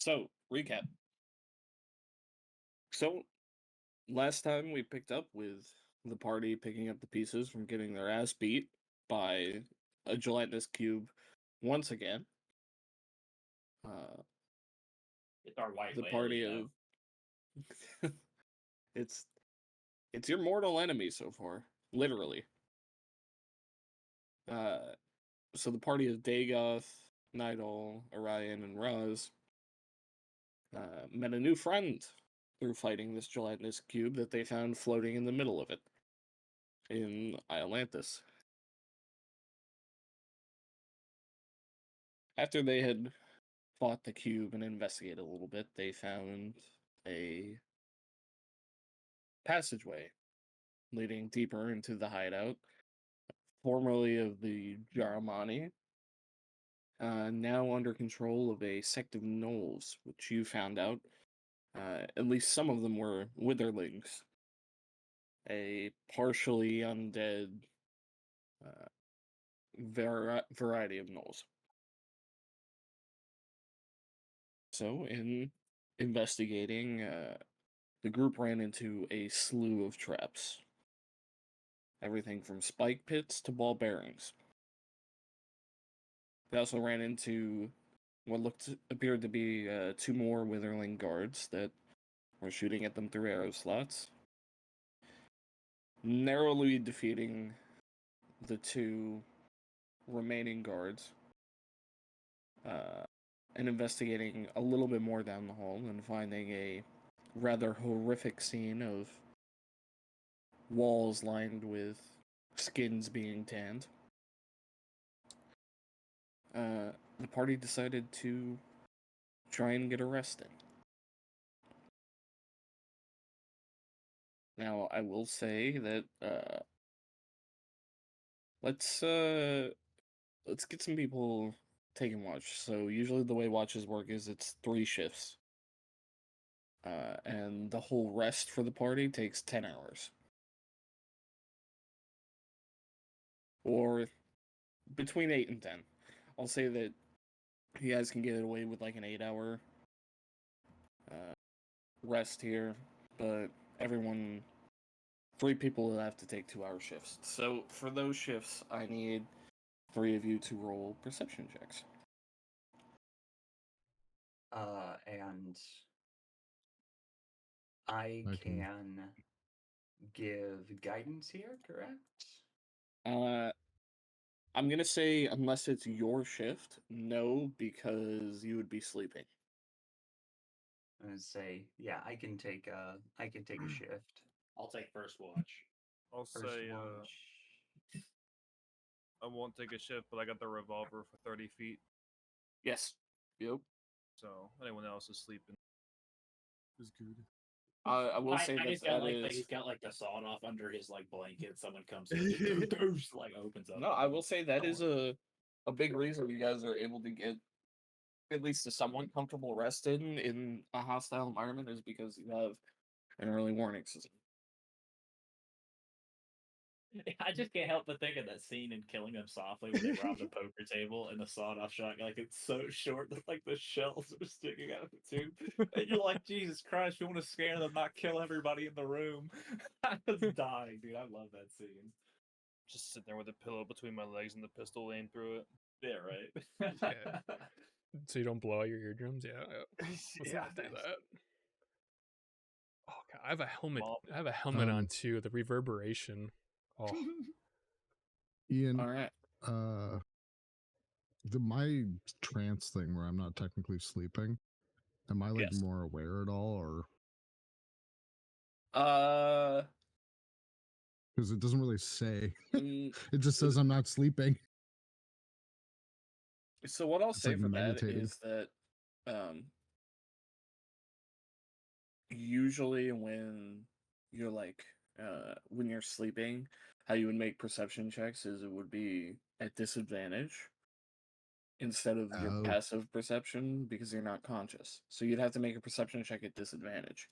So, recap. So, last time we picked up with the party picking up the pieces from getting their ass beat by a gelatinous cube once again. Uh, It's our white the whale, party you know? of it's it's your mortal enemy so far, literally. So the party of Dagoth, Nidal, Orion, and Raz met a new friend through fighting this gelatinous cube that they found floating in the middle of it in Atlantis. After they had fought the cube and investigated a little bit, they found a passageway leading deeper into the hideout, formerly of the Jaramani, now under control of a sect of gnolls, which you found out. At least some of them were witherlings, a partially undead variety of gnolls. So, in investigating, the group ran into a slew of traps. Everything from spike pits to ball bearings. They also ran into what appeared to be two more witherling guards that were shooting at them through arrow slots, narrowly defeating the two remaining guards, and investigating a little bit more down the hall and finding a rather horrific scene of walls lined with skins being tanned. The party decided to try and get arrested. Now, I will say that let's get some people taking watch. So usually the way watches work is it's 3 shifts. And the whole rest for the party takes 10 hours. Or between 8 and 10. I'll say that you guys can get away with like an 8-hour rest here, but 3 people will have to take 2-hour shifts. So for those shifts, I need 3 of you to roll perception checks. And I can give guidance here, correct? I'm gonna say unless it's your shift, no, because you would be sleeping. I'm gonna say, yeah, I can take a shift. I'll take first watch. I'll say, I won't take a shift, but I got the revolver for 30 feet. Yes. Yep. So anyone else is sleeping is good. I will say that he's got like the sawed off under his like blanket. Someone comes in, like opens up. No, I will say that is a big reason you guys are able to get at least a somewhat comfortable rest in a hostile environment is because you have an early warning system. I just can't help but think of that scene in Killing Them Softly where they rob the poker table and the sawed-off shotgun, like it's so short that like the shells are sticking out of it too. And you're like, Jesus Christ, you want to scare them, not kill everybody in the room. I was dying, dude. I love that scene. Just sitting there with a pillow between my legs and the pistol aimed through it. Yeah, right. Yeah. So you don't blow out your eardrums? Yeah. Let's not do that. Oh God, I have a helmet. I have a helmet on too. The reverberation. Oh. Ian, all right. My trance thing where I'm not technically sleeping, am I like more aware at all, or? Because it doesn't really say. It just says I'm not sleeping. So what I'll say like for meditating. That is that usually when you're like when you're sleeping, how you would make perception checks is it would be at disadvantage instead of your passive perception because you're not conscious. So you'd have to make a perception check at disadvantage.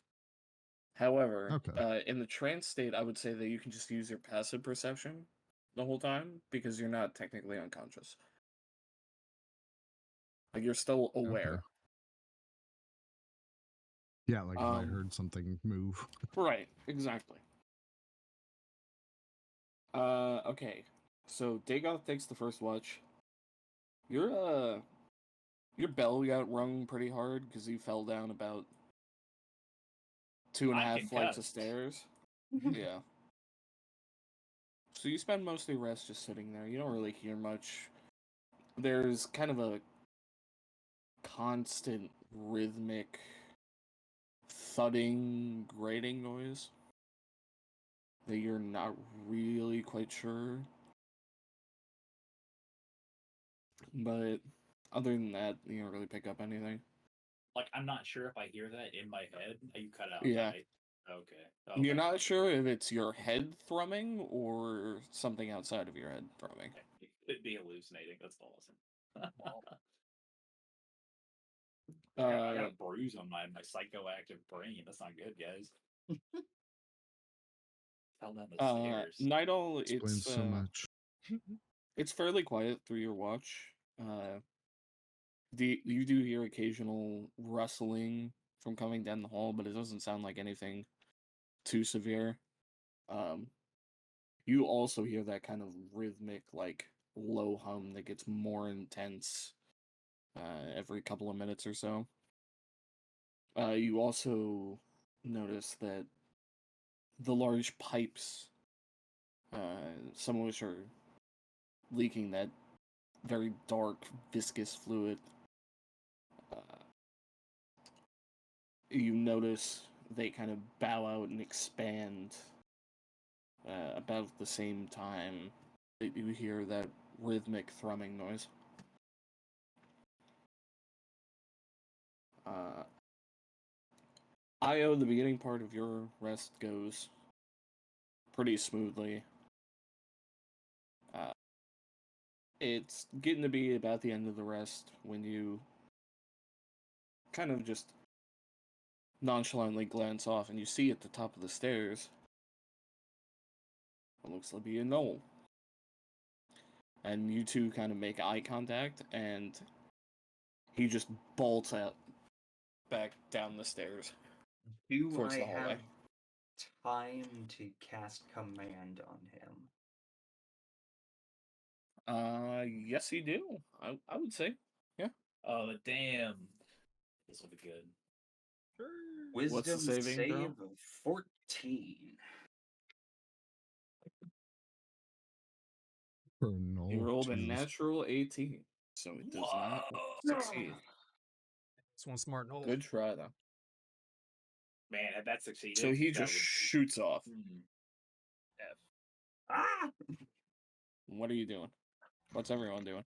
However, in the trance state, I would say that you can just use your passive perception the whole time because you're not technically unconscious. Like, you're still aware. Yeah, like if I heard something move. Right, exactly. Okay. So Dagoth takes the first watch. Your bell got rung pretty hard because you fell down about 2.5 flights of concussed. stairs. Yeah. So you spend most of your rest just sitting there. You don't really hear much. There's kind of a constant rhythmic thudding, grating noise that you're not really quite sure. But other than that, you don't really pick up anything. Like, I'm not sure if I hear that in my head. You cut out. Yeah. Right? Okay. You're not sure if it's your head thrumming or something outside of your head thrumming. It could be hallucinating. That's awesome. I got a bruise on my psychoactive brain. That's not good, guys. Fell down the stairs. Nidal, Explains so much. It's fairly quiet through your watch. You do hear occasional rustling from coming down the hall, but it doesn't sound like anything too severe. You also hear that kind of rhythmic, like, low hum that gets more intense every couple of minutes or so. You also notice that the large pipes, some of which are leaking that very dark, viscous fluid, you notice they kind of bow out and expand about the same time that you hear that rhythmic thrumming noise. Io, the beginning part of your rest goes pretty smoothly. It's getting to be about the end of the rest when you kind of just nonchalantly glance off and you see at the top of the stairs what looks to be a knoll. And you two kind of make eye contact, and he just bolts out back down the stairs. Do towards I the hallway. have time to cast command on him? Yes, you do. I would say, yeah. Oh, damn. This will be good. Wisdom What's the saving save throw? of 14. For null You rolled a twos. natural 18, so it does not succeed. It's one smart knoll. Good try, though. Man, had that succeeded. So he that just would- shoots off. F. Ah! What are you doing? What's everyone doing?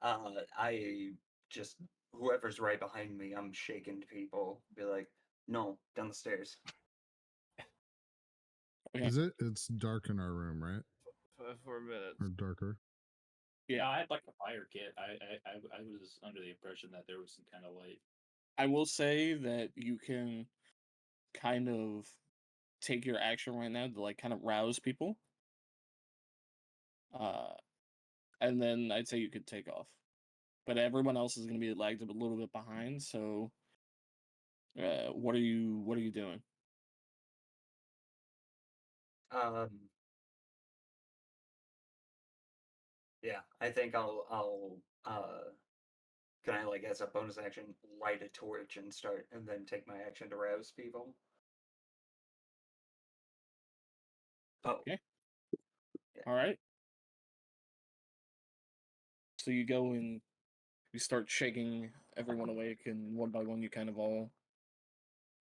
I just, whoever's right behind me, I'm shaking to people. Be like, no, down the stairs. Okay. Is it? It's dark in our room, right? For a minute. Or darker? Yeah, I had like a fire kit. I was under the impression that there was some kind of light. I will say that you can kind of take your action right now to like kind of rouse people. And then I'd say you could take off. But everyone else is going to be lagged a little bit behind, so what are you doing? Yeah, I think I'll can I, like, as a bonus action, light a torch and then take my action to rouse people? Oh. Okay. Yeah. All right. So you go and you start shaking everyone awake, and one by one you kind of all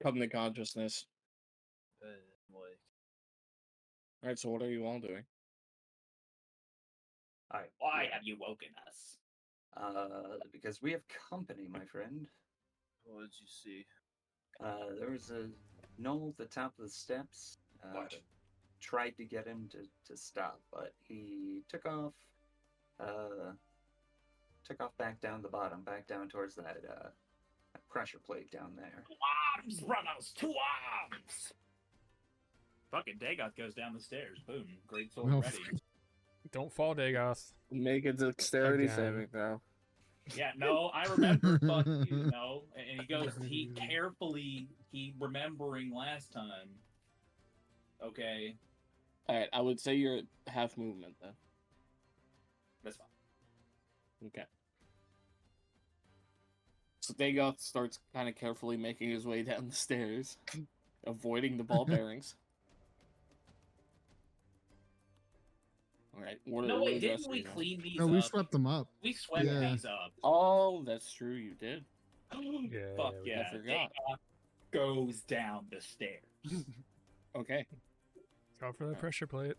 come to consciousness. Like, All right, so what are you all doing? Alright. Why have you woken us? Because we have company, my friend. what did you see? There was a knoll at the top of the steps. What? Tried to get him to stop, but he took off back down the bottom, back down towards that pressure plate down there. 2 arms, brothers! 2 arms! Fucking Dagoth goes down the stairs. Boom. Great sword Oh, ready. Don't fall, Dagoth. Make a dexterity Again. saving throw. Yeah, no, I remember. Fuck you, no. And he goes, he remembering last time. Okay, All right, I would say you're at half movement then. that's fine. Okay. So Dagoth starts kind of carefully making his way down the stairs, avoiding the ball bearings. All right. No, what wait, is the didn't rest of we you doing? clean these No, up? we swept them up. We swept Yeah. these up. Oh, that's true. You did. Fuck we yeah. forgot. Dagoth goes down the stairs. Okay. Go for the pressure plate.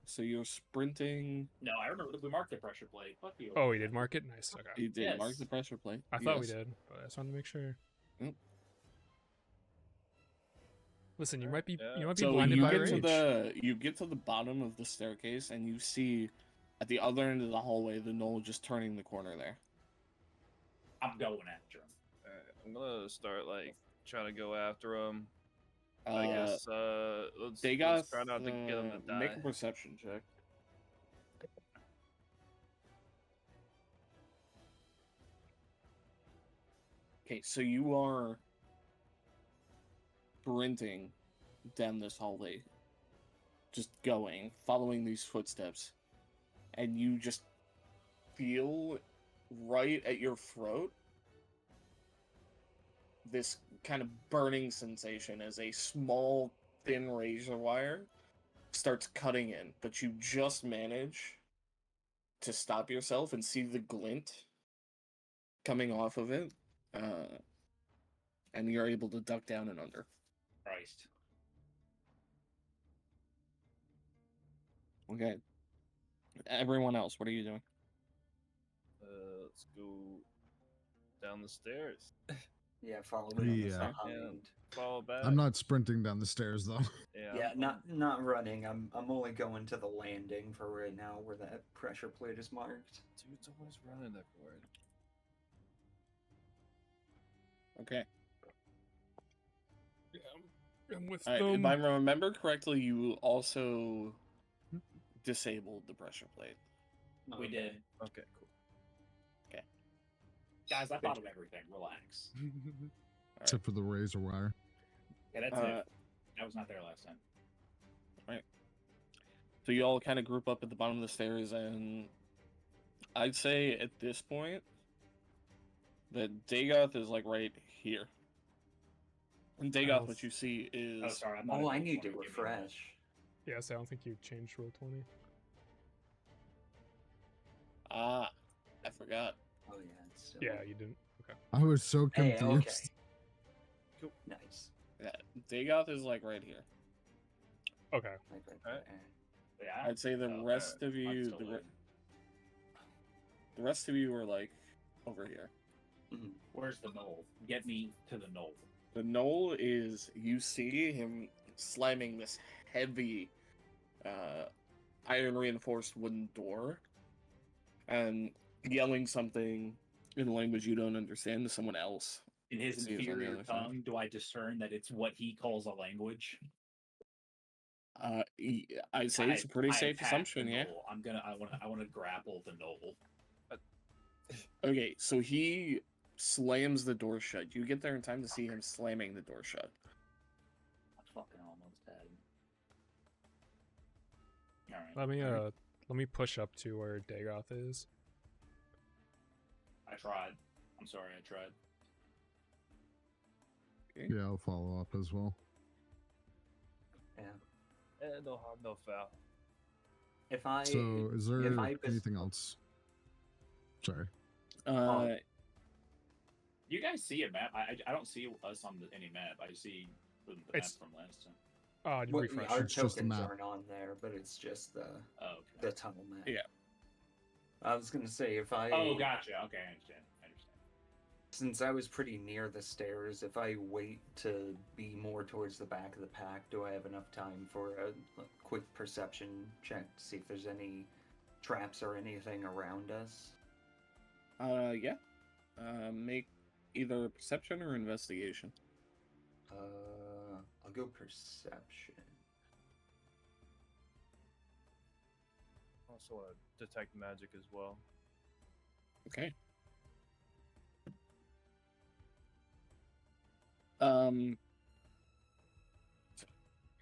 So you're sprinting. No, I remember that we marked the pressure plate. Fuck you. Oh, we did mark it? Nice. Okay. You did mark Yes. the pressure plate. I thought we Yes. did, but I just wanted to make sure. Yep. Listen, you might be Yeah. you might be So blinded you by get rage. you get to the bottom of the staircase and you see at the other end of the hallway the knoll just turning the corner there. I'm going after him. Alright, I'm gonna start like trying to go after him. I Uh, guess let's Dagoth, try not to get him to die. make a perception check. Okay, so you are sprinting down this hallway, just going, following these footsteps, and you just feel right at your throat this kind of burning sensation as a small, thin razor wire starts cutting in, but you just manage to stop yourself and see the glint coming off of it, and you're able to duck down and under. Christ. Okay. Everyone else, what are you doing? Let's go down the stairs. Yeah, follow me Yeah. behind. Follow back. I'm not sprinting down the stairs though. Yeah, not running. I'm only going to the landing for right now, where that pressure plate is marked. Dude's always running everywhere. Okay. Yeah, I'm with Alright, them. if I remember correctly, you also disabled the pressure plate. We did. Okay, cool. Guys, I thought of everything. Relax. Except for the razor wire. Yeah, that's it. I was not there last time. So you all kind of group up at the bottom of the stairs, and I'd say at this point that Dagoth is like right here. And Dagoth, what you see is Oh, sorry. I'm not Oh, at I roll need to 20. Give me a minute. refresh. Yes, I don't think you changed Rule 20. I forgot. Oh yeah, it's still... Yeah, you didn't. Okay. I was so Hey, confused. okay. Nice. Yeah, Dagoth is like right here. Okay. Like right Alright. there. Yeah. I'd say the Oh, rest of I'm you, still the there. rest of you are like over here. Mhm. Where's the knoll? Get me to the knoll. The knoll is, you see him slamming this heavy iron reinforced wooden door and yelling something in a language you don't understand to someone else. In his See, it's on the inferior other side. tongue, do I discern that it's what he calls a language? I'd say it's a pretty I safe attack assumption, the yeah. knoll. I wanna grapple the knoll. Okay, so he slams the door shut. You get there in time to see him slamming the door shut. I fucking almost had him. Alright. Let me push up to where Dagoth is. I tried. I'm sorry, I tried. Yeah, I'll follow up as well. Yeah. No harm, no foul. If I So, is there if I anything else? Sorry. You guys see a map? I don't see us on any map. I see the map It's- from last time. well, Refresh. our It's just the tokens map. aren't on there, but it's just the Oh, okay. tunnel map. Yeah. I was gonna say if I Oh, gotcha. Okay, I understand. since I was pretty near the stairs, if I wait to be more towards the back of the pack, do I have enough time for a quick perception check to see if there's any traps or anything around us? Yeah. Make either perception or investigation. I'll go perception. Also want to detect magic as well. Okay. I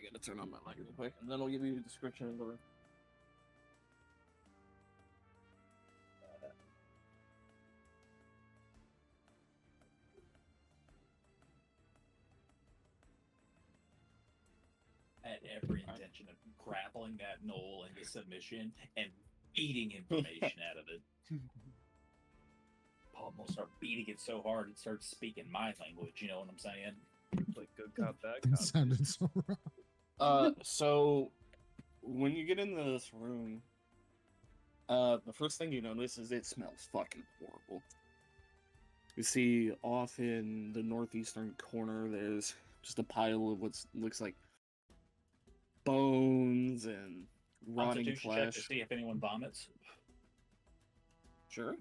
gotta turn on my light real quick, and then I'll give you a description of the room. I had every intention of grappling that knoll into submission and beating information out of it. Paul will start beating it so hard it starts speaking my language, you know what I'm saying? Like good cop, bad It cop. sounded so wrong. So when you get into this room, the first thing you notice is it smells fucking horrible. You see off in the northeastern corner, there's just a pile of what looks like bones and rotting Constitution check to flesh. see if anyone vomits. Sure.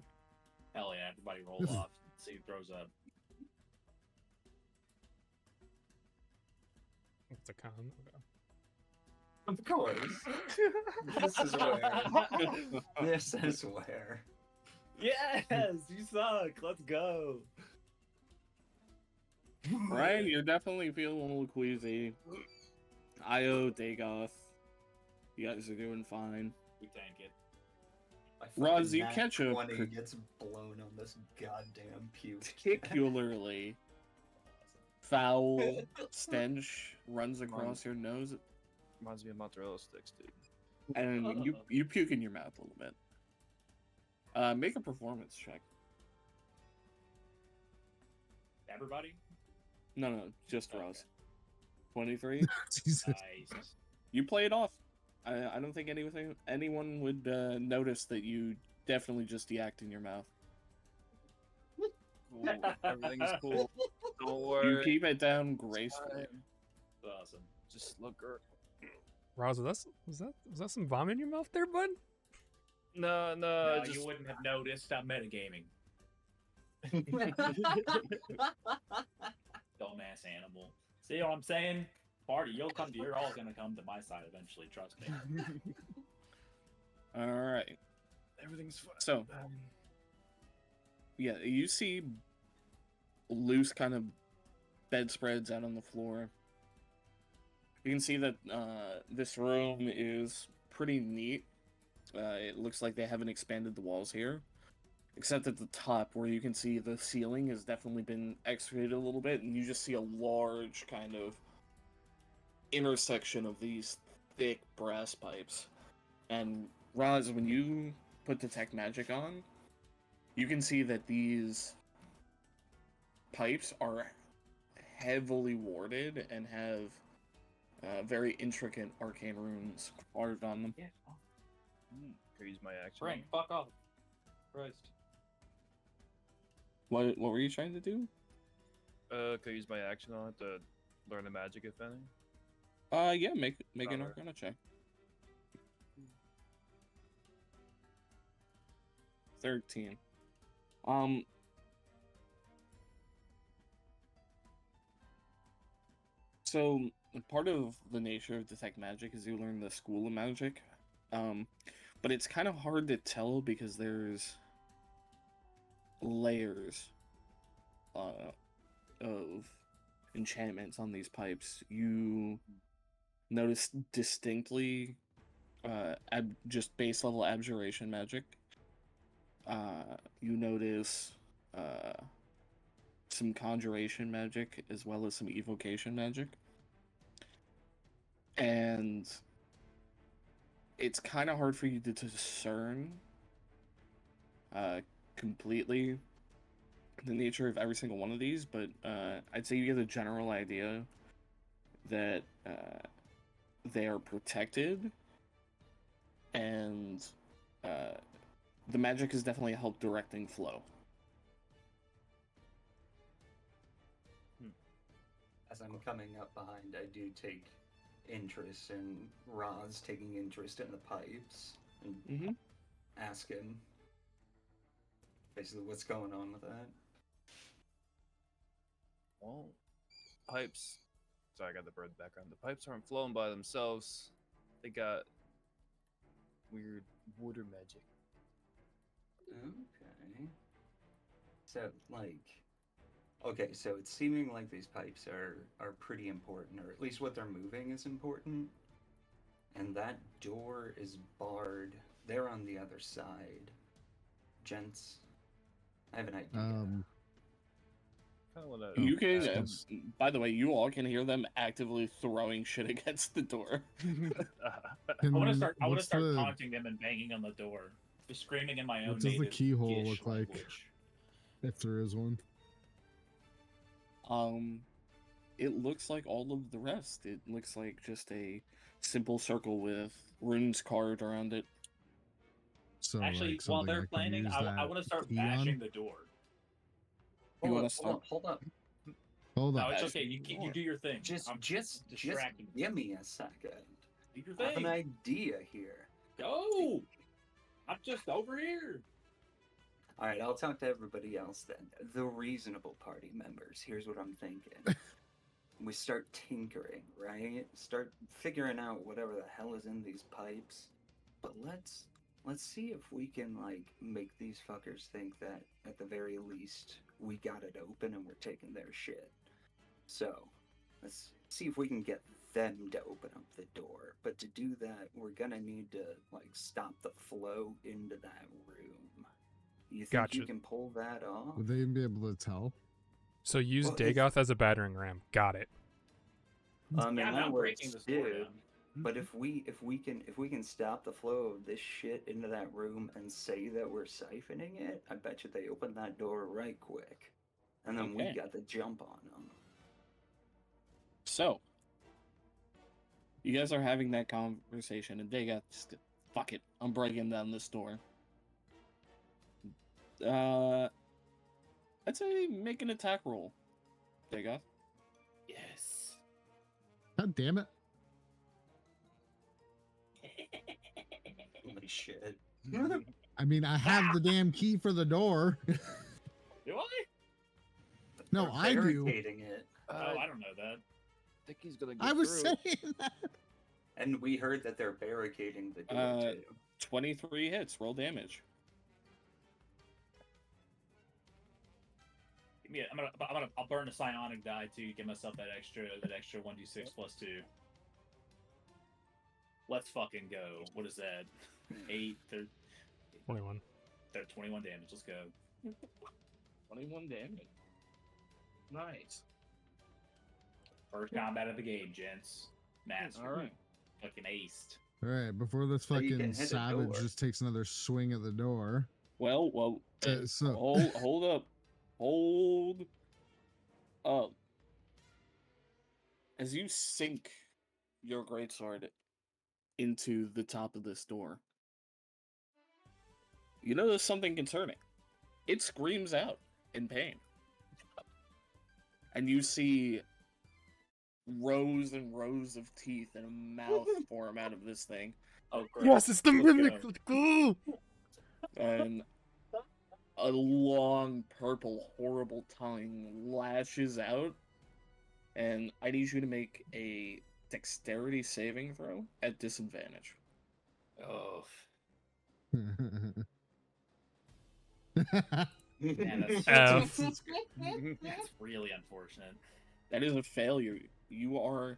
Hell yeah, everybody roll off. See who throws up. It's a con. Okay. Of course. This is where. This is where. Yes, you suck. Let's go. Ryan, you're definitely feeling a little queasy. Io, Dagoth, you guys are doing fine. We tank it. Roz, you Nat catch a 20 gets blown on this goddamn puke. particularly foul stench runs across your nose, Reminds me of mozzarella sticks, dude. and you puke in your mouth a little bit. Make a performance check. Everybody? No, just Okay. Roz. 23. Jesus. Nice. You play it off. I don't think anyone would notice that you definitely just yacked in your mouth. Cool. Everything's cool. Don't You worry. keep it down gracefully. Awesome. Just look. Roz, was that some vomit in your mouth there, bud? No, No, just you wouldn't have noticed. I'm metagaming. Dumbass animal. See what I'm saying? Party, you're all gonna come to my side eventually, trust me. All right. everything's fine. So, yeah, you see loose kind of bedspreads out on the floor. You can see that this room is pretty neat. It looks like they haven't expanded the walls here, except at the top where you can see the ceiling has definitely been excavated a little bit, and you just see a large kind of intersection of these thick brass pipes. And Roz, when you put Detect Magic on, you can see that these pipes are heavily warded and have very intricate arcane runes carved on them. Yeah. Could I use my action. Frank, fuck off. Christ. What were you trying to do? Could I use my action on it to learn the magic, if any? Yeah, make an Alright. Arcana check. 13. So part of the nature of Detect Magic is you learn the School of Magic, but it's kind of hard to tell because there's layers of enchantments on these pipes. You notice distinctly just base level abjuration magic. You notice some conjuration magic as well as some evocation magic. And it's kind of hard for you to discern completely the nature of every single one of these, but I'd say you get a general idea that they are protected, and the magic has definitely helped directing flow. As I'm coming up behind, I do take interest in Roz taking interest in the pipes and Mm-hmm. ask him basically what's going on with that. Well, pipes. Sorry, I got the bird background. The pipes aren't flowing by themselves. They got weird water magic. Okay. So, like, Okay, so it's seeming like these pipes are pretty important, or at least what they're moving is important. And that door is barred. They're on the other side. Gents, I have an idea. Kinda wanna You can, Yes. by the way, you all can hear them actively throwing shit against the door. I want to start. I want to What's start the- taunting them and banging on the door, just screaming in my own What does the native keyhole Gish look like? language. If there is one. It looks like all of the rest. It looks like just a simple circle with runes carved around it. So Actually, like while something they're I can planning, use I that want to start key on? bashing the door. You wanna Hold up. Hold No, on. it's Bashing okay. You the you door. do your thing. Just I'm distracting. give me a second. Do your I have an thing. idea here. Go. I'm just over here. All right, I'll talk to everybody else then. The reasonable party members. Here's what I'm thinking. We start tinkering, right? Start figuring out whatever the hell is in these pipes. But let's see if we can like make these fuckers think that at the very least we got it open and we're taking their shit. So, let's see if we can get them to open up the door. But to do that, we're gonna need to like stop the flow into that room. You think Gotcha. you can pull that off? Would they even be able to tell? So use Well, if- Dagoth as a battering ram. Got it. I mean, Yeah, I'm that not works breaking this door too. down. But if we can stop the flow of this shit into that room and say that we're siphoning it, I bet you they open that door right quick, and then Okay. we got the jump on them. So, you guys are having that conversation, and they got fuck it. I'm breaking down this door. I'd say make an attack roll. Dagoth. Yes. God damn it. Holy shit! I mean, I have the damn key for the door. Do I? No, They're I do. barricading it, Oh, I don't know that. think he's gonna go I was through. saying that. and we heard that they're barricading the door too. 23 hits. Roll damage. Give me I'll burn a psionic die to give myself that extra 1d6 plus 2. Let's fucking go. What is that? 8, 21. 21 damage. Let's go. 21 damage. Nice. First combat of the game, gents. Master. All right. Fucking aced. All right, before this So you can fucking hit a savage door. just takes another swing at the door. Well, So hold up. Hold up. As you sink your greatsword into the top of this door, you notice something concerning. It screams out in pain. And you see rows and rows of teeth and a mouth form out of this thing. Oh, great. Yes, it's the Let's mimic. go. Let's go. And a long, purple, horrible tongue lashes out. And I need you to make a dexterity saving throw at disadvantage. Oh, Man, man, that's, F. that's really unfortunate. That is a failure. You are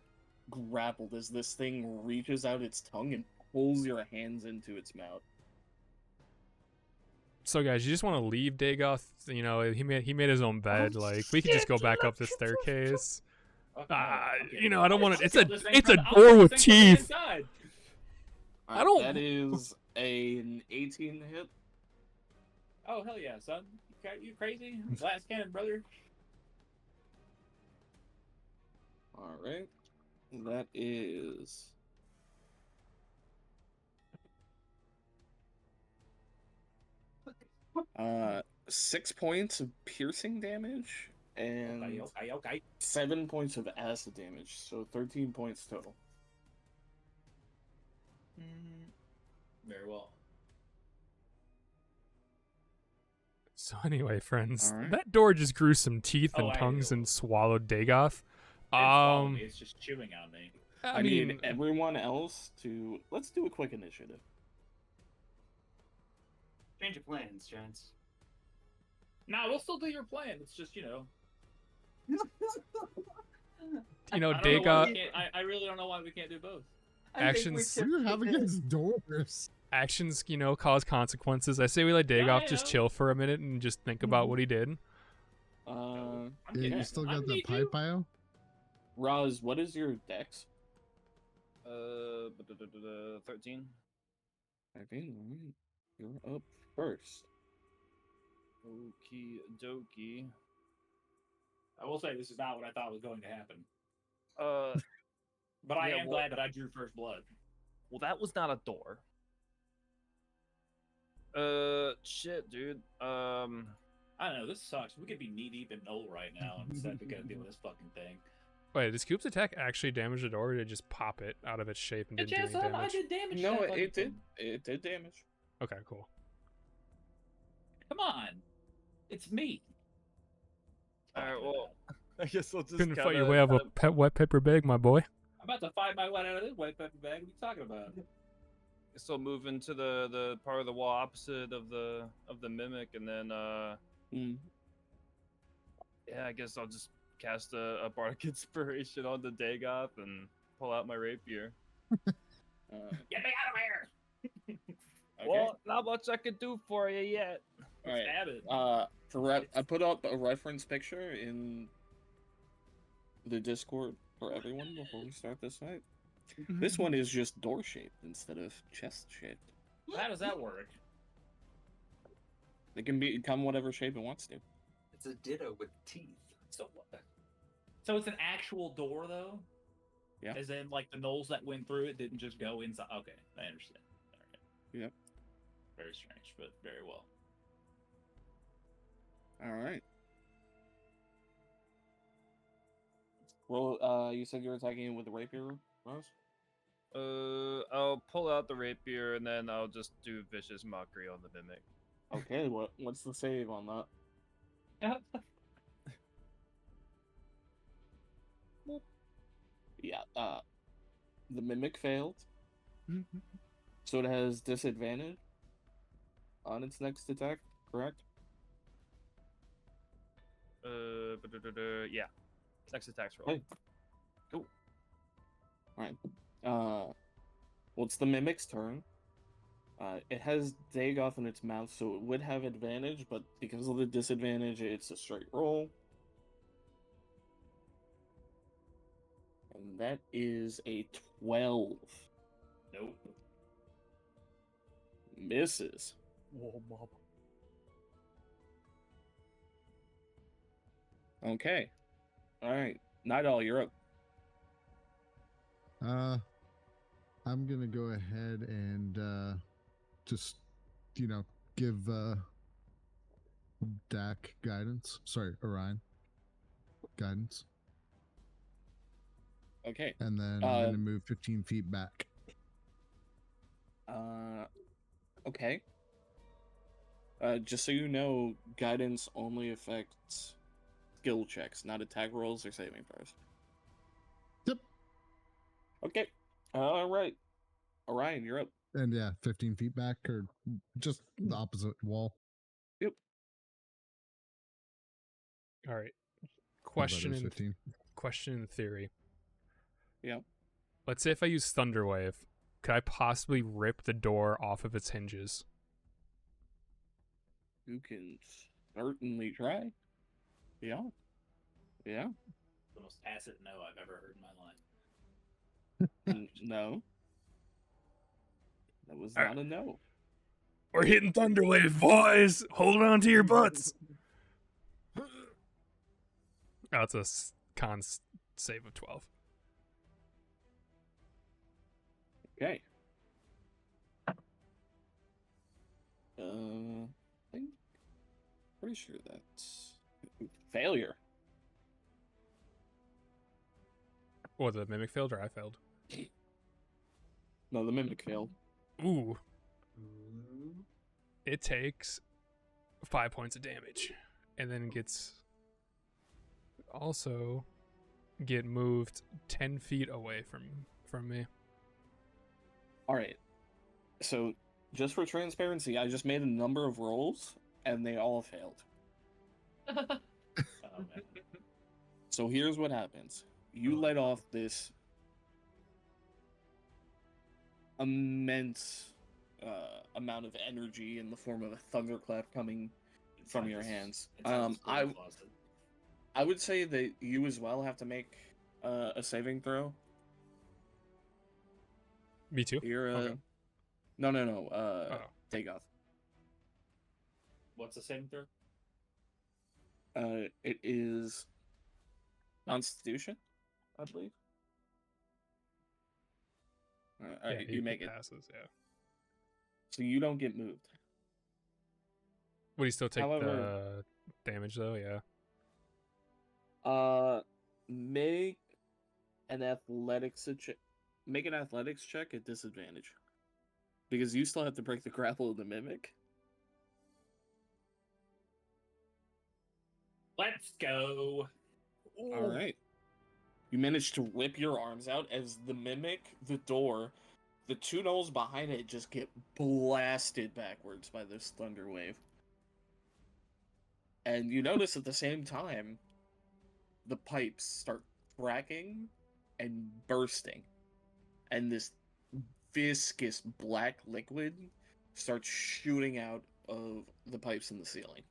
grappled as this thing reaches out its tongue and pulls your hands into its mouth. So guys, you just want to leave Dagoth? You know, he made his own bed. Like we could just go back up the staircase. Okay, okay. You know, I don't want to. I'll It's kill a this thing it's from a the- I'll door kill with this thing from the teeth. inside. I don't- That is an 18 hit. Oh hell yeah, son! You crazy? Glass cannon, brother. All right. That is 6 points of piercing damage and Okay. 7 points of acid damage, so 13 points total. Very well. So anyway, friends, All right. that door just grew some teeth and Oh, I tongues know. and swallowed Dagoth. It's just chewing on me. I need mean, everyone else to let's do a quick initiative. Change of plans, gents. Nah, we'll still do your plan. It's just You know, I don't know why we Dagoff. can't, I really don't know why we can't do both. Actions. What do you have against doors? Actions, you know, cause consequences. I say we let Dagoff just chill for a minute and just think about what he did. You still got the pipe bio? Roz, what is your dex? 13. 13. You're up first. Okie dokie. I will say this is not what I thought was going to happen. But I yeah, am glad that I drew first blood. Well, that was not a door. Shit, dude. I don't know. This sucks. We could be knee deep in Null right now, and instead we gotta deal with this fucking thing. Wait, does Coop's attack actually damage the door, or did it just pop it out of its shape and didn't do any damage? I did damage. No, it did. It did damage. Okay, cool. Come on, it's me. All right, well, I guess I'll just Couldn't fight your way out of a wet paper bag, my boy. I'm about to fight my way out of this wet pepper bag. What are you talking about? So move into the part of the wall opposite of the mimic, and then yeah, I guess I'll just cast a bardic inspiration on the Dagoff and pull out my rapier. Get me out of here! Okay. Well, not much I could do for you yet. All right. Stab it. I put up a reference picture in the Discord for everyone before we start this fight. This one is just door shaped instead of chest shaped. How does that work? It can become whatever shape it wants to. It's a ditto with teeth. So it's an actual door, though? Yeah. As in, like, the knolls that went through it didn't just go inside? Okay, I understand. All right. Yep. Very strange, but very well. All right. Well, you said you were attacking it with the rapier, Rose? I'll pull out the rapier and then I'll just do vicious mockery on the mimic. Okay, what's the save on that? Yeah, the mimic failed. So it has disadvantage on its next attack, correct? Yeah. Next attack's roll. Okay. Cool. Alright. Well, it's the mimic's turn. It has Dagoff in its mouth, so it would have advantage, but because of the disadvantage, it's a straight roll. And that is a 12. Nope. Misses. Whoa, mob. Okay. Alright. Nightall, you're up. I'm gonna go ahead and just, give Dak guidance. Sorry, Orion guidance. Okay. And then I'm gonna move 15 feet back. Okay. Just so you know, guidance only affects skill checks, not attack rolls or saving throws. Yep. Okay. Alright. Orion, you're up. And yeah, 15 feet back, or just the opposite wall. Yep. All right. Oh, that is 15. Question in theory. Yep. Let's say if I use Thunderwave, could I possibly rip the door off of its hinges? You can certainly try. Yeah. Yeah. The most acid no I've ever heard in my life. No. That was All not a no. We're hitting Thunderwave, boys! Hold on to your butts! Oh, it's a con save of 12. Okay. I think pretty sure that's failure. Or the mimic failed, or I failed? No, the mimic failed. Ooh. It takes 5 points of damage. And then gets... Also get moved 10 feet away from me. Alright. So, just for transparency, I just made a number of rolls, and they all failed. Oh, man. So here's what happens. You let off this immense amount of energy in the form of a thunderclap coming from your hands. I would say that you as well have to make a saving throw. Me too. You're Okay. No. Dagoth. What's the saving throw? It is Constitution, I believe. Yeah, you make it. Passes. Yeah. So you don't get moved. Would he still take However, the damage though? Yeah. Make an athletics check. Make an athletics check at disadvantage, because you still have to break the grapple of the mimic. Let's go. All right. You manage to whip your arms out as the mimic, the door, the two gnolls behind it just get blasted backwards by this thunder wave. And you notice at the same time, the pipes start cracking and bursting. And this viscous black liquid starts shooting out of the pipes in the ceiling.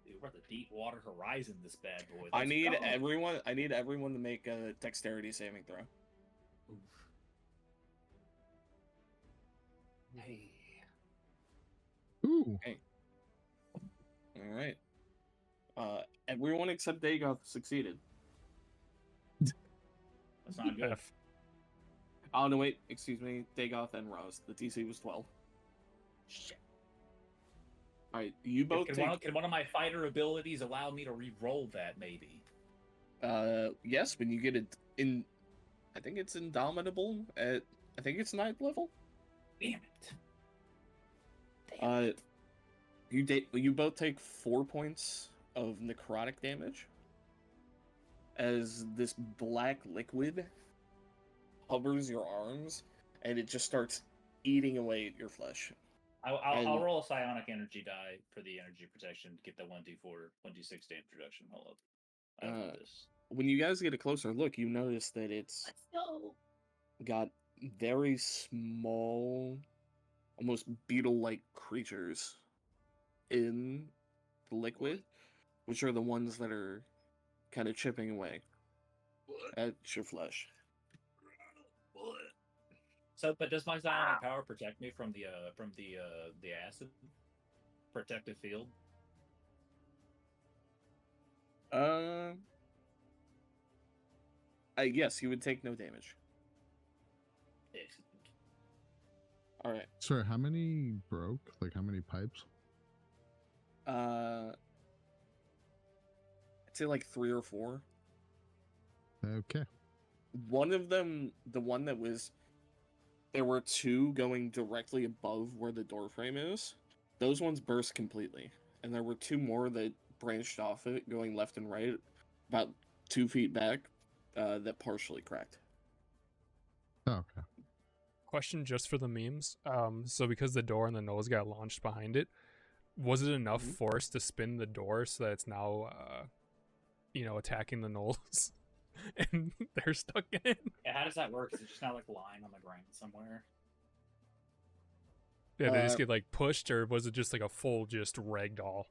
Dude, we're at the deep water horizon, this bad boy. I need everyone to make a dexterity saving throw. Oof. Hey. Ooh. Okay. All right. Everyone except Dagoth succeeded. That's not good. F. Oh no, wait. Excuse me. Dagoth and Roz. The DC was 12. Shit. All right. You both Can one of my fighter abilities allow me to re-roll that? Maybe. Yes. When you get it in, I think it's Indomitable at. I think it's 9th level. Damn it. You both take 4 points of necrotic damage as this black liquid hovers your arms, and it just starts eating away at your flesh. I'll roll a psionic energy die for the energy protection to get the 1d4, 1d6 damage reduction. Hold up. I have this. When you guys get a closer look, you notice that it's Let's go. got very small, almost beetle-like creatures in the liquid, which are the ones that are kind of chipping away at your flesh. So, but does my psionic power protect me from the acid protective field? Yes, you would take no damage. Excellent. All right. Sorry, how many broke? Like, how many pipes? I'd say like 3 or 4. Okay. One of them, the one that was, there were 2 going directly above where the door frame is. Those ones burst completely, and there were 2 more that branched off it, going left and right, about 2 feet back, that partially cracked. Oh, okay. Question just for the memes. So because the door and the nose got launched behind it, was it enough force to spin the door so that it's now, attacking the gnolls, and they're stuck in it? Yeah, how does that work? Is it just not like lying on the ground somewhere? Yeah, they just get like pushed, or was it just like a full just ragdoll?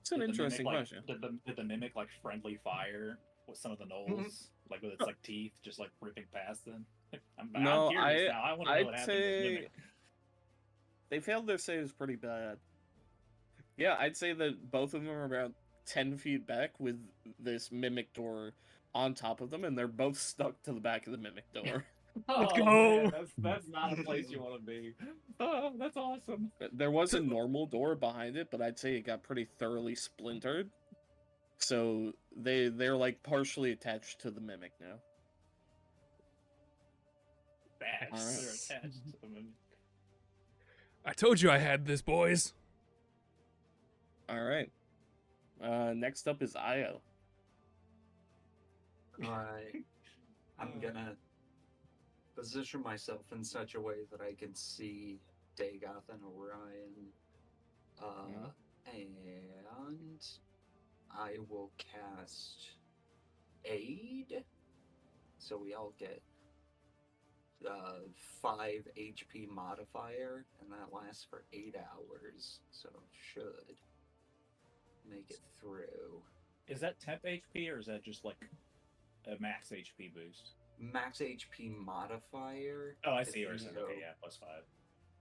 It's an interesting question. Did the mimic like friendly fire with some of the gnolls, like with its like teeth, just like ripping past them? I'm curious now. I want to know what happened to the mimic. They failed their saves pretty bad. Yeah, I'd say that both of them are about 10 feet back with this mimic door on top of them, and they're both stuck to the back of the mimic door. Let's go! Man, that's not a place you want to be. Oh, that's awesome. There was a normal door behind it, but I'd say it got pretty thoroughly splintered. So they're like partially attached to the mimic now. Bad. All right. They're attached to the mimic. I told you I had this, boys. All right. Next up is Io. Alright. I'm gonna position myself in such a way that I can see Dagoth and Orion. And I will cast Aid. So we all get 5 HP modifier, and that lasts for 8 hours. So should make it through. Is that temp HP or is that just like a max HP boost? Max HP modifier. Oh, I see what you're So, saying. Okay, yeah, +5.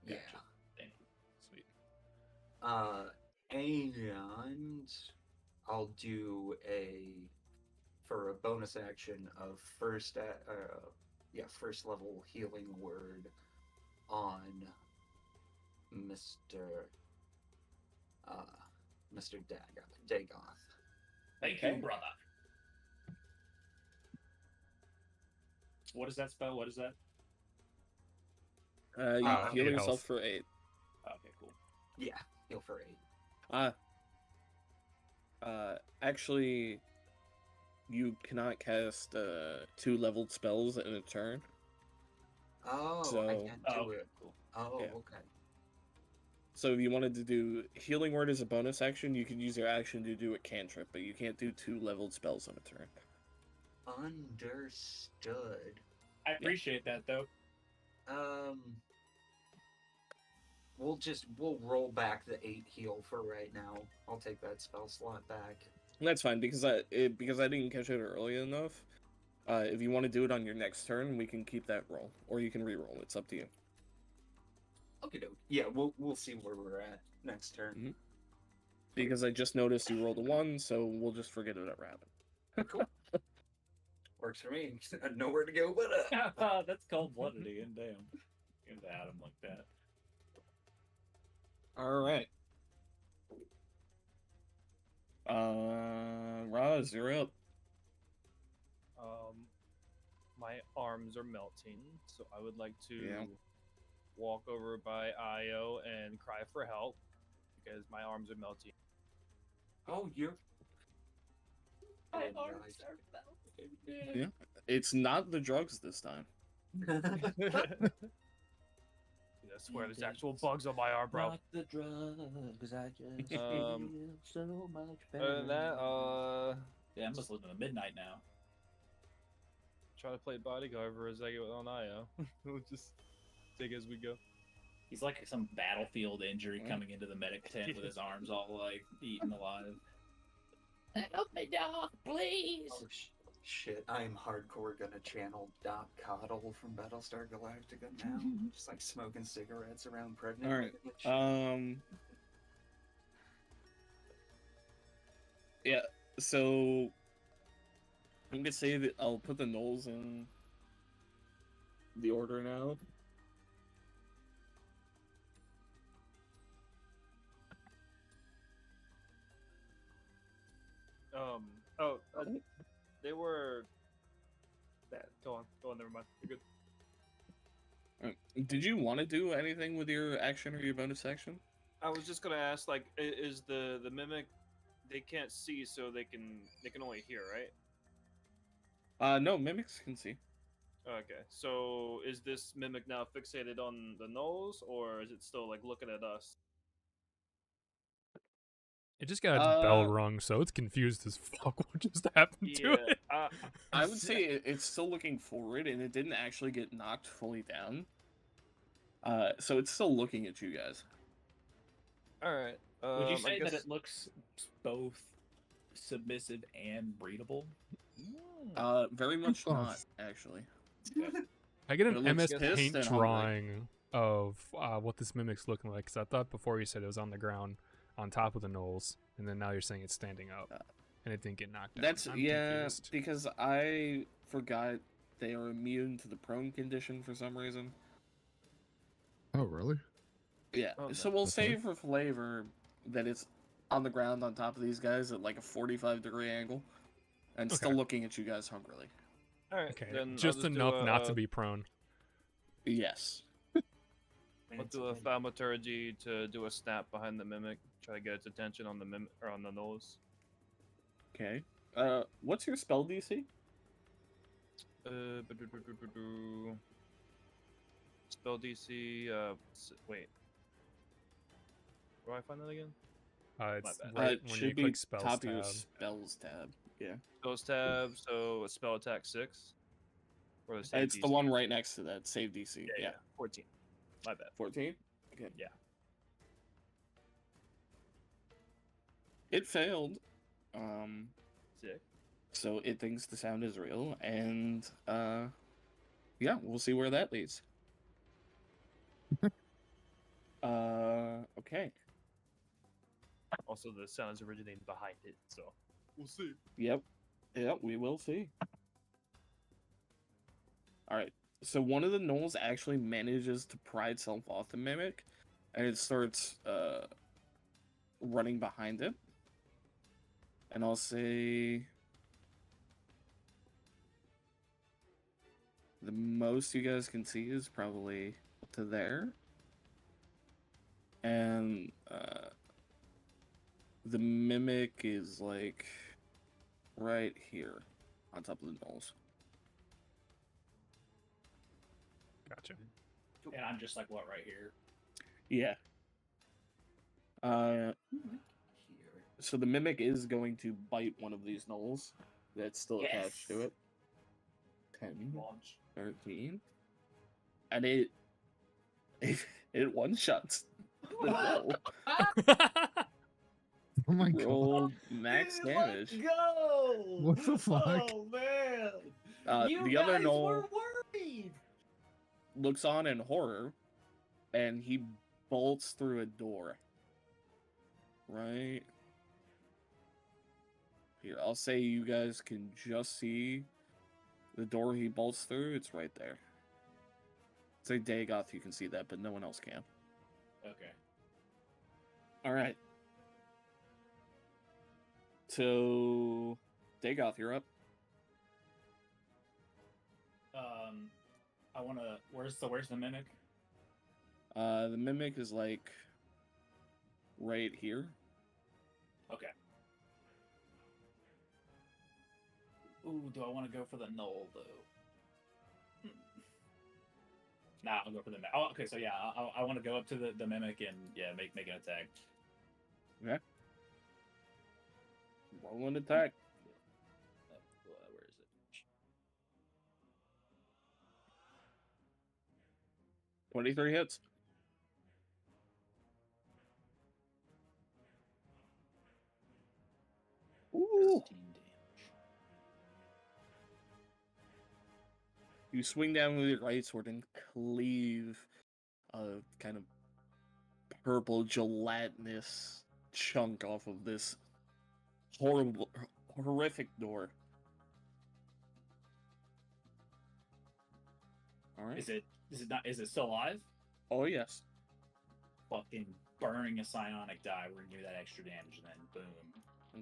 Yeah. Gotcha. Thank you. Sweet. And I'll do for a bonus action of first level healing word on Mr. Dagoth. Thank Okay. you, brother. What is that spell? What is that? You heal eight yourself health. for 8. Okay, cool. Yeah, heal for 8. Actually, you cannot cast 2 leveled spells in a turn. Oh, I So- can't Oh, do okay, it. cool. Oh, Yeah. okay. So if you wanted to do healing word as a bonus action, you can use your action to do a cantrip, but you can't do 2 leveled spells in a turn. Understood. I appreciate that though. We'll roll back the 8 heal for right now. I'll take that spell slot back. And that's fine because I didn't catch it early enough. If you want to do it on your next turn, we can keep that roll, or you can re-roll. It's up to you. Okay, yeah, we'll see where we're at next turn. Mhm. Because I just noticed you rolled a 1, so we'll just forget it ever happened. Cool. Works for me. Nowhere to go but up. That's cold-blooded again. Damn. Into Adam like that. All right. Raz, you're up. My arms are melting, so I would like to Yeah. walk over by Io and cry for help because my arms are melting. Oh, you're. My Oh, arms nice. are melting. Yeah. It's not the drugs this time. Dude, I swear there's actual bugs on my arm, bro. Not the drugs, I just Um, feel so much better. Other than that, Yeah, I'm just living in midnight now. try to play bodyguard for a second on Io. We'll just take it as we go. He's like some battlefield injury Mm. coming into the medic tent with his arms all like eaten alive. Help me, doc, please. Oh, shit. I'm hardcore gonna channel Doc Coddle from Battlestar Galactica now. Just like smoking cigarettes around pregnant. All right. women. Yeah. So I'm gonna say that I'll put the gnolls in the order now. They were. Go on. Never mind. You're good. Did you want to do anything with your action or your bonus action? I was just gonna ask, like, is the mimic? They can't see, so they can only hear, right? No, mimics can see. Okay, so is this mimic now fixated on the nose, or is it still like looking at us? It just got its bell Uh, rung, so it's confused as fuck what just happened to it. I would say it's still looking forward, and it didn't actually get knocked fully down. So it's still looking at you guys. All right. Would you I say that guess- it looks both submissive and breedable? Very much Oh. not, actually. I get It an looks MS pissed Paint and hungry. drawing of what this mimic's looking like. Because I thought before you said it was on the ground, on top of the knolls, and then now you're saying it's standing up, and it didn't get knocked down. That's I'm yeah, confused. because I forgot they are immune to the prone condition for some reason. Oh, really? Yeah, Oh, so no. we'll Okay. say for flavor that it's on the ground on top of these guys at like a 45-degree angle, and still Okay. looking at you guys hungrily. All right. Okay, Then I'll just do enough not to a- be prone. Yes. I'll do a thaumaturgy to do a snap behind the mimic. Try to get its attention on the mimic or on the nose. Okay. What's your spell DC? Spell DC. Wait. Where do I find that again? It's bad. right it when should you be click spells top tab. of your spells tab. Yeah, Spells tab, so a spell attack 6. Or the save it's the DC. one right next to that. Save DC. Yeah, 14. My bad. 14. Okay. Yeah. It failed. Sick. So it thinks the sound is real, and yeah, we'll see where that leads. Okay. Also, the sound is originating behind it, so we'll see. Yep, we will see. All right. So one of the gnolls actually manages to pry itself off the mimic, and it starts running behind it. And I'll say the most you guys can see is probably up to there. And the mimic is like right here on top of the gnolls. Gotcha. And I'm just like, what, right here? Yeah. So the mimic is going to bite one of these gnolls that's still attached to it. 10, Launch. 13. And it one-shots the gnoll. Oh my god. Roll max damage. Let's go! What the fuck? Oh, man! You The other guys gnoll were worried! looks on in horror, and he bolts through a door. Right here. I'll say you guys can just see the door he bolts through. It's right there. Say Dagoth, you can see that, but no one else can. Okay. All right. So, Dagoth, you're up. I wanna. Where's the mimic? The mimic is like right here. Okay. Ooh, do I want to go for the null though? Nah, I'll go for the mimic. Oh, okay. So yeah, I want to go up to the mimic and make an attack. Okay. Roll an attack. Where is it? 23 hits. Ooh. 16 damage. You swing down with your right sword and cleave a kind of purple gelatinous chunk off of this horrific door. All right. Is it not? Is it still alive? Oh yes. Fucking burning a psionic die. We're gonna do that extra damage, and then boom.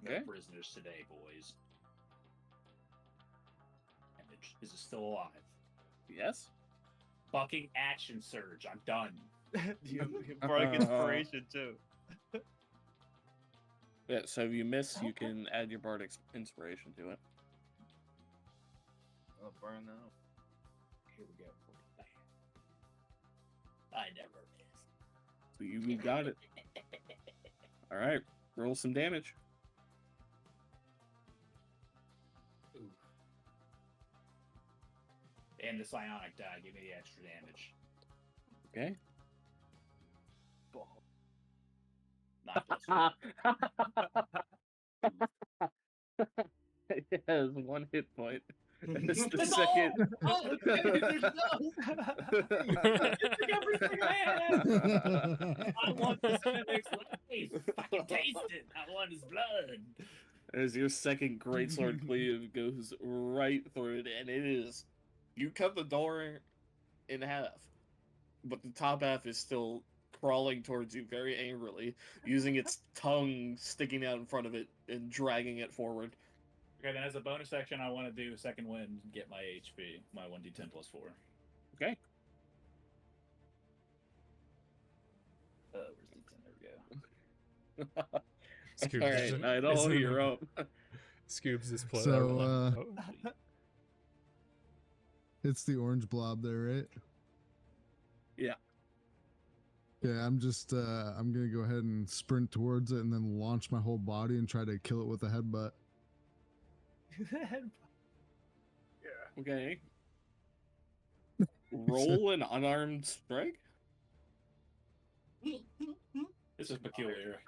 Okay. No prisoners today, boys. Damage. Is it still alive? Yes. Fucking action surge. I'm done. you broke inspiration too. Yeah. So if you miss, you can add your bardic inspiration to it. I'll burn out. Here we go. I never miss. So you got it. All right. Roll some damage. Ooh. And the psionic die. Give me the extra damage. Okay. Not plus It has 1 hit point. It's the That's second. all! Oh, there's everything I have! I want this mimic's life! I can taste it! I want his blood! As your second greatsword cleave goes right through it, and it is. You cut the door in half, but the top half is still crawling towards you very angrily, using its tongue sticking out in front of it and dragging it forward. Okay, then as a bonus action, I want to do second wind and get my HP, my 1d10 plus 4. Okay. Where's the 10? There we go. Scoobs All right, isn't- Idol, isn't- you're up. Scoobs is playing. So, it's the orange blob there, right? Yeah. Yeah, I'm just I'm gonna go ahead and sprint towards it and then launch my whole body and try to kill it with a headbutt. Okay. Roll an unarmed strike. This is peculiar.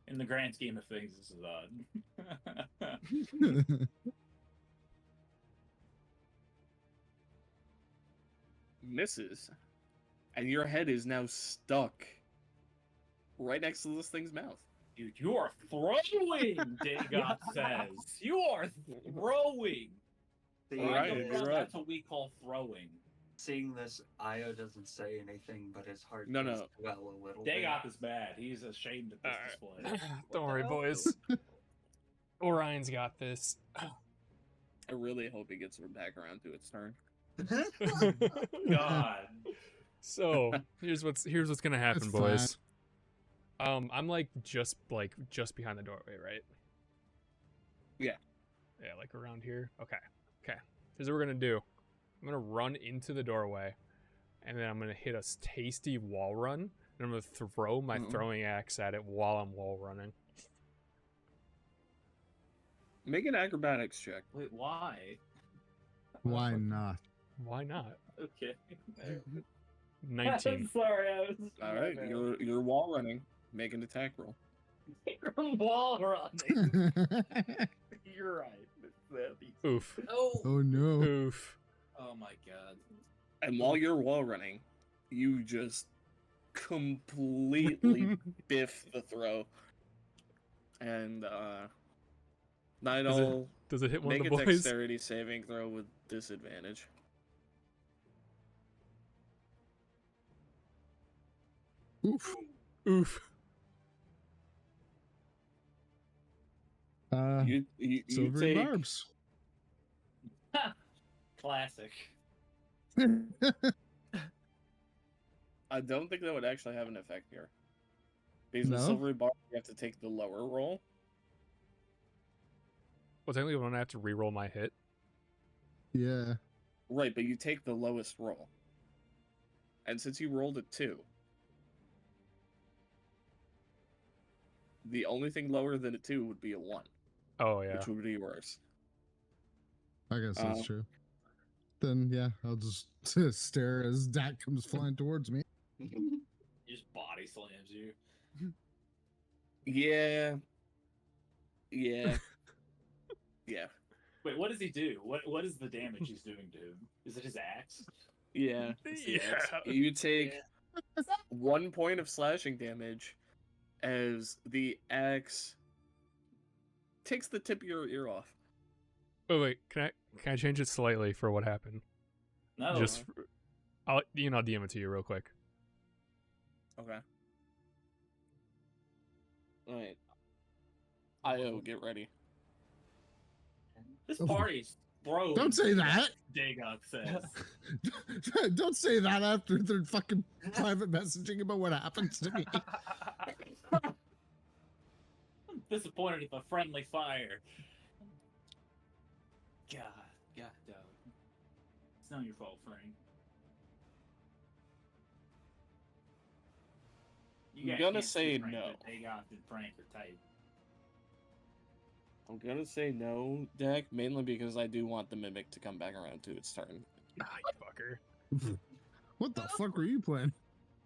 In the grand scheme of things, this is odd. Misses. And your head is now stuck right next to this thing's mouth. Dude, you are throwing, Degens says. You are throwing. Right, you're right. That's what we call throwing. Seeing this, Io doesn't say anything, but his heart No, does no. swell a little bit. Degens is mad. He's ashamed of this display. Don't worry, boys. Orion's got this. I really hope he gets her back around to its turn. God. So here's what's gonna happen, It's boys. I'm just behind the doorway, right? Yeah. Yeah, like around here. Okay. Here's what we're gonna do. I'm gonna run into the doorway, and then I'm gonna hit a tasty wall run, and I'm gonna throw my throwing axe at it while I'm wall running. Make an acrobatics check. Wait, why? Why not? Why not? Okay. 19. I'm sorry, I was. All right, you're wall running. Make an attack roll. Wall running. You're right. Oof. Oh. Oh no. Oof. Oh my god. And while you're wall running, you just completely biff the throw. And Nidal, Does it hit one make of a the boys? dexterity saving throw with disadvantage. Oof. Oof. You Silvery take barbs. Classic. I don't think that would actually have an effect here. Because No? the silvery bar, you have to take the lower roll. Well, technically, I'm gonna have to re-roll my hit. Yeah. Right, but you take the lowest roll. And since you rolled a 2, the only thing lower than a 2 would be a 1, Oh yeah. which would be worse. I guess that's Oh. true. Then yeah, I'll just stare as Dak comes flying towards me. He just body slams you. Yeah. Yeah. Yeah. Wait, what does he do? What is the damage he's doing to him? Is it his axe? Yeah. it's the axe. You take 1 point of slashing damage as the axe takes the tip of your ear off. Wait. Can I change it slightly for what happened? No. Just, I'll DM it to you real quick. Okay. Alright. Io, get ready. This party's bro. Don't say that. Degens says. Don't say that after they're fucking private messaging about what happens to me. I'm disappointed if a friendly fire. God, dog. It's not your fault, Frank. I'm guys gonna can't say see Frank, no. but Degens and Frank are tight. I'm gonna say no, Dak, mainly because I do want the mimic to come back around to its turn. Ah, you fucker. What the fuck were you playing?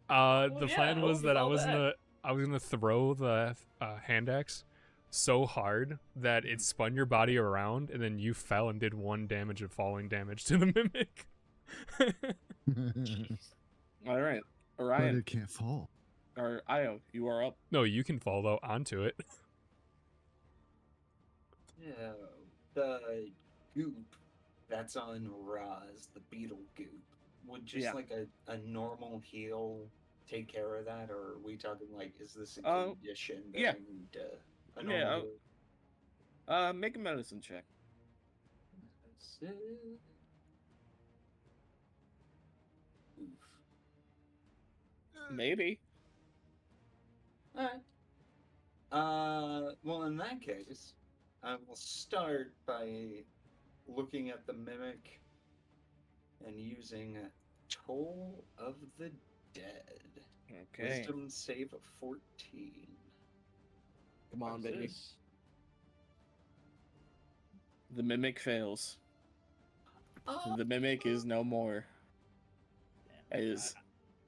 The yeah, plan I was hope that you I saw was that. gonna throw the hand axe so hard that it spun your body around, and then you fell and did 1 damage of falling damage to the mimic. All right, But Orion it can't fall. or Io, you are up. No, you can fall though onto it. Yeah, the goop that's on Raz, the beetle goop, would just Yeah. like a normal heal take care of that, or are we talking like, is this a condition that yeah. I need a Yeah, normal Make a medicine check. Oof. Maybe. Alright. Well, in that case, I will start by looking at the mimic and using Toll of the Dead. Okay. Wisdom save of 14. Come on, What is baby. this? The mimic fails. Oh. The mimic is no more. Damn, Is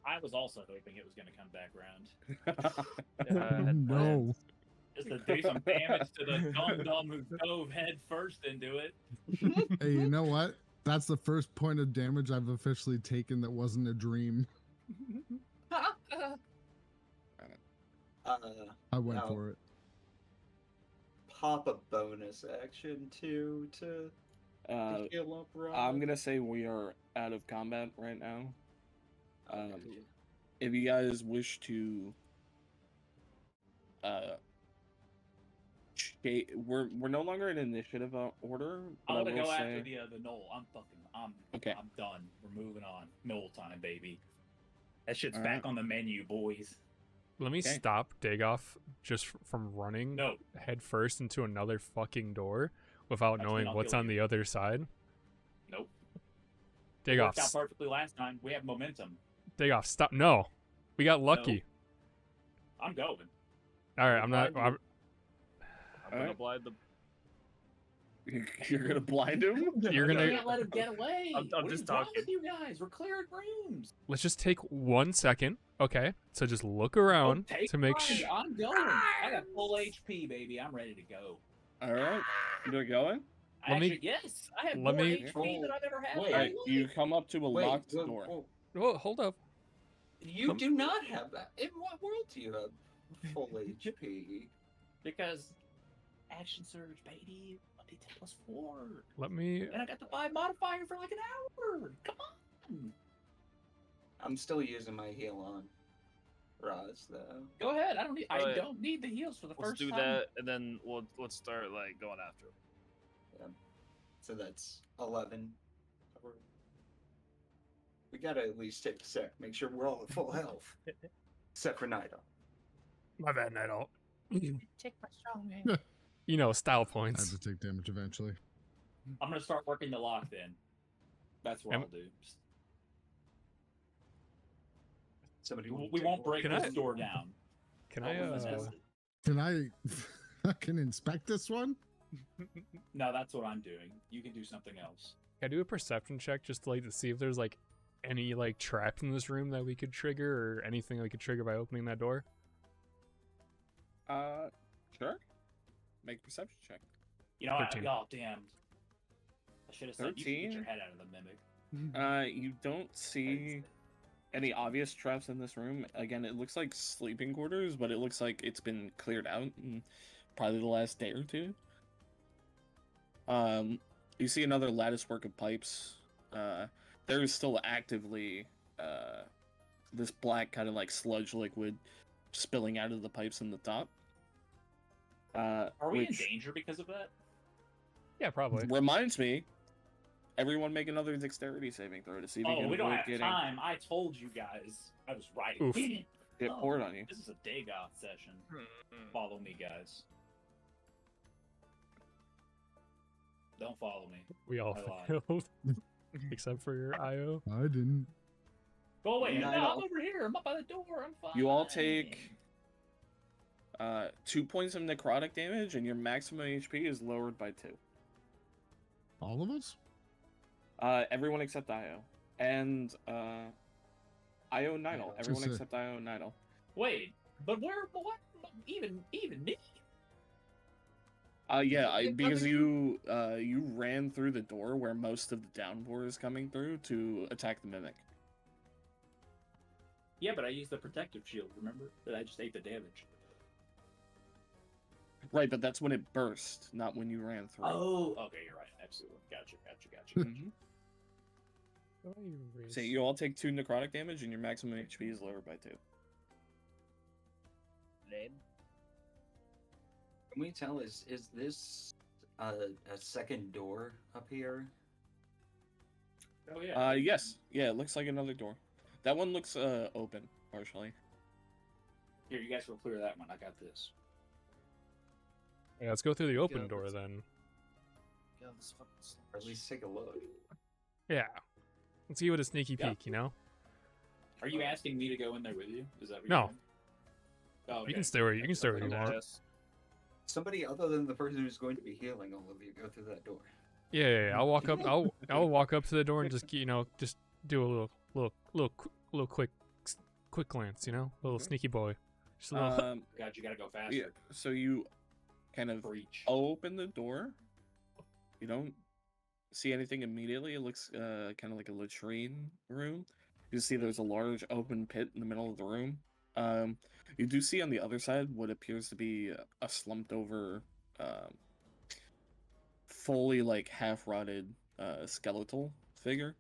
I was also hoping it was going to come back around. Yeah, I had no. plans. Just to do some damage to the dum-dum who dove head first into it. Hey, you know what? That's the first point of damage I've officially taken that wasn't a dream. I went Now, for it. pop a bonus action too to heal up Rod. I'm gonna say we are out of combat right now. If you guys wish to, we're no longer in initiative order. But I'm I gonna will go say, after the knoll. Okay. I'm done. We're moving on. Knoll time, baby. That shit's All back right. on the menu, boys. Let me Okay. stop Dagoff just from running No. head first into another fucking door without That's knowing when I'll what's kill on you. the other side. Nope. It Dagoff, worked out perfectly last time. We have momentum. Dagoff, stop. No, we got lucky. I'm going. All right, I'm not. Blind you. I'm gonna Alright. blind the. you're gonna blind him. You're We gonna. can't let him get away. I'm What just is wrong talking. with you guys? We're clearing rooms. Let's just take 1 second, okay? So just look around Oh, take to make mine. sure. I'm going. I got full HP, baby. I'm ready to go. All right, you're going. Let me- Actually, yes, I have let more me- HP than I've ever had. Wait. in All my right, life. you come up to a Wait, locked whoa, door. whoa. Oh, hold up. You do not have that. In what world do you have full HP? Because action surge, baby. 1d10 plus 4. Let me. And I got the 5 modifier for like an hour. Come on. I'm still using my heal on Roz though. Go ahead. I Oh, I yeah. don't need the heals for the Let's first do time. that, and then let's start like going after him. So that's 11. We gotta at least take a sec, make sure we're all at full health. Except for Nidal. My bad, Night Take my strong hand. You know, style I have points. to take damage eventually. I'm gonna start working the lock then. That's what Am- I'll do. Somebody We won't break Can this I- door down. Can Oh, I? we missed it. Can I fucking inspect this one? No, that's what I'm doing. You can do something else. Can I do a perception check just to, like, to see if there's like any like traps in this room that we could trigger or anything we could trigger by opening that door? Sure. Make a perception check. You know, 13. oh damn. I should have said you can get 13? your head out of the mimic. You don't see any obvious traps in this room. Again, it looks like sleeping quarters, but it looks like it's been cleared out in probably the last day or two. You see another lattice work of pipes. There is still actively this black kind of like sludge liquid spilling out of the pipes in the top. Are we in which danger because of that? Yeah, probably. reminds me, everyone make another dexterity saving throw to see if you Oh, can we don't avoid have getting time. I told you guys. I was right. Oof. get poured on you. This is a Dagoth session. Follow me, guys. Don't follow me. We all I lied. failed, except for your IO. I didn't. Go away. Yeah, No, I I'm know. over here. I'm up by the door. I'm fine. You all take 2 points of necrotic damage, and your maximum HP is lowered by 2. All of us? Everyone except Io. And Io and Nidal. Yeah, Everyone just, except Io and Nidal. Wait, but where? What? Even me? Because you ran through the door where most of the downpour is coming through to attack the mimic. Yeah, but I used the protective shield. Remember that I just ate the damage. Right, but that's when it burst, not when you ran through. Oh, okay, you're right. Absolutely. Gotcha. Mhm. So you all take 2 necrotic damage, and your maximum HP is lowered by 2. Can we tell, is this a second door up here? Oh yeah. Yes. Yeah, it looks like another door. That one looks open partially. Here, you guys will clear that one. I got this. Yeah, let's go through the open Yeah, door let's- then. Yeah, this fucking Or at least take a look. Yeah. Let's give it a sneaky Yeah. peek, you know? Are you asking me to go in there with you? Is that what No. you're doing? Oh, You okay. can stay where you want. Yes. Somebody other than the person who's going to be healing all of you go through that door. Yeah. I'll walk up. I'll walk up to the door and just just do a little quick glance. You know, little sneaky boy. Just a little. God, you gotta go faster. Yeah. So you kind of Breach. open the door. You don't see anything immediately. It looks kind of like a latrine room. You see there's a large open pit in the middle of the room. You do see on the other side what appears to be a slumped over, fully like half rotted skeletal figure.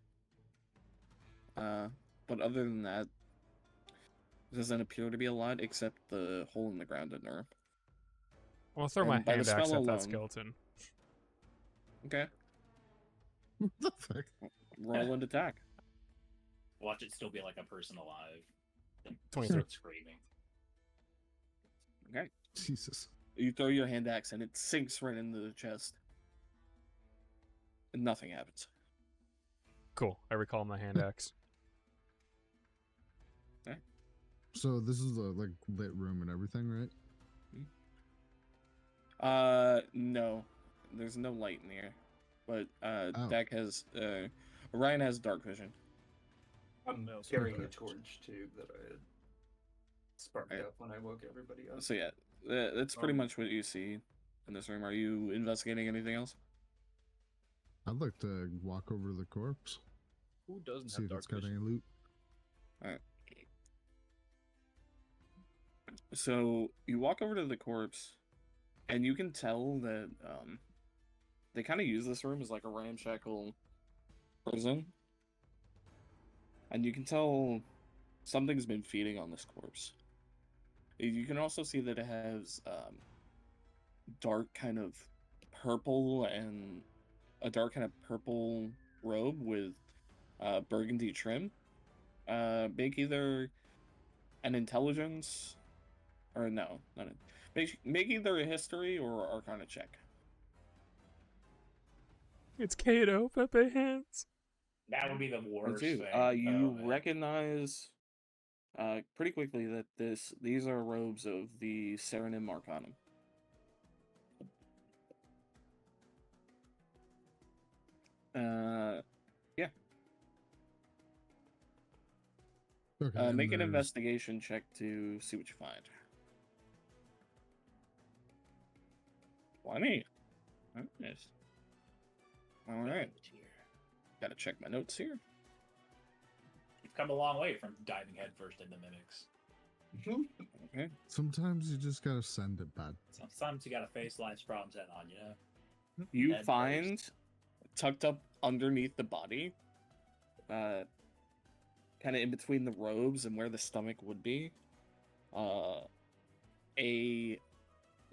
But other than that, there doesn't appear to be a lot except the hole in the ground in there. I'll throw my And by the hand axe smell at that alone- skeleton. Okay, What the fuck? roll and attack. Watch it still be like a person alive. And 23. start screaming. Okay, Jesus. you throw your hand axe and it sinks right into the chest. And nothing happens. Cool. I recall my hand axe. So this is a like lit room and everything, right? No. There's no light in here. But Oh. Dak has Ryan has dark vision. I'm Mouse carrying a perfect. torch too that I had sparked Right. up when I woke everybody up. So yeah, that's pretty Um, much what you see in this room. Are you investigating anything else? I'd like to walk over to the corpse, Who doesn't see have if dark it's got vision? any loot. So you walk over to the corpse, and you can tell that they kind of use this room as like a ramshackle prison, and you can tell something's been feeding on this corpse. You can also see that it has dark kind of purple and a dark kind of purple robe with burgundy trim. Make either an intelligence or no, not it. Make either a history or arcana check. It's Kato, Pepe Hands. That would be the worst Too. thing. You Oh, man. recognize pretty quickly that these are robes of the Serenim Arcanum. Yeah. Okay. and Make an there's- investigation check to see what you find. 20. Nice. All right. Gotta check my notes here. You've come a long way from diving headfirst into mimics. Okay. Sometimes you just gotta send it bad. Sometimes you gotta face life's problems head on, you know? You Head find tucked up underneath the body, kind of in between the robes and where the stomach would be, a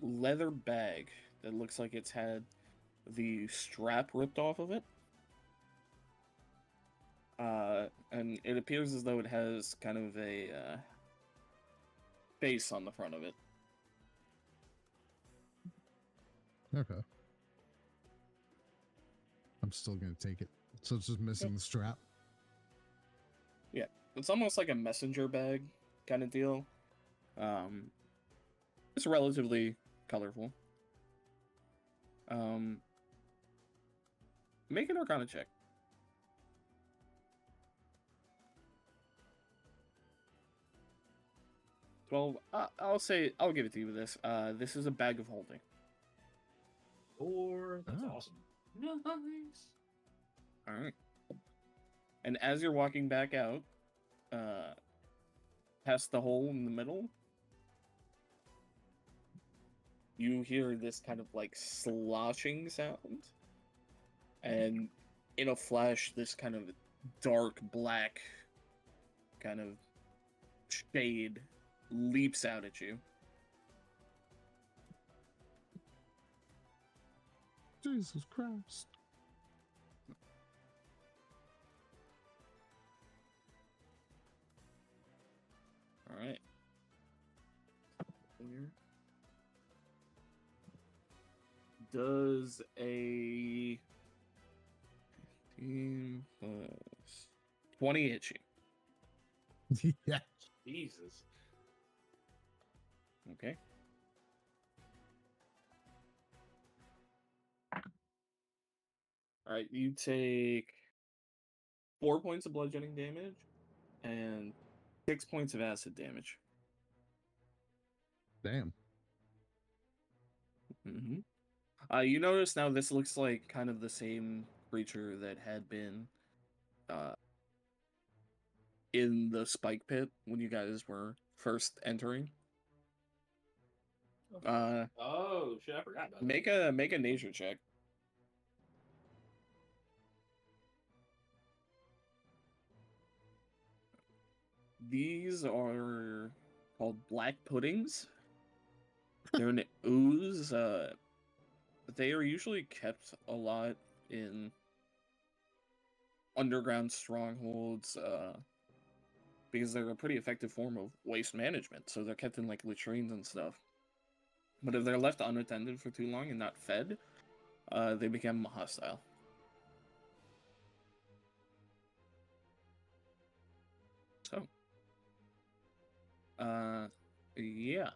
leather bag that looks like it's had the strap ripped off of it. And it appears as though it has kind of a face on the front of it. Okay. I'm still gonna take it. So it's just missing the strap. It's almost like a messenger bag kind of deal. It's relatively colorful. Make an Arcana check. 12. I'll give it to you with this. This is a bag of holding. Or that's Oh. awesome. Nice. All right. And as you're walking back out, past the hole in the middle, you hear this kind of like sloshing sound, and in a flash, this kind of dark black kind of shade leaps out at you. Jesus Christ. All right. Here. Does a 15 plus 20 hit you? Yeah. Jesus. Okay. All right, you take 4 points of bludgeoning damage and 6 points of acid damage. Damn. Mm-hmm. You notice now this looks like kind of the same creature that had been in the spike pit when you guys were first entering. Oh shit! I forgot about that. Make a nature check. These are called black puddings. They're an ooze. They are usually kept a lot in underground strongholds, because they're a pretty effective form of waste management. So they're kept in like latrines and stuff. But if they're left unattended for too long and not fed, they become hostile. So, yeah.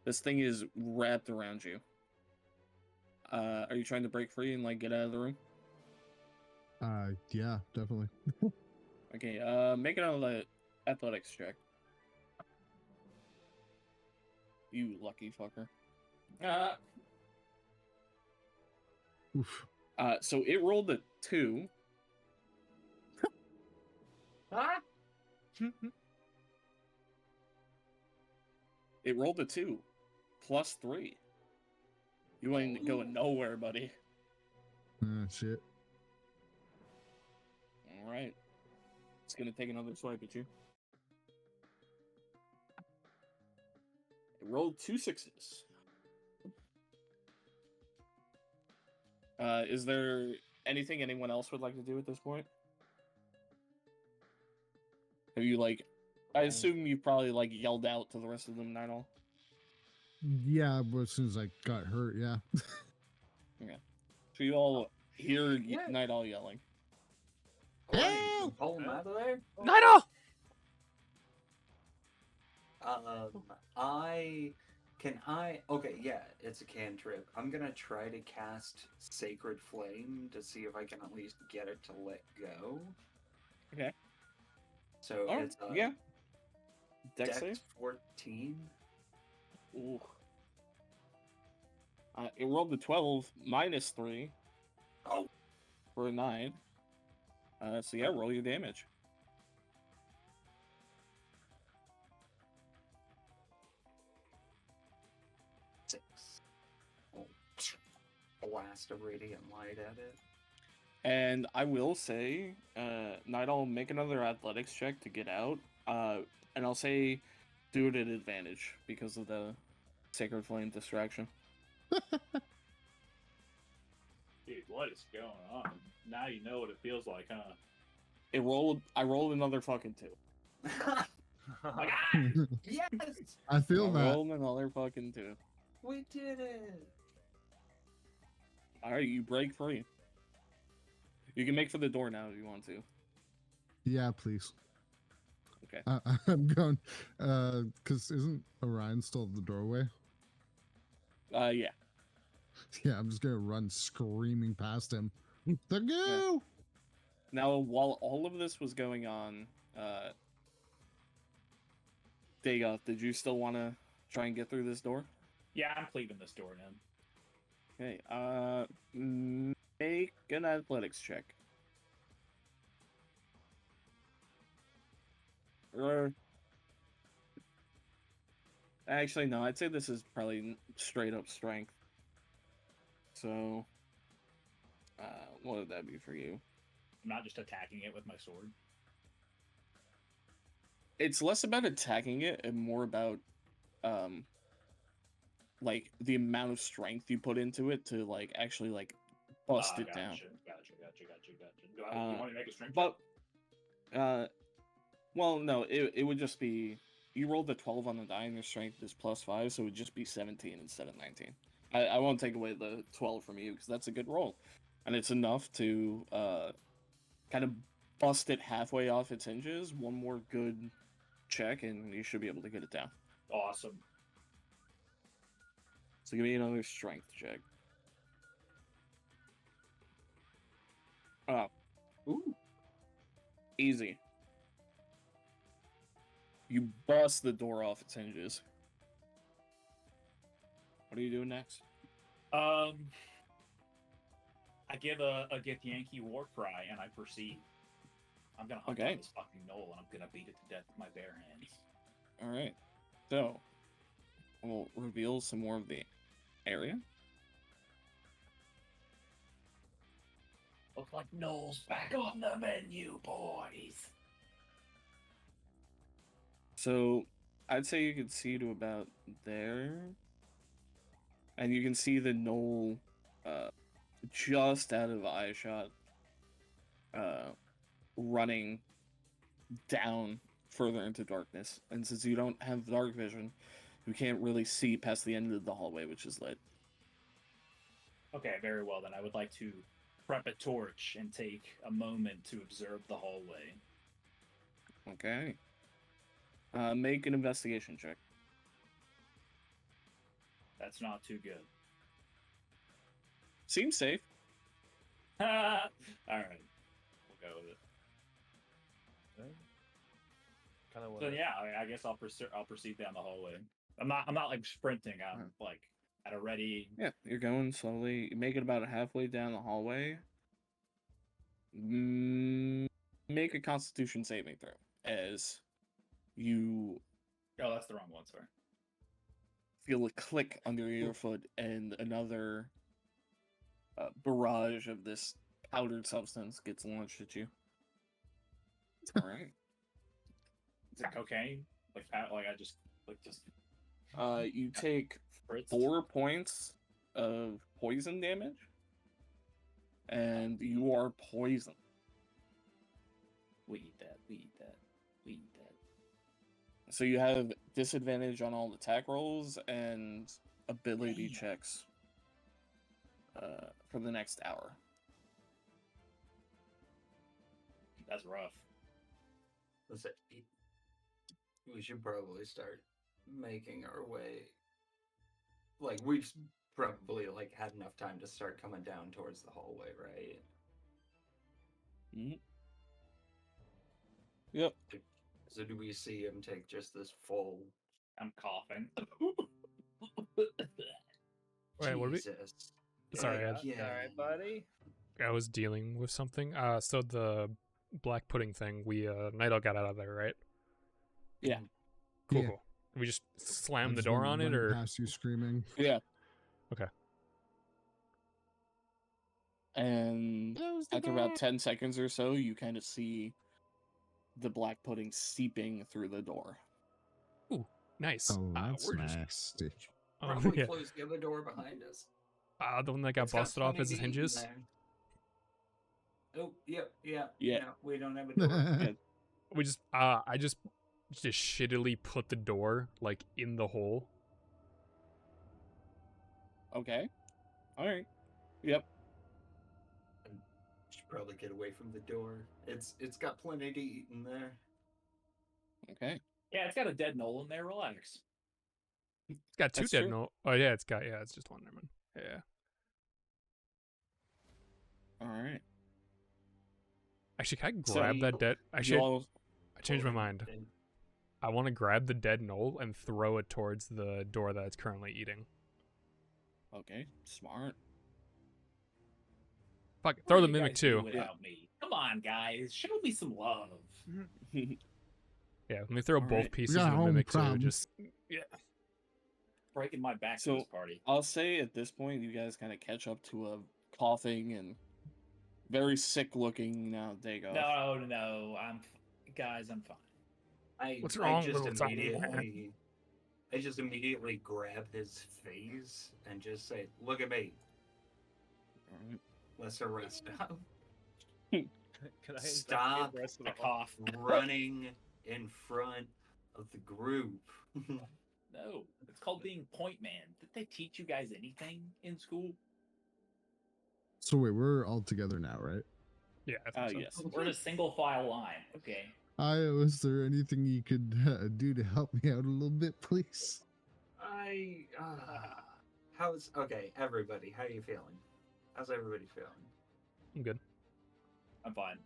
This thing is wrapped around you. Are you trying to break free and like get out of the room? Yeah, definitely. Okay, make an athletics check. You lucky fucker. Oof. So it rolled a 2. Huh? It rolled a 2 plus 3. You ain't going nowhere, buddy. Shit. All right. It's gonna take another swipe at you. It rolled 2 6s. Is there anything anyone else would like to do at this point? Have you like? I assume you probably like yelled out to the rest of them, Nidal. Yeah, but as soon as I got hurt, yeah. Okay. So you all hear Nidal yelling. Help! Pull him out of there. Nidal! Okay, yeah, it's a cantrip. I'm gonna try to cast Sacred Flame to see if I can at least get it to let go. Okay. So Oh, it's yeah. Dex Dex save? 14. Ooh. It rolled a 12 minus 3. Oh. For a 9. So yeah, roll your damage. Blast of radiant light at it. And I will say, Nidal, make another athletics check to get out. And I'll say do it at advantage because of the Sacred Flame distraction. Dude, what is going on? Now you know what it feels like, huh? I rolled another fucking 2. My God! Yes! I feel I that. rolled another fucking 2. We did it! Alright, you break free. You can make for the door now if you want to. Yeah, please. Okay. I'm going, because isn't Orion still at the doorway? Yeah. Yeah, I'm just gonna run screaming past him. The goo! Now, while all of this was going on, Degoth, did you still want to try and get through this door? Yeah, I'm cleaving this door in. Okay, make an athletics check. Actually, no, I'd say this is probably straight up strength. So, what would that be for you? I'm not just attacking it with my sword. It's less about attacking it and more about, like, the amount of strength you put into it to, like, actually, like, bust it down. Gotcha. Do you want to make a strength But, well, no, it would just be, you rolled a 12 on the die and your strength is +5, so it would just be 17 instead of 19. I won't take away the 12 from you, because that's a good roll. And it's enough to, kind of bust it halfway off its hinges. One more good check, and you should be able to get it down. Awesome. So give me another strength check. Oh, Ooh. easy. You bust the door off its hinges. What are you doing next? I give a Gith Yankee war cry and I proceed. I'm gonna hunt Okay. down this fucking knoll and I'm gonna beat it to death with my bare hands. All right. So we'll reveal some more of the area. Looks like Knoll's back on the menu, boys. So I'd say you can see to about there. And you can see the knoll just out of eye shot, running down further into darkness. And since you don't have dark vision, you can't really see past the end of the hallway, which is lit. Okay, very well then. I would like to prep a torch and take a moment to observe the hallway. Okay. Make an investigation check. That's not too good. Seems safe. All right, we'll go with it. Kind of So yeah, I guess I'll proceed down the hallway. I'm not like sprinting. I'm like at a ready. Yeah, you're going slowly. You make it about halfway down the hallway. Make a Constitution saving throw as you Oh, that's the wrong one. Sorry. feel a click under your foot and another barrage of this powdered substance gets launched at you. All right. Is it cocaine? Like I just. You take Spritzed? 4 points of poison damage, and you are poisoned. We eat that. We eat that. We eat that. So you have disadvantage on all attack rolls and ability checks for the next hour. That's rough. Listen, we should probably start making our way. Like, we've probably like had enough time to start coming down towards the hallway, right? Mm-hmm. Yep. So do we see him take just this full? I'm coughing. Wait, what are we? Jesus. Sorry, Yeah. Sorry, buddy. I was dealing with something. So the black pudding thing, Night Owl got out of there, right? Yeah. Cool, Yeah. cool. We just I slammed the just door went on it, running or past you screaming. Yeah. Okay. And after about 10 seconds or so, you kind of see the black pudding seeping through the door. nice. Oh, that's we're just nasty. Probably yeah. close the other door behind us. The one that got It's got busted off plenty its to eat in hinges. there. Oh, yep, yeah. Yeah. No, we don't have a door. Yeah. We just I just shittily put the door like in the hole. Okay. All right. Yep. Should probably get away from the door. It's got plenty to eat in there. Okay. Yeah, it's got a dead knoll in there. Relax. It's got 2 That's dead true. no. Oh yeah, it's just one. Never mind. Yeah. All right. Actually, can I So grab that dead? You Actually, all, I changed my mind. And I want to grab the dead knoll and throw it towards the door that it's currently eating. okay. Smart. Fuck it, What throw do the you mimic guys do too. Without me. Come on, guys. Show me some love. Yeah, let me throw both Alright. pieces got of the home mimic too. problems. Just yeah. Breaking my back So- to this party. I'll say at this point, you guys kind of catch up to a coughing and very sick-looking now Dagoff. No, guys, I'm fine. What's wrong, I just little tiny man? immediately grab his face and just say, "Look at me. All right. Let's arrest him." Can I Stop. the rest of I the cough. Running in front of the group. No, it's called being point man. Did they teach you guys anything in school? So wait, we're all together now, right? Yeah, I think so. Yes. We're in a single file line. Okay. Was there anything you could do to help me out a little bit, please? How's okay, everybody? How you feeling? How's everybody feeling? I'm good. I'm fine.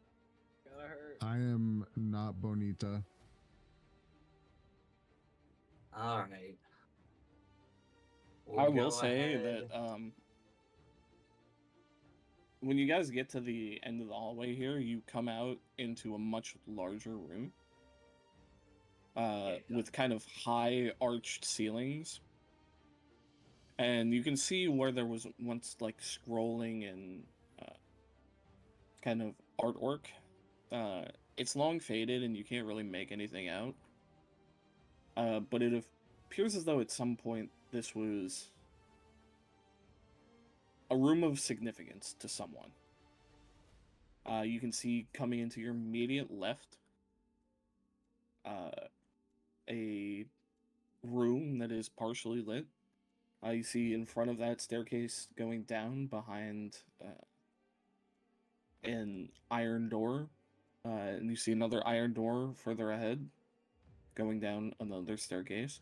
Gonna hurt. I am not Bonita. All right. I will say that when you guys get to the end of the hallway here, you come out into a much larger room with kind of high arched ceilings. And you can see where there was once like scrolling and kind of artwork. It's long faded and you can't really make anything out. But it appears as though at some point this was a room of significance to someone. You can see coming into your immediate left a room that is partially lit. You see in front of that staircase going down behind an iron door. And you see another iron door further ahead going down another staircase.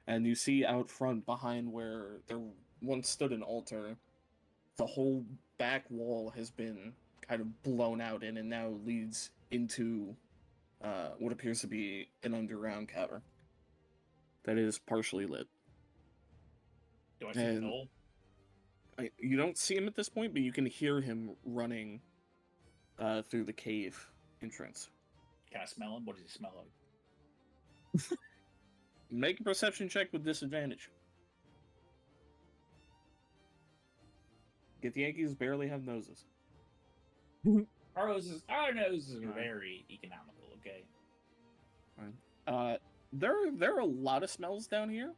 And you see out front behind where there once stood an altar, the whole back wall has been kind of blown out and it now leads into what appears to be an underground cavern that is partially lit. Do I see Noel? You don't see him at this point, but you can hear him running through the cave entrance. Can I smell him? What does he smell like? Make a perception check with disadvantage. Get the Yankees barely have noses. Our noses are very economical, okay? There are a lot of smells down here.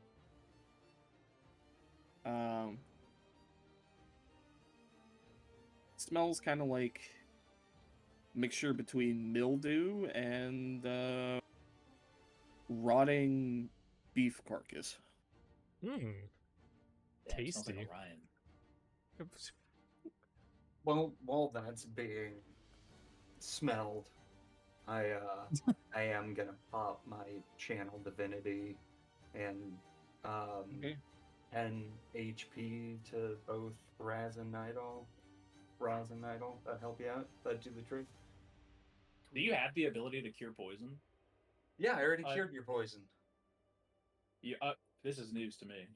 Smells kind of like mixture between mildew and rotting beef carcass. Yeah, it smells like Tasty. Orion. Well, while that's being smelled, I am gonna pop my channel divinity and Okay. 10 HP to both Raz and Nidal. That help you out? That do the trick? Do you have the ability to cure poison? Yeah, I already cured your poison. You, this is news to me.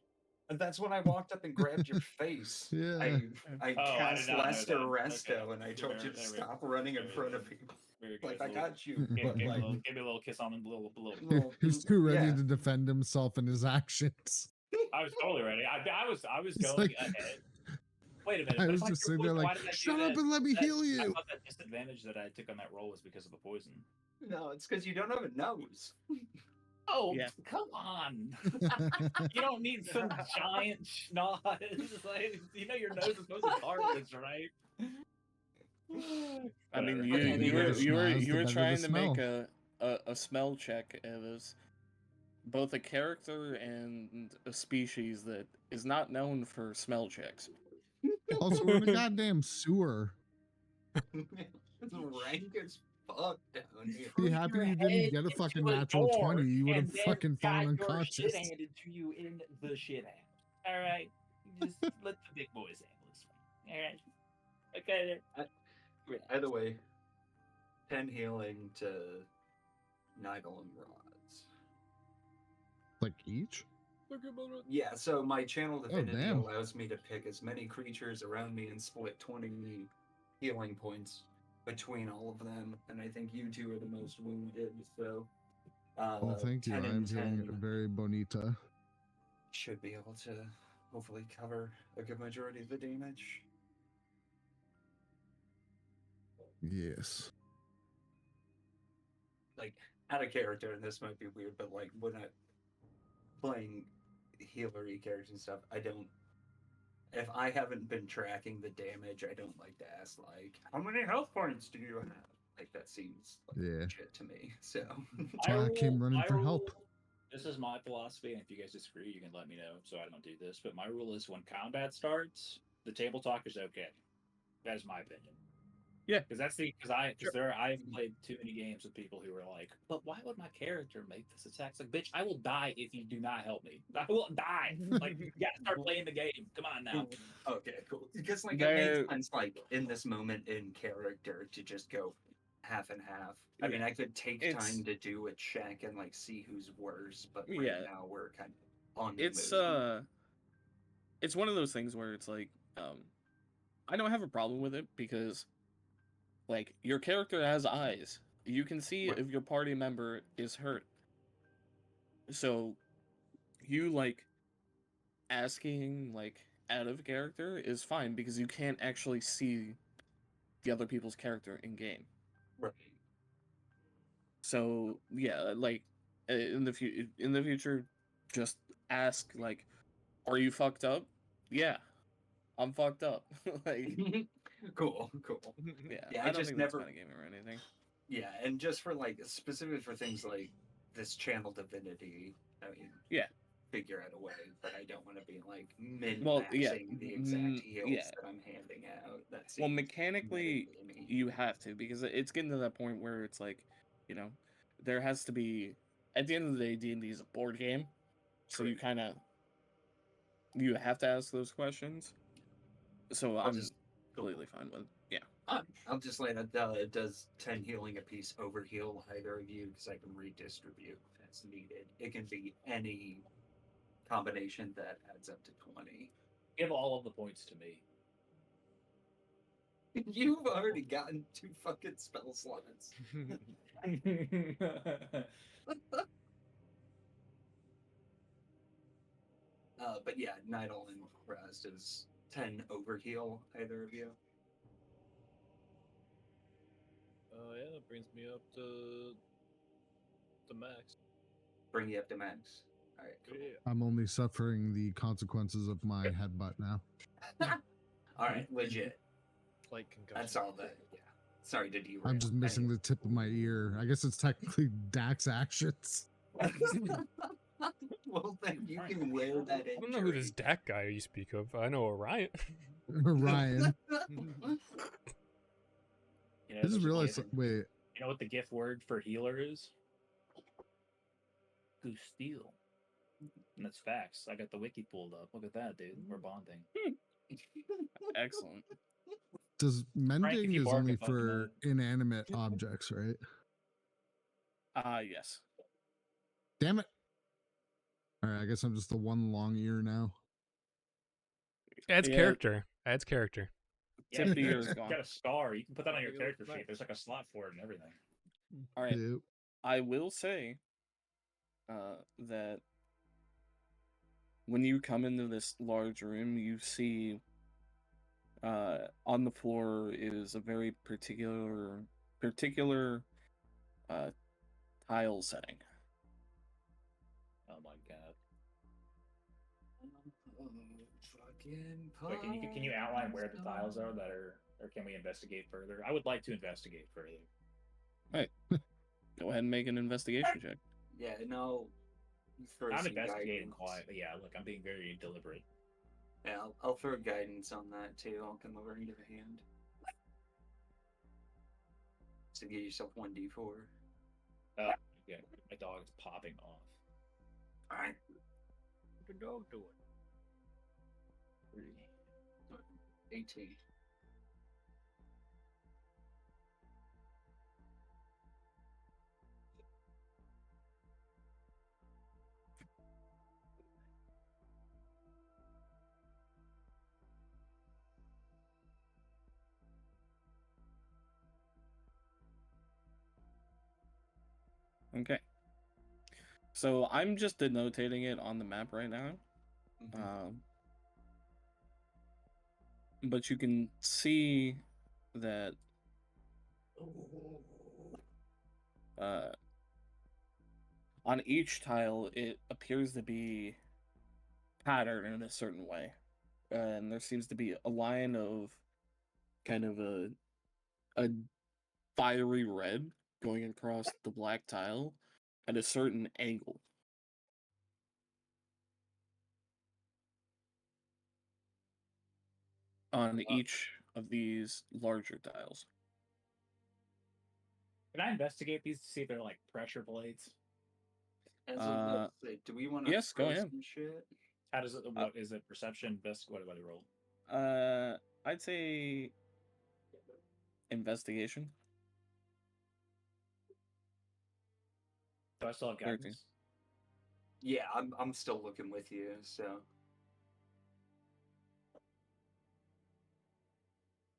And that's when I walked up and grabbed your face. Yeah. I Oh, I cast did not know Lester that. Resto Okay. and I told you to There we stop go. running in Very front good. of people. Very good. Like, I got you. Give, but, give, like, give me a little kiss on the little. He's too ready yeah. to defend himself and his actions. I was totally ready. I was It's going like- ahead. Wait a minute. I but was if I just cure sitting there poison, why like, did I do shut up that? and let me That- heal I you. thought that disadvantage that I took on that roll was because of the poison. No, it's because you don't have a nose. Oh, Yeah. come on. You don't need some giant schnoz. Like, you know your nose is supposed to cartilage, right? I mean, Whatever. you were The you were schnoz, you the were better trying the to make smell. a smell check. It was both a character and a species that is not known for smell checks. Also, we're in a goddamn sewer. It's rank as fuck down here. Be happy you didn't get a fucking natural 20. You would have fucking fallen Your unconscious. shit handed to you in the shit house. All right, just let the big boys handle this one. All right, okay. Either way, 10 healing to Nigel and Rods. Like each? Yeah, so my channel divinity damn. allows me to pick as many creatures around me and split 20 healing points between all of them. And I think you two are the most wounded, so Well, thank you. 10 I'm and feeling 10 very bonita. should be able to hopefully cover a good majority of the damage. Yes. Like, out of character, and this might be weird, but like when I playing healery characters and stuff, I don't. If I haven't been tracking the damage, I don't like to ask like, "How many health points do you have?" Like that seems like Yeah. shit to me. So That's why I came running for help. This is my philosophy, and if you guys disagree, you can let me know so I don't do this. But my rule is when combat starts, the table talk is okay. That is my opinion. Yeah. Because I've played too many games with people who were like, but why would my character make this attack? It's like, bitch, I will die if you do not help me. I will die. Like, you gotta start playing the game. Come on now. Okay, cool. Because like it There- makes sense, like in this moment in character, to just go half and half. I mean, Yeah. I could take It's- time to do a check and like see who's worse, but right Yeah. now we're kind of on the It's move. it's one of those things where it's like, I don't have a problem with it because, like, your character has eyes. You can see Right. if your party member is hurt. So, you like asking like out of character is fine because you can't actually see the other people's character in game. Right. So yeah, like in the future, just ask like, "Are you fucked up?" Yeah, I'm fucked up. Like, Cool. yeah, Yeah, I I don't just think never. that's metagaming or anything. Yeah, and just for like specifically for things like this channel divinity, I mean, Yeah. figure out a way, but I don't want to be like min Well, yeah, maxing the exact heals yeah. that I'm handing out. That Well, seems mechanically, metagamey. you have to because it's getting to that point where it's like, you know, there has to be. At the end of the day, D&D is a board game, so you True. kind of you have to ask those questions. So I'll I'm just completely fine with yeah. I'll just lay it. Does 10 healing a piece overheal either of you? Because I can redistribute as needed. It can be any combination that adds up to 20. Give all of the points to me. You've already gotten 2 fucking spell slots. But yeah, Nidal and Raz, does 10 overheal either of you? Yeah, that brings me up to the max. Bring you up to max. Alright, cool. Yeah. I'm only suffering the consequences of my headbutt now. Alright, legit. Light concussion. That's all that. Yeah. Sorry to derail. I'm just missing the tip of my ear. I guess it's technically Dax actions. Well, then you can wear that injury. I don't know who this Dak guy you speak of. I know Orion. Ryan. You know, I just there's realized. another- Wait, You know what the gift word for healer is? Gusteel. And that's facts. I got the wiki pulled up. Look at that, dude. We're bonding. Excellent. does mending you is bark only at fucking for inanimate objects, right? Yes. Damn it! All right, I guess I'm just the one long ear now. Adds Yeah. character. Adds character. Yeah, Tip of the you ear is gone. got a scar. You can put that on your Go character back. sheet. There's like a slot for it and everything. All right. Yep. I will say that when you come into this large room, you see on the floor is a very particular tile setting. Oh my god. Fucking Wait, can you outline where the tiles are that are, or can we investigate further? I would like to investigate further. Go ahead and make an investigation check. Yeah, no. Throw I'm some investigating guidance. quietly. Yeah, look, I'm being very deliberate. Yeah, I'll throw guidance on that too. I'll come over and give a hand. So get yourself 1d4. Yeah, my dog is popping off. Alright. What the dog doing? 18. Okay. So I'm just denotating it on the map right now. But you can see that on each tile it appears to be patterned in a certain way. And there seems to be a line of kind of a fiery red going across the black tile at a certain angle. On each of these larger tiles. Can I investigate these to see if they're like pressure plates? As I was about to say, do we want to yes, go ahead. some shit? How does it? What is it? Perception? What do I roll? I'd say investigation. Do I still have 13. guidance? Yeah, I'm still looking with you, so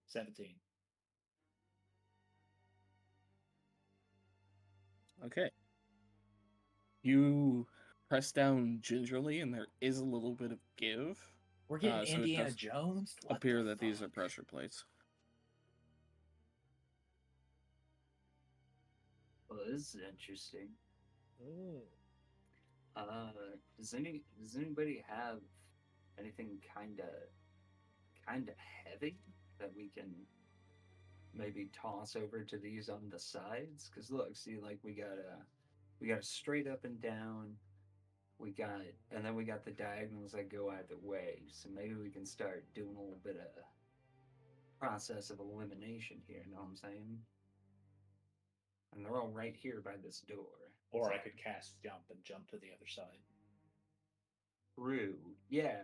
17. Okay. You press down gingerly, and there is a little bit of give. We're getting so it Indiana does Jones. What appear the that these are fuck? pressure plates. well, this is interesting. Mm. Does anybody have anything kinda heavy that we can maybe toss over to these on the sides? Cause look, see, like we got a straight up and down. And then we got the diagonals that go either way. So maybe we can start doing a little bit of process of elimination here. Know what I'm saying? And they're all right here by this door. Or I could cast jump and jump to the other side. True. Yeah.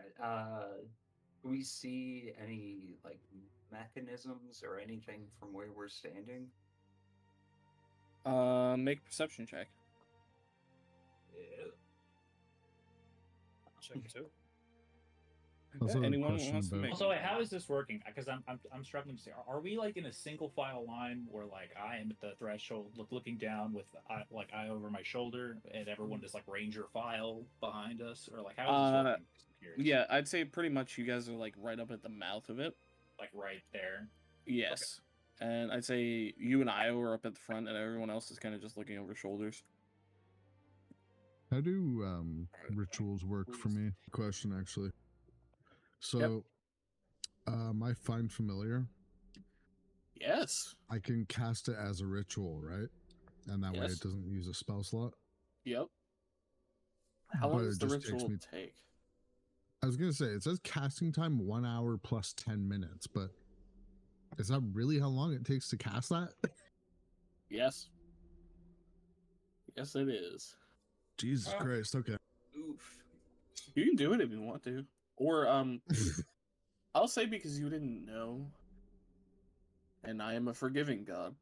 Do we see any like mechanisms or anything from where we're standing? Make a perception check. Yeah. Check two. Also, a anyone question wants to about- make? Also, wait, how is this working? Because I'm struggling to see. Are we like in a single file line where like I am at the threshold, looking down with eye over my shoulder, and everyone is like ranger file behind us, or like how is this working? Just curious. Yeah, I'd say pretty much you guys are like right up at the mouth of it. Like right there. Yes. And I'd say you and Io are up at the front, and everyone else is kind of just looking over shoulders. How do rituals work for me? Question actually. So, I find familiar. Yes. I can cast it as a ritual, right? And that way Yes. it doesn't use a spell slot. Yep. How long But does it the just takes ritual me- take? I was gonna say it says casting time 1 hour plus 10 minutes, but is that really how long it takes to cast that? Yes. Yes, it is. Jesus Oh. Christ! Okay. Oof. You can do it if you want to, or I'll say because you didn't know, and I am a forgiving God.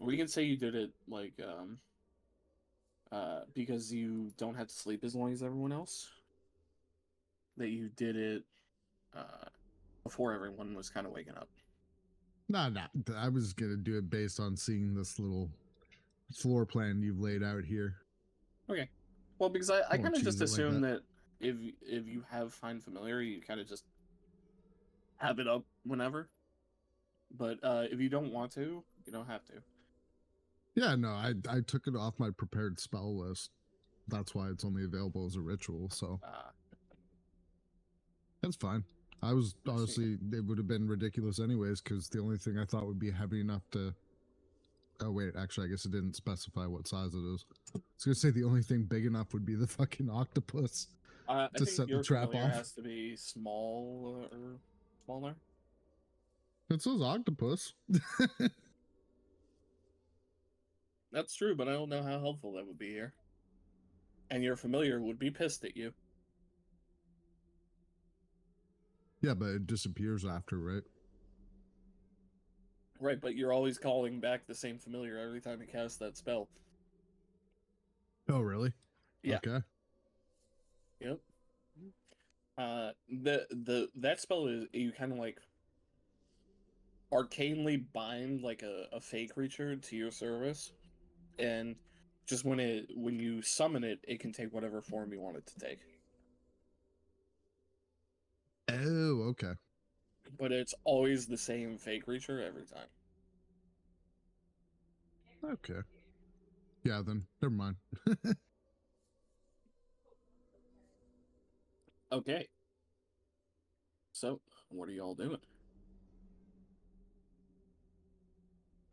We can say you did it like because you don't have to sleep as long as everyone else. That you did it before everyone was kind of waking up. Nah. I was gonna do it based on seeing this little floor plan you've laid out here. Okay. Well, because I Won't kind of just choose it like assume that if you have Find Familiar, you kind of just have it up whenever. But if you don't want to, you don't have to. Yeah, no, I took it off my prepared spell list. That's why it's only available as a ritual. So that's fine. I was honestly, it would have been ridiculous anyways, because the only thing I thought would be heavy enough to. Oh wait, actually, I guess it didn't specify what size it is. I was gonna say the only thing big enough would be the fucking octopus. I To think set the your trap familiar off. has to be small or smaller. It says octopus. That's true, but I don't know how helpful that would be here. And your familiar would be pissed at you. Yeah, but it disappears after, right? Right, but you're always calling back the same familiar every time you cast that spell. Oh, really? Yeah. Okay. Yep. That spell is you kind of like arcanely bind like a fey creature to your service, and just when you summon it, it can take whatever form you want it to take. Oh, okay. But it's always the same fey creature every time. Okay. Yeah, then never mind. Okay. So, what are y'all doing?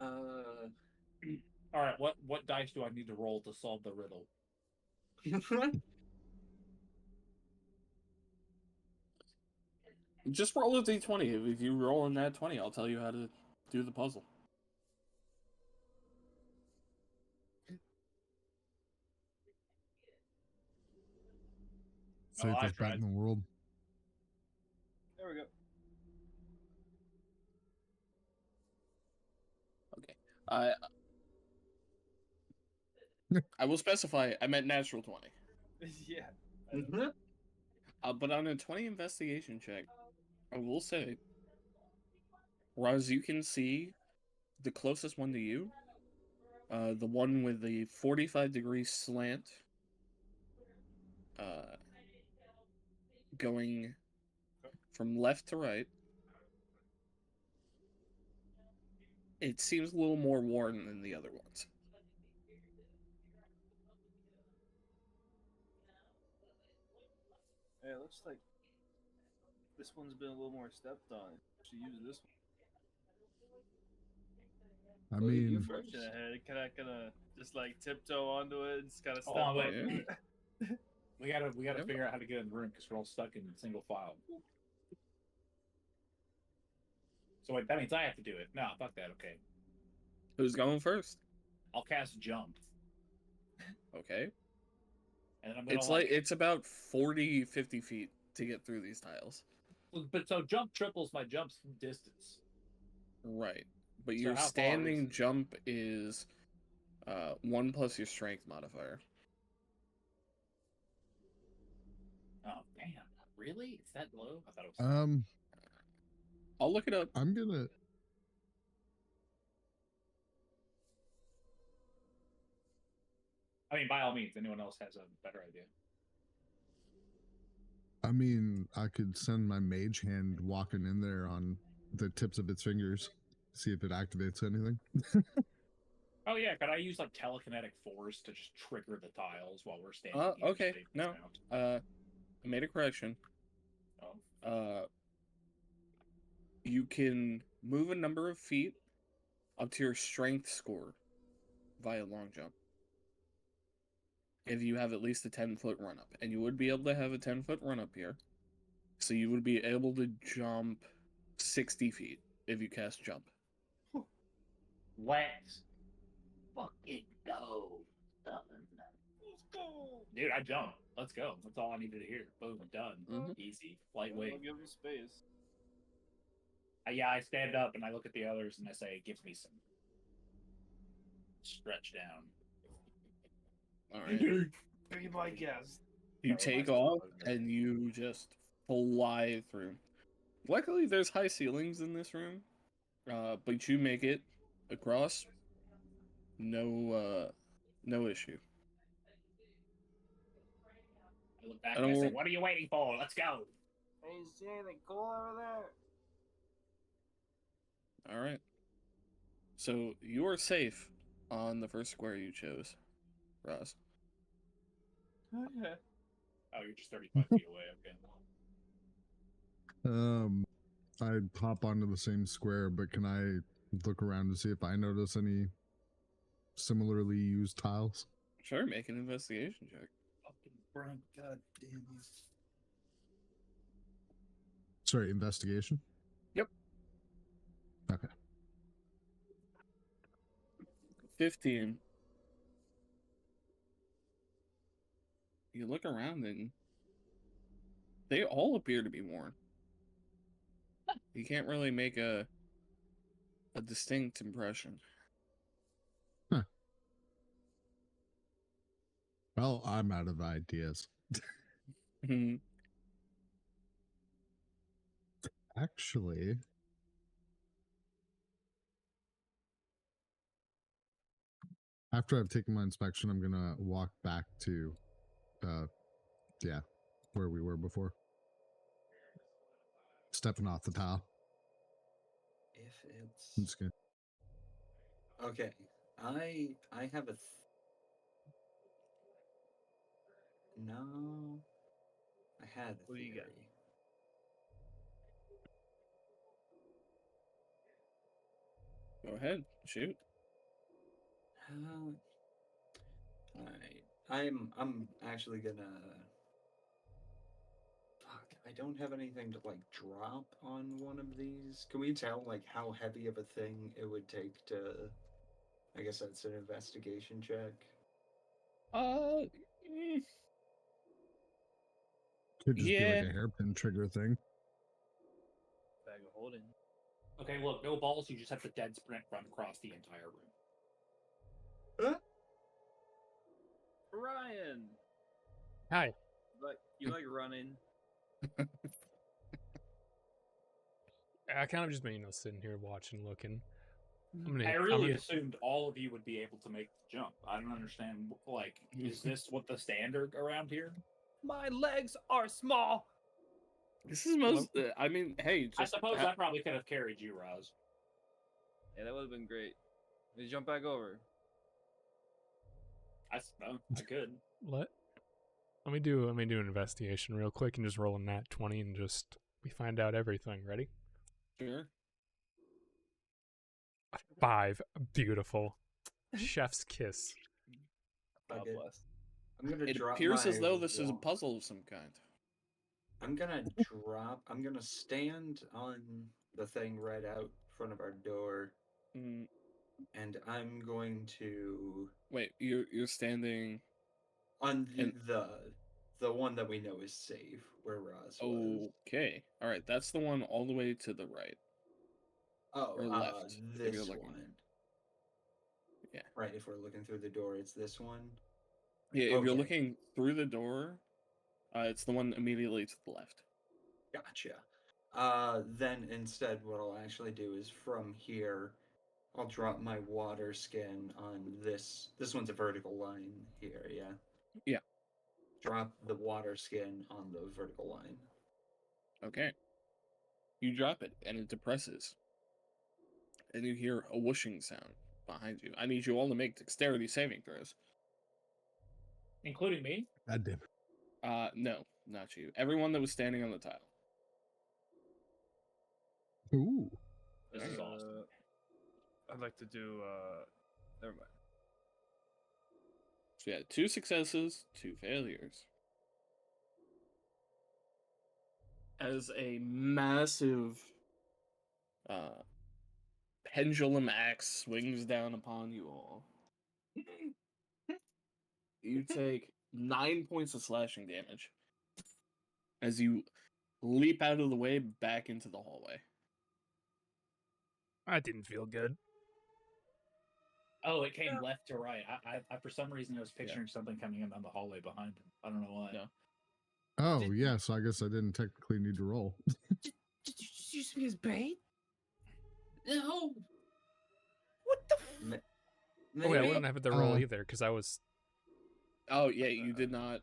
All right, what dice do I need to roll to solve the riddle? Just roll a d20. If you roll in that 20, I'll tell you how to do the puzzle. faith I us back tried. in the world. There we go. Okay. I will specify. I meant natural 20. Yeah. But on a 20 investigation check, I will say, Roz, you can see the closest one to you, the one with the 45-degree slant, going from left to right. It seems a little more worn than the other ones. Yeah, it looks like this one's been a little more stepped on. Should use this one. I Well, you mean, first. Pushing ahead. Can I just like tiptoe onto it and just kind of Hold step on, wait. onto it? We gotta Yeah. figure out how to get in the room because we're all stuck in single file. So wait, that means I have to do it. No, fuck that. Okay, Who's going first? I'll cast jump, Okay. and then I'm gonna It's like it's about 40, 50 feet to get through these tiles. But so jump triples my jump distance. Right. But So your how far standing is it? jump is 1 plus your strength modifier. Oh damn! Really? It's that low? I thought it was. I'll look it up. I'm gonna. I mean, by all means, anyone else has a better idea. I mean, I could send my mage hand walking in there on the tips of its fingers, see if it activates anything. Oh yeah, could I use like telekinetic force to just trigger the tiles while we're standing here? Okay. safe and No. sound? I made a correction. Oh. You can move a number of feet up to your strength score via long jump. If you have at least a 10-foot run up. And you would be able to have a 10-foot run up here. So you would be able to jump 60 feet if you cast jump. Let's fucking go, son. Let's go. Dude, I jumped. Let's go. That's all I needed to hear. Boom, done. Mhm. Easy. I'll Lightweight. give him space. Yeah, I stand up and I look at the others and I say, "Give me some stretch down." All right. Be my guest. You Or take am I off supposed to- and you just fly through. Luckily, there's high ceilings in this room, but you make it across. No issue. I look back I and I say, don't- "What are you waiting for? Let's go." Hey, you see anything cool over there? All right. So you are safe on the first square you chose, Ross. Oh, yeah. Oh, you're just 35 feet away. Okay. I'd hop onto the same square, but can I look around to see if I notice any similarly used tiles? Sure, make an investigation check. Fucking Frank, god damn you. Sorry, investigation? Yep. Okay. 15. You look around and they all appear to be worn. You can't really make a distinct impression. Well, I'm out of ideas. Actually, after I've taken my inspection, I'm gonna walk back to, where we were before. Stepping off the tile. If it's I'm just gonna. okay, I have a no. I had a What do you got? theory. Go ahead, shoot. All right, I'm actually gonna. Fuck, I don't have anything to like drop on one of these. Can we tell like how heavy of a thing it would take to? I guess that's an investigation check. Mm, Could just be like Yeah. a hairpin trigger thing. Bag of holding. Okay, look, no balls. You just have to dead sprint run across the entire room. Ryan, Hi. you like running? I kind of just been, sitting here watching, looking. I really assumed all of you would be able to make the jump. I don't understand. Like, is this what the standard around here? My legs are small. This is most. I mean, hey, I just suppose I probably could have carried you, Roz. Yeah, that would have been great. You jump back over. I could. Let me do an investigation real quick and just roll a nat 20 and just we find out everything. Ready? sure. 5. Beautiful. Chef's kiss. God Okay. bless. I'm gonna It drop appears as my though this is a wand. puzzle of some kind. I'm gonna stand on the thing right out front of our door, Mm, and I'm going to wait, you're standing. on And- the one that we know is safe, where Roz was. Okay, all right. That's the one all the way to the right Oh, or left. if you're this looking. one. Yeah. Right, if we're looking through the door, it's this one. Yeah, if you're Okay. looking through the door, it's the one immediately to the left. Gotcha. Then instead, what I'll actually do is from here, I'll drop my water skin on this. This one's a vertical line here, yeah? Yeah. Drop the water skin on the vertical line. Okay. You drop it, and it depresses. And you hear a whooshing sound behind you. I need you all to make dexterity saving throws. Including me? God damn. No, not you. Everyone that was standing on the tile. Ooh. This is awesome. I'd like to do. Never mind. So yeah, 2 successes, 2 failures. As a massive pendulum axe swings down upon you all, you take 9 points of slashing damage as you leap out of the way back into the hallway. That didn't feel good. Oh, it came left to right. I for some reason I was picturing something coming in down the hallway behind him. I don't know why. No. Oh, yeah, so I guess I didn't technically need to roll. Did you just use me as bait? No. What the? Oh, wait, I Maybe- wouldn't have to roll either because I was. Oh yeah, you did not.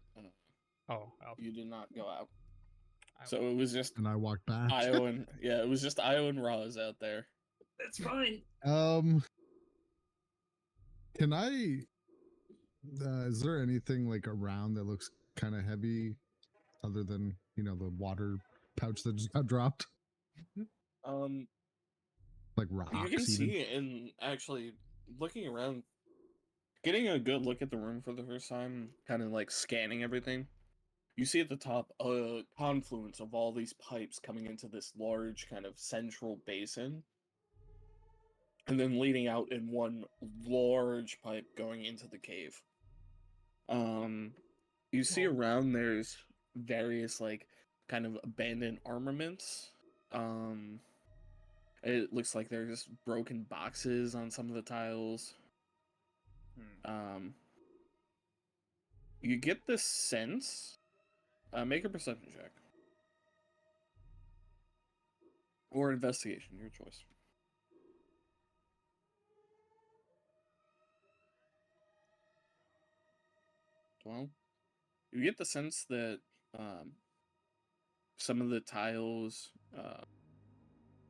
You did not go out. So it was just And I walked back. Io and it was just Io and Roz out there. That's fine. Can I? Is there anything like around that looks kind of heavy, other than the water pouch that just got dropped, like rocks? You can even? see in actually looking around, getting a good look at the room for the first time, kind of like scanning everything. You see at the top a confluence of all these pipes coming into this large kind of central basin. And then leading out in one large pipe going into the cave. You see around there's various like kind of abandoned armaments. It looks like there's broken boxes on some of the tiles. You get the sense. Make a perception check. Or investigation, your choice. Well, you get the sense that some of the tiles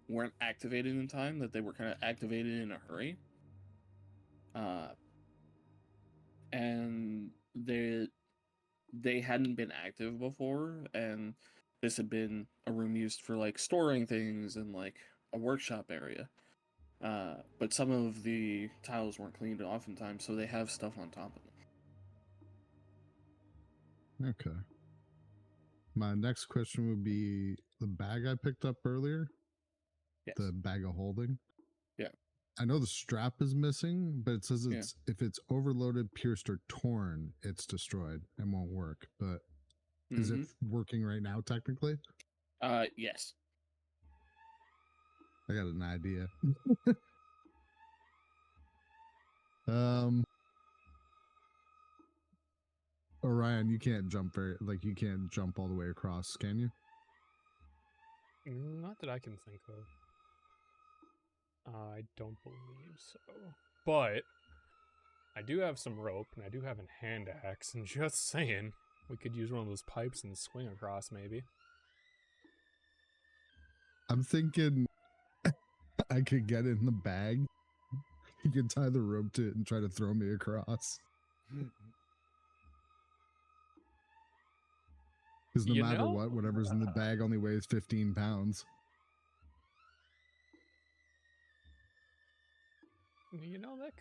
weren't activated in time, that they were kind of activated in a hurry. And they hadn't been active before, and this had been a room used for like storing things and like a workshop area. But some of the tiles weren't cleaned off in time, so they have stuff on top of them. Okay. My next question would be the bag I picked up earlier. Yes. The bag of holding. Yeah. I know the strap is missing, but it says if it's overloaded, pierced, or torn, it's destroyed and won't work. But Is it working right now? Technically, Yes. I got an idea. um, Orion, you can't jump you can't jump all the way across, can you? Not that I can think of. I don't believe so. But I do have some rope, and I do have a hand axe, and just saying, we could use one of those pipes and swing across, maybe. I'm thinking I could get in the bag. You could tie the rope to it and try to throw me across. Because no matter what, whatever's in the bag only weighs 15 pounds. You know, that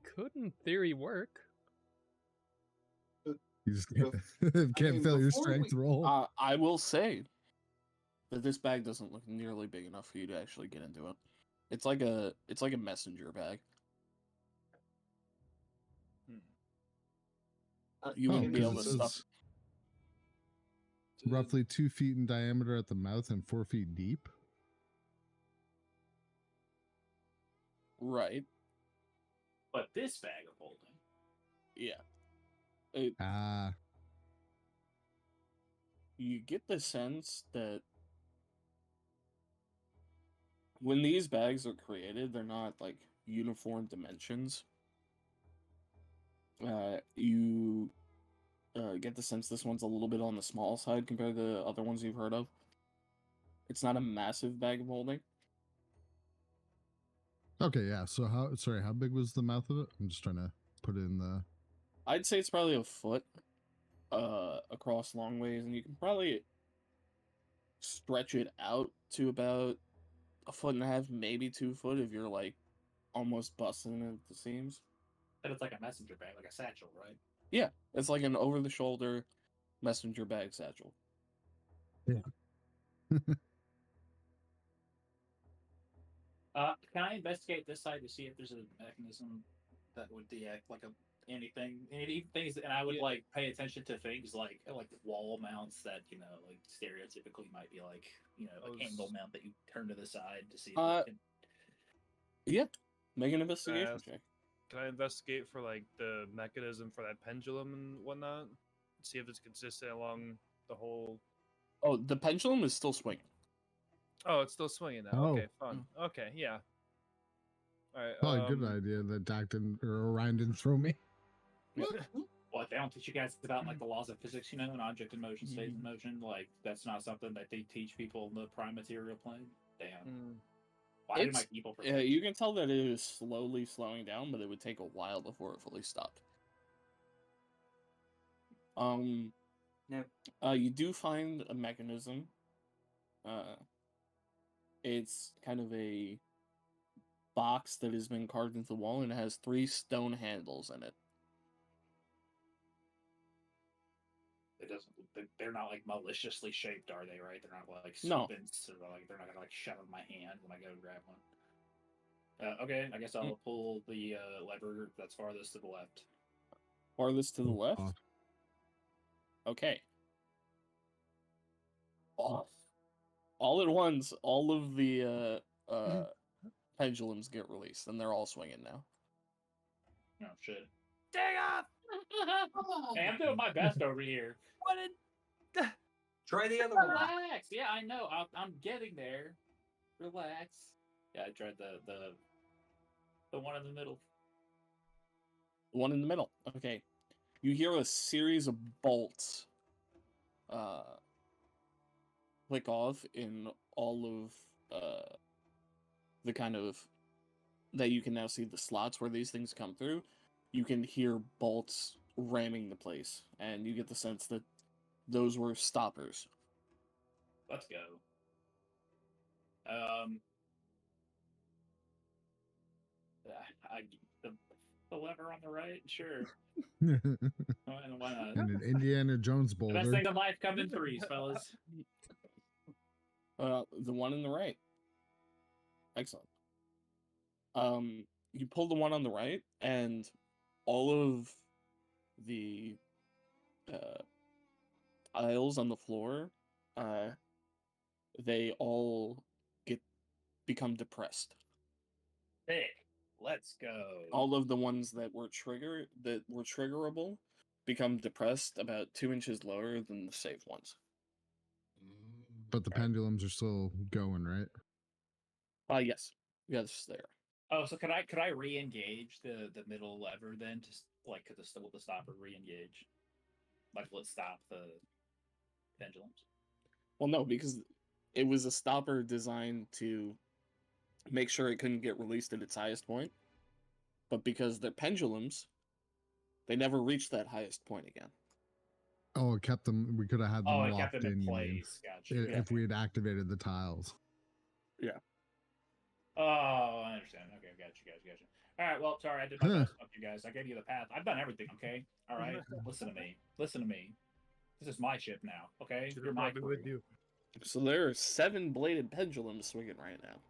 could in theory work. You just can't fail your strength roll. I will say that this bag doesn't look nearly big enough for you to actually get into it. It's like a messenger bag. You wouldn't be able to stuff. Roughly 2 feet in diameter at the mouth and 4 feet deep. Right. But this bag of holding. Yeah. You get the sense that when these bags are created, they're not like uniform dimensions. You get the sense this one's a little bit on the small side compared to the other ones you've heard of. It's not a massive bag of holding. Okay, yeah. So how big was the mouth of it? I'm just trying to put it in the... I'd say it's probably a foot across long ways, and you can probably stretch it out to about a foot and a half, maybe 2 foot if you're like almost busting at the seams. And it's like a messenger bag, like a satchel, right? Yeah, it's like an over-the-shoulder messenger bag satchel. Yeah. Can I investigate this side to see if there's a mechanism that would deact like anything, and I would like pay attention to things like wall mounts that like stereotypically might be like like angle mount that you turn to the side to see. If it can... Yeah, make an investigation check. Can I investigate for like the mechanism for that pendulum and whatnot? See if it's consistent along the whole. Oh, the pendulum is still swinging. Oh, it's still swinging now. Okay, fun. Okay, yeah. All right. Probably a good idea that Dak didn't or Orion didn't throw me. What, they don't teach you guys about like the laws of physics, an object in motion stays in motion? Like that's not something that they teach people in the prime material plane? Damn. Why do my people forget? You can tell that it is slowly slowing down, but it would take a while before it fully stopped. You do find a mechanism. It's kind of a box that has been carved into the wall, and it has 3 stone handles in it. They're not like maliciously shaped, are they? Right? They're not like No. serpents, or like they're not gonna like shove in my hand when I go grab one. Okay, I guess I'll pull the lever that's farthest to the left. Farthest to the left? Okay. All at once, all of the pendulums get released, and they're all swinging now. Oh shit! Dang up! Hey, I'm doing my best over here. Try the other one. Relax. Yeah, I know. I'm getting there. Relax. Yeah, I tried the one in the middle. The one in the middle. Okay. You hear a series of bolts click off in all of the kind of that you can now see the slots where these things come through. You can hear bolts ramming the place, and you get the sense that those were stoppers. Let's go. The lever on the right, sure. Why not? And an Indiana Jones boulder. The best thing in life come in threes, fellas. The one on the right. Excellent. You pull the one on the right, and all of the tiles on the floor, they all become depressed. Sick. Let's go. All of the ones that were triggerable become depressed about 2 inches lower than the safe ones. But the pendulums are still going, right? Yes, there. Oh, so could I re-engage the middle lever then, just like the stopper re-engage, like let's stop the pendulums. Well, no, because it was a stopper designed to make sure it couldn't get released at its highest point, but because they're pendulums, they never reached that highest point again. Oh, it kept them. We could have had them Oh, it locked kept them in you mean, place. Gotcha. if we had activated the tiles. Yeah. Oh, I understand. Okay, gotcha. All right, well, sorry, I did my best to help you guys. I gave you the path. I've done everything, okay? All right, listen to me. This is my ship now, okay? You're my crew. with you. So there are 7 bladed pendulums swinging right now.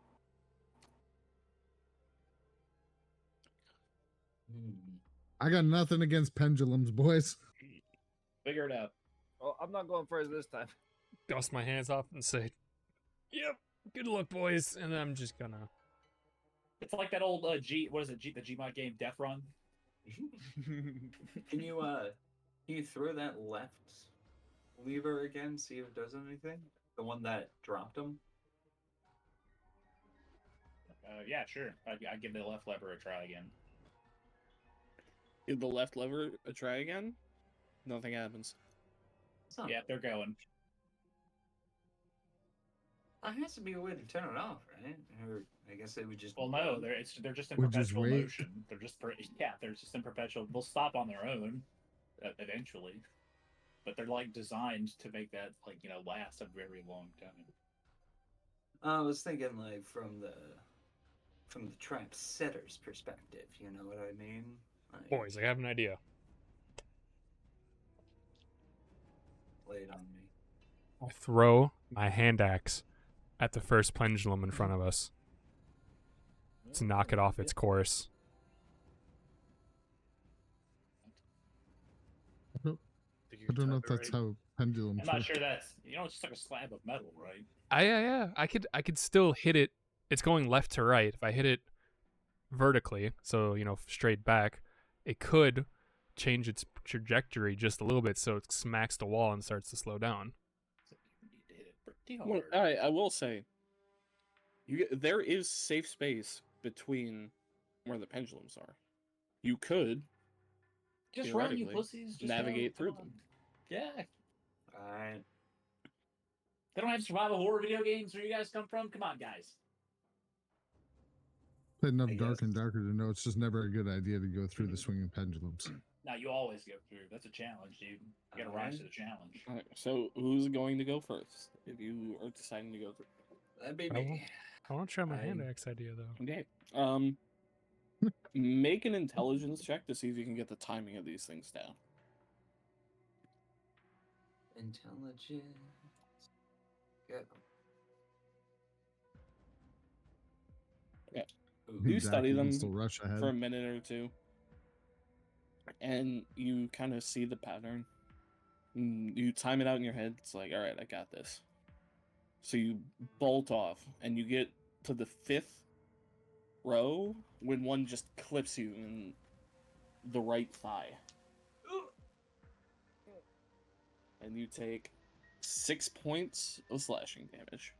I got nothing against pendulums, boys. Figure it out. Well, I'm not going first this time. Dust my hands off and say, "Yep, good luck, boys." And then I'm just gonna. It's like that old the Gmod game Death Run. Can you throw that left lever again? See if it does anything. The one that dropped him. Yeah, sure. I give the left lever a try again. Give the left lever a try again. Nothing happens. Yeah, they're going. There has to be a way to turn it off, right? Or I guess they would just. Well, no, they're just in We'll just perpetual wait. motion. They're just in perpetual. They'll stop on their own eventually, but they're like designed to make that last a very long time. I was thinking like from the trap setter's perspective. You know what I mean? Like, Boys, I have an idea. lay it on me. I throw my hand axe at the first pendulum in front of us to knock it off its course. I don't know if that's how pendulums I'm not work. sure that's it's just like a slab of metal, right? Yeah. I could still hit it. It's going left to right. If I hit it vertically, so straight back, it could change its trajectory just a little bit, so it smacks the wall and starts to slow down. So you need to hit it pretty Well, hard. I will say, there is safe space between where the pendulums are. You could Just run, you theoretically, pussies. Just navigate go. through Come them. on. Yeah. Alright. They don't have survival horror video games where you guys come from? Come on, guys. Played enough I Dark and guess. Darker to know it's just never a good idea to go through the swinging pendulums. No, you always go through. That's a challenge, dude. You gotta rise to the challenge. All right, so who's going to go first if you are deciding to go through? That'd be I me. want to try my hand I- axe idea though. Okay. Make an intelligence check to see if you can get the timing of these things down. Intelligence. Go. Okay. Ooh. You study can them still rush ahead. for a minute or two, and you kind of see the pattern. You time it out in your head. It's like, all right, I got this. So you bolt off, and you get to the 5th row when one just clips you in the right thigh. And you take 6 points of slashing damage.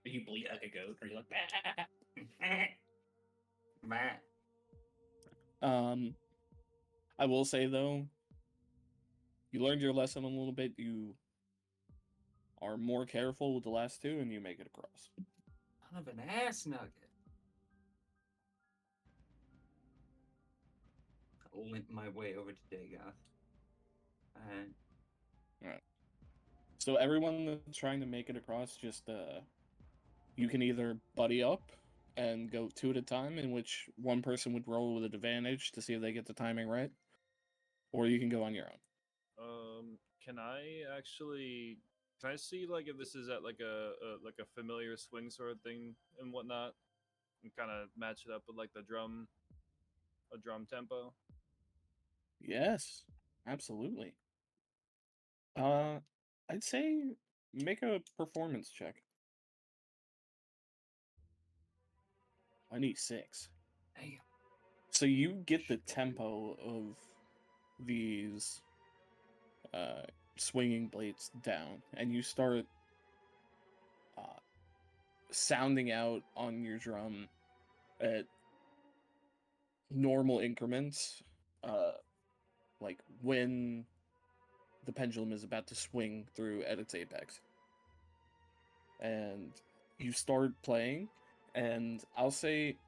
Do you bleed like a goat? Or are you like, Matt. I will say though, you learned your lesson a little bit. You are more careful with the last 2, and you make it across. Son of an ass nugget. I limp my way over to Dagoth. And So everyone that's trying to make it across, just you can either buddy up and go 2 at a time, in which one person would roll with an advantage to see if they get the timing right, or you can go on your own. Can I see like if this is at like a familiar swing sort of thing and whatnot, and kind of match it up with like a drum tempo? Yes, absolutely. I'd say make a performance check. I need 6. Hey, So you get the tempo of these swinging blades down, and you start sounding out on your drum at normal increments, like when the pendulum is about to swing through at its apex. And you start playing, and I'll say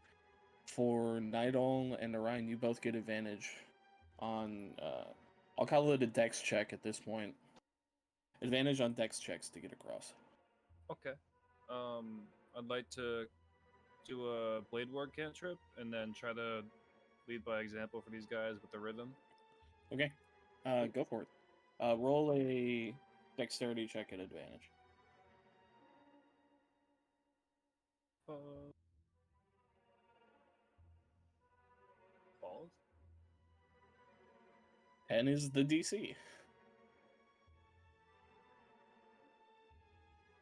for Nidal and Orion, you both get advantage on, I'll call it a dex check at this point. Advantage on dex checks to get across. Okay. I'd like to do a blade ward cantrip and then try to lead by example for these guys with the rhythm. Okay, go for it. Roll a dexterity check at advantage. Balls. 10 is the DC.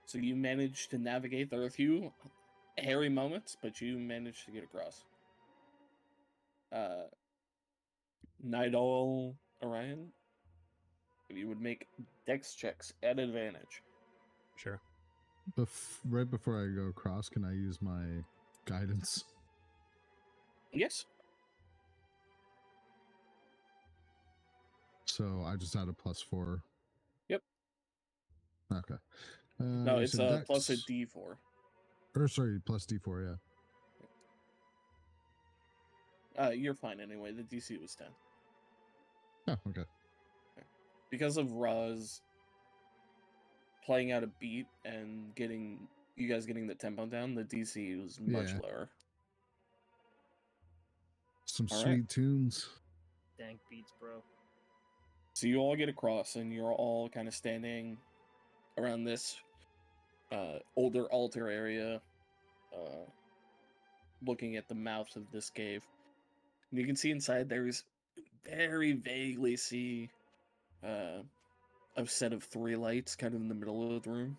So you managed to navigate. There are a few hairy moments, but you managed to get across. Nidal, Orion, you would make dex checks at advantage. Sure. Right before I go across, can I use my guidance? Yes. So I just had a +4. Yep. Okay. No, you it's said plus a dex- D4. Or sorry, plus D4, yeah. You're fine anyway. The DC was 10. Oh, okay. Because of Raz playing out a beat and getting you guys getting the tempo down, the DC was much Yeah. lower. Some All sweet right. tunes. Dank beats, bro. So you all get across, and you're all kind of standing around this older altar area, looking at the mouth of this cave. And you can see inside there's very vaguely see a set of 3 lights kind of in the middle of the room.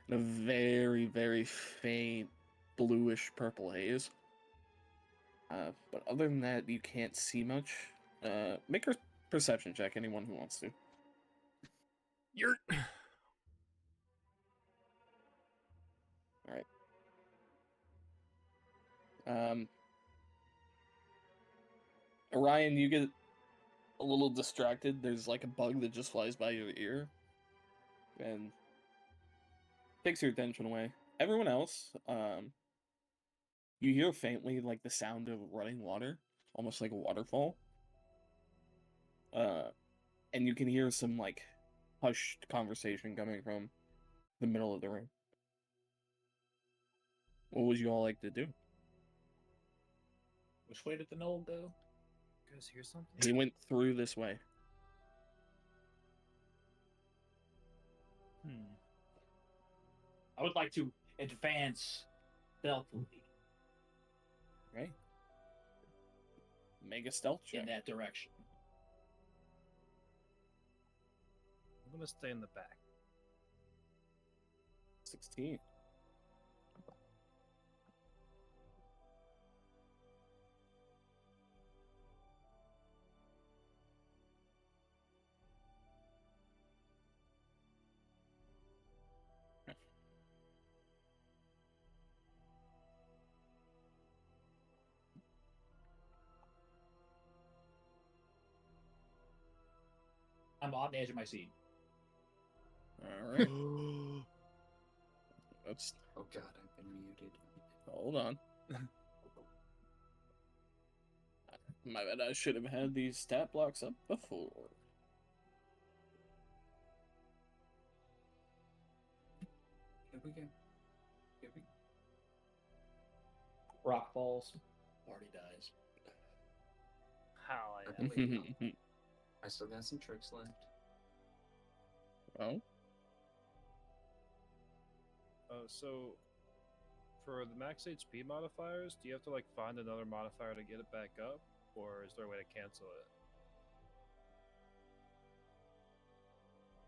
And a very, very faint bluish purple haze. But other than that, you can't see much. Make a perception check, anyone who wants to. You're. Alright. Orion, you get a little distracted. There's like a bug that just flies by your ear and takes your attention away. Everyone else, you hear faintly like the sound of running water, almost like a waterfall. And you can hear some like hushed conversation coming from the middle of the room. What would you all like to do? Which way did the knoll go? You guys hear something? He went through this way. I would like to advance stealthily Right? Make a stealth check. in that direction. I'm gonna stay in the back. 16. I'm on the edge of my seat. Alright. Let's oh god, I've been muted. hold on. My bad, I should have had these stat blocks up before. Here we go. Here we go. Rock falls. Party dies. Hell Okay, yeah. wait, no. I still got some tricks left. Oh, So for the max HP modifiers, do you have to like find another modifier to get it back up, or is there a way to cancel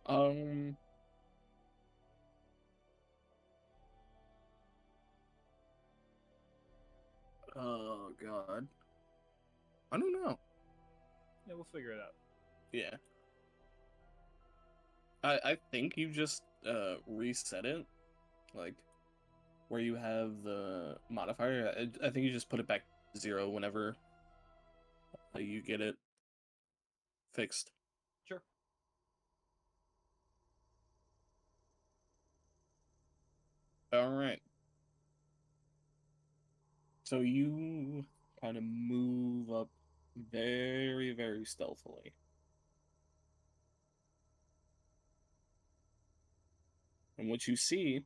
Um. Oh God. I don't know. Yeah, we'll figure it out. Yeah. I think you just reset it, like where you have the modifier. I think you just put it back to 0 whenever you get it fixed. Sure. All right. So you kind of move up very, very stealthily. And what you see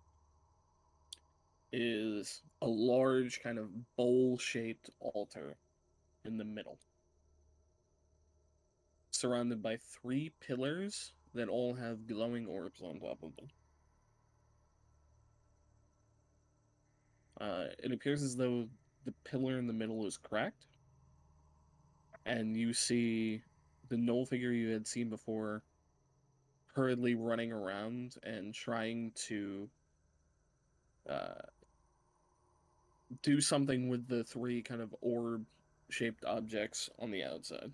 is a large kind of bowl-shaped altar in the middle, surrounded by 3 pillars that all have glowing orbs on top of them. It appears as though the pillar in the middle is cracked, and you see the gnoll figure you had seen before hurriedly running around and trying to uh, do something with the 3 kind of orb-shaped objects on the outside.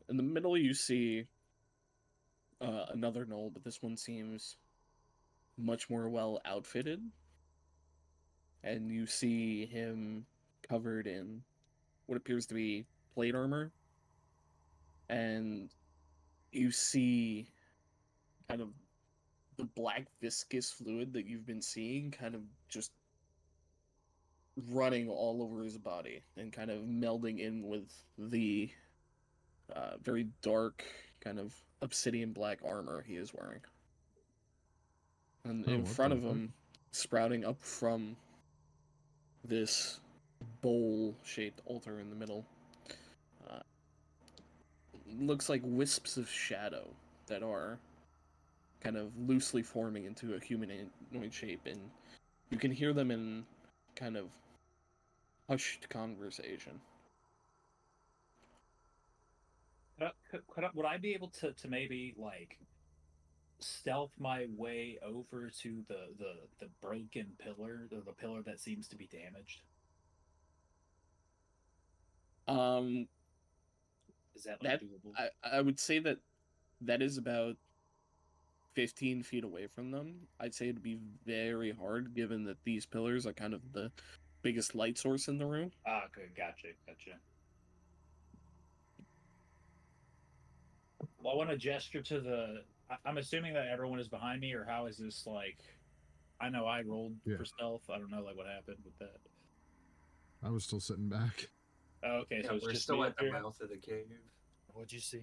In the middle, you see another gnoll, but this one seems much more well outfitted. And you see him covered in what appears to be plate armor. And you see kind of the black viscous fluid that you've been seeing kind of just running all over his body and kind of melding in with the very dark kind of obsidian black armor he is wearing. And Oh, in what front the of fuck? him, sprouting up from this bowl-shaped altar in the middle, uh, looks like wisps of shadow that are kind of loosely forming into a humanoid shape, and you can hear them in kind of hushed conversation. Would I be able to maybe like stealth my way over to the broken pillar, the pillar that seems to be damaged? Um, Is that like that doable? I would say that that is about 15 feet away from them. I'd say it'd be very hard given that these pillars are kind of the biggest light source in the room. Ah, okay, gotcha. Well, I want to gesture to the. I'm assuming that everyone is behind me, or how is this like? I know I rolled Yeah. for stealth. I don't know like what happened with that. I was still sitting back. Oh, okay, Yeah, so it's we're just still me at up the here. mouth of the cave. What'd you see?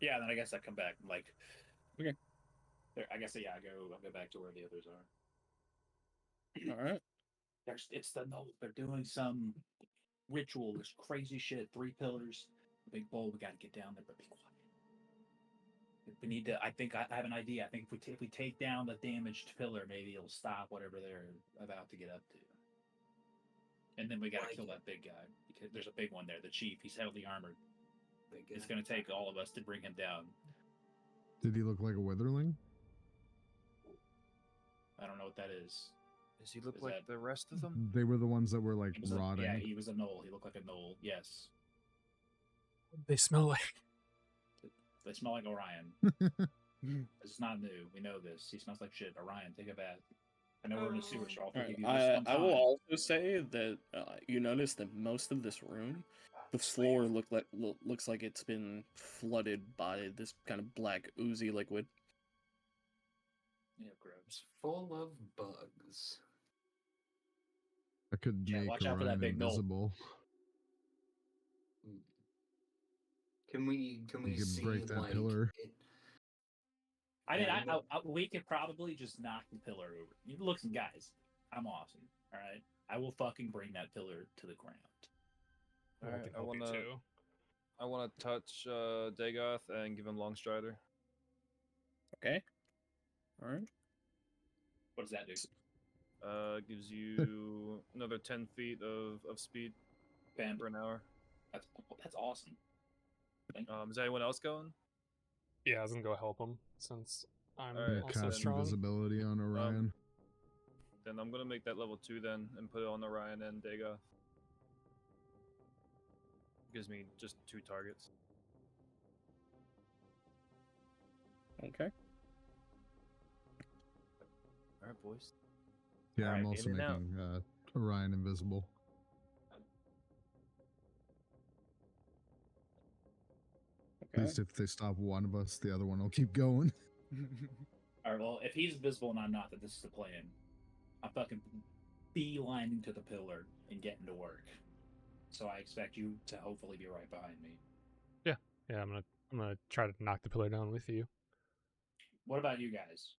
Yeah, then I guess I come back. Like, Okay. there, I guess yeah, I'll go back to where the others are. All right. It's the no. They're doing some ritual. There's crazy shit. 3 pillars, a big bowl. We got to get down there, but be quiet. We need to. I think I have an idea. I think if we take down the damaged pillar, maybe it'll stop whatever they're about to get up to. And then we got to kill that big guy because there's a big one there. The chief. He's heavily armored. It's going to take all of us to bring him down. Did he look like a witherling? I don't know what that is. Does he look Is like that- the rest of them? They were the ones that were like He was rotting. yeah, he was a gnoll. He looked like a gnoll. Yes. They smell like. They smell like Orion. This is not new. We know this. He smells like shit. Orion, take a bath. I know we're in a sewer, so I'll All forgive right. you this one I time. will also say that you notice that most of this room, the floor looks like it's been flooded by this kind of black oozy liquid. Yeah, gross. It's full of bugs. I could Yeah, make watch out for that Orion big knoll. invisible. Can we You could see break that like pillar. it? I mean, Yeah, we could probably just knock the pillar over. Listen, guys, I'm awesome. All right, I will fucking bring that pillar to the ground. All right, can help you too. I want to touch Dagoth and give him Longstrider. Okay. All right. What does that do? Gives you another 10 feet of speed Bam. for an hour. That's awesome. Is anyone else going? Yeah, I was gonna go help him since I'm Alright, also Cast strong. invisibility on Orion. Then I'm gonna make that level 2 then and put it on Orion and Degoth. Gives me just 2 targets. Okay. Alright, boys. Yeah, I'm Alright, also in and out. making Orion invisible. At Okay. least if they stop one of us, the other one will keep going. All right, well, if he's visible and I'm not, then this is the plan. I'm fucking beelining to the pillar and getting to work. So I expect you to hopefully be right behind me. Yeah, I'm gonna try to knock the pillar down with you. What about you guys?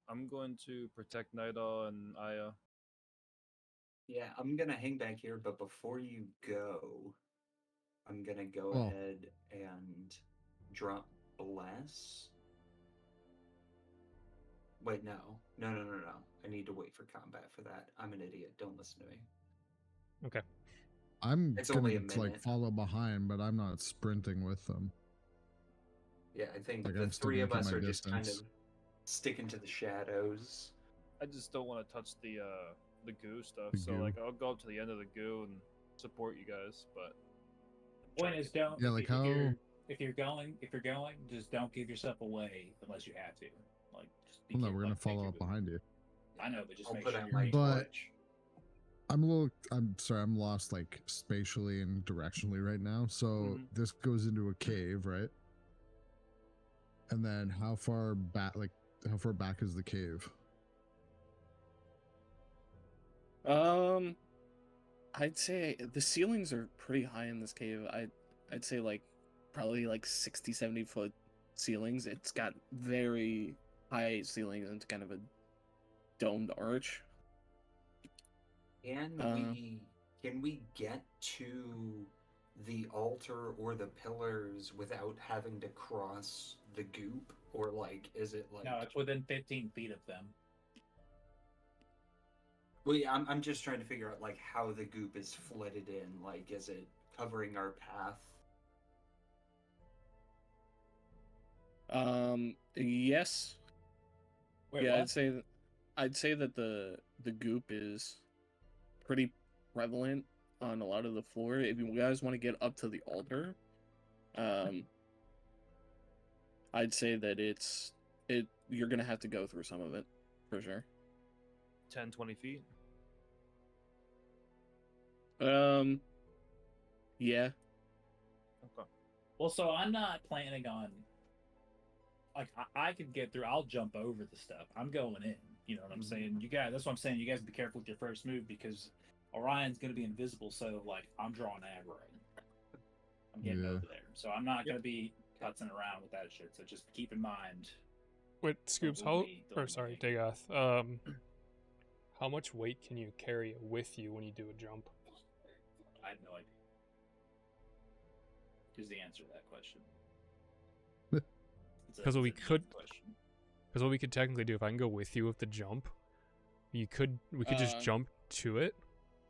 I'm going to protect Nightall and Aya. Yeah, I'm gonna hang back here, but before you go, I'm gonna go Oh. ahead and drop Bless. Wait, no. No. I need to wait for combat for that. I'm an idiot. Don't listen to me. I'm It's gonna only a like minute. follow behind, but I'm not sprinting with them. Yeah, I think Like, the I'm still three gonna of keep us my are just kind of distance. sticking to the shadows. I just don't want to touch the goo stuff, The so goo. like I'll go up to the end of the goo and support you guys, but Point is, don't. Yeah, if, like you- how- if you're going, just don't give yourself away unless you have to. Like, just be Well, no, careful, we're gonna like, take follow your up move. behind you. I know, but just I'll make put sure out you're my But- torch. I'm sorry, I'm lost like spatially and directionally right now. So Mhm. this goes into a cave, right? And then how far back is the cave? I'd say the ceilings are pretty high in this cave. I'd say like probably like 60, 70 foot ceilings. It's got very high ceilings and it's kind of a domed arch. Can we get to the altar or the pillars without having to cross the goop? Or like is it like No, it's within 15 feet of them. Well, yeah, I'm just trying to figure out like how the goop is flooded in. Like, is it covering our path? Yes. Wait, Yeah, what? I'd say that the goop is pretty prevalent on a lot of the floor. If you guys want to get up to the altar, I'd say that you're gonna have to go through some of it for sure. 10, 20 feet. Yeah. Okay. Well, so I'm not planning on. Like, I could get through. I'll jump over the stuff. I'm going in. You know what I'm saying? You guys. That's what I'm saying. You guys be careful with your first move because Orion's gonna be invisible. So like, I'm drawing aggro. I'm getting Yeah. over there. So I'm not gonna be putzing around with that shit. So just keep in mind. Wait, Scoops, will be or the sorry, meeting. Dagoth. How much weight can you carry with you when you do a jump? I have no idea. Is the answer to that question? Because what we it's a could- deep question. Because what we could technically do, if I can go with you with the jump, we could just jump to it.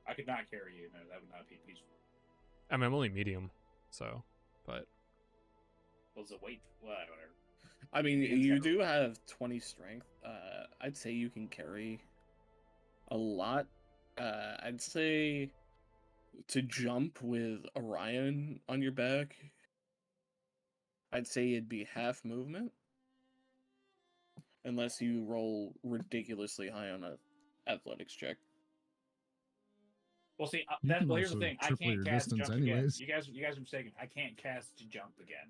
I could not carry you. No, that would not be peaceful. I mean, I'm only medium, so, but Was it weight? Whatever. I mean, Yeah, you it's do have 20 strength. I'd say you can carry a lot. I'd say to jump with Orion on your back, I'd say it'd be half movement. Unless you roll ridiculously high on a athletics check. Well, see, You can here's the also thing. I triple can't your cast distance jump anyways. again. You guys are mistaken. I can't cast jump again.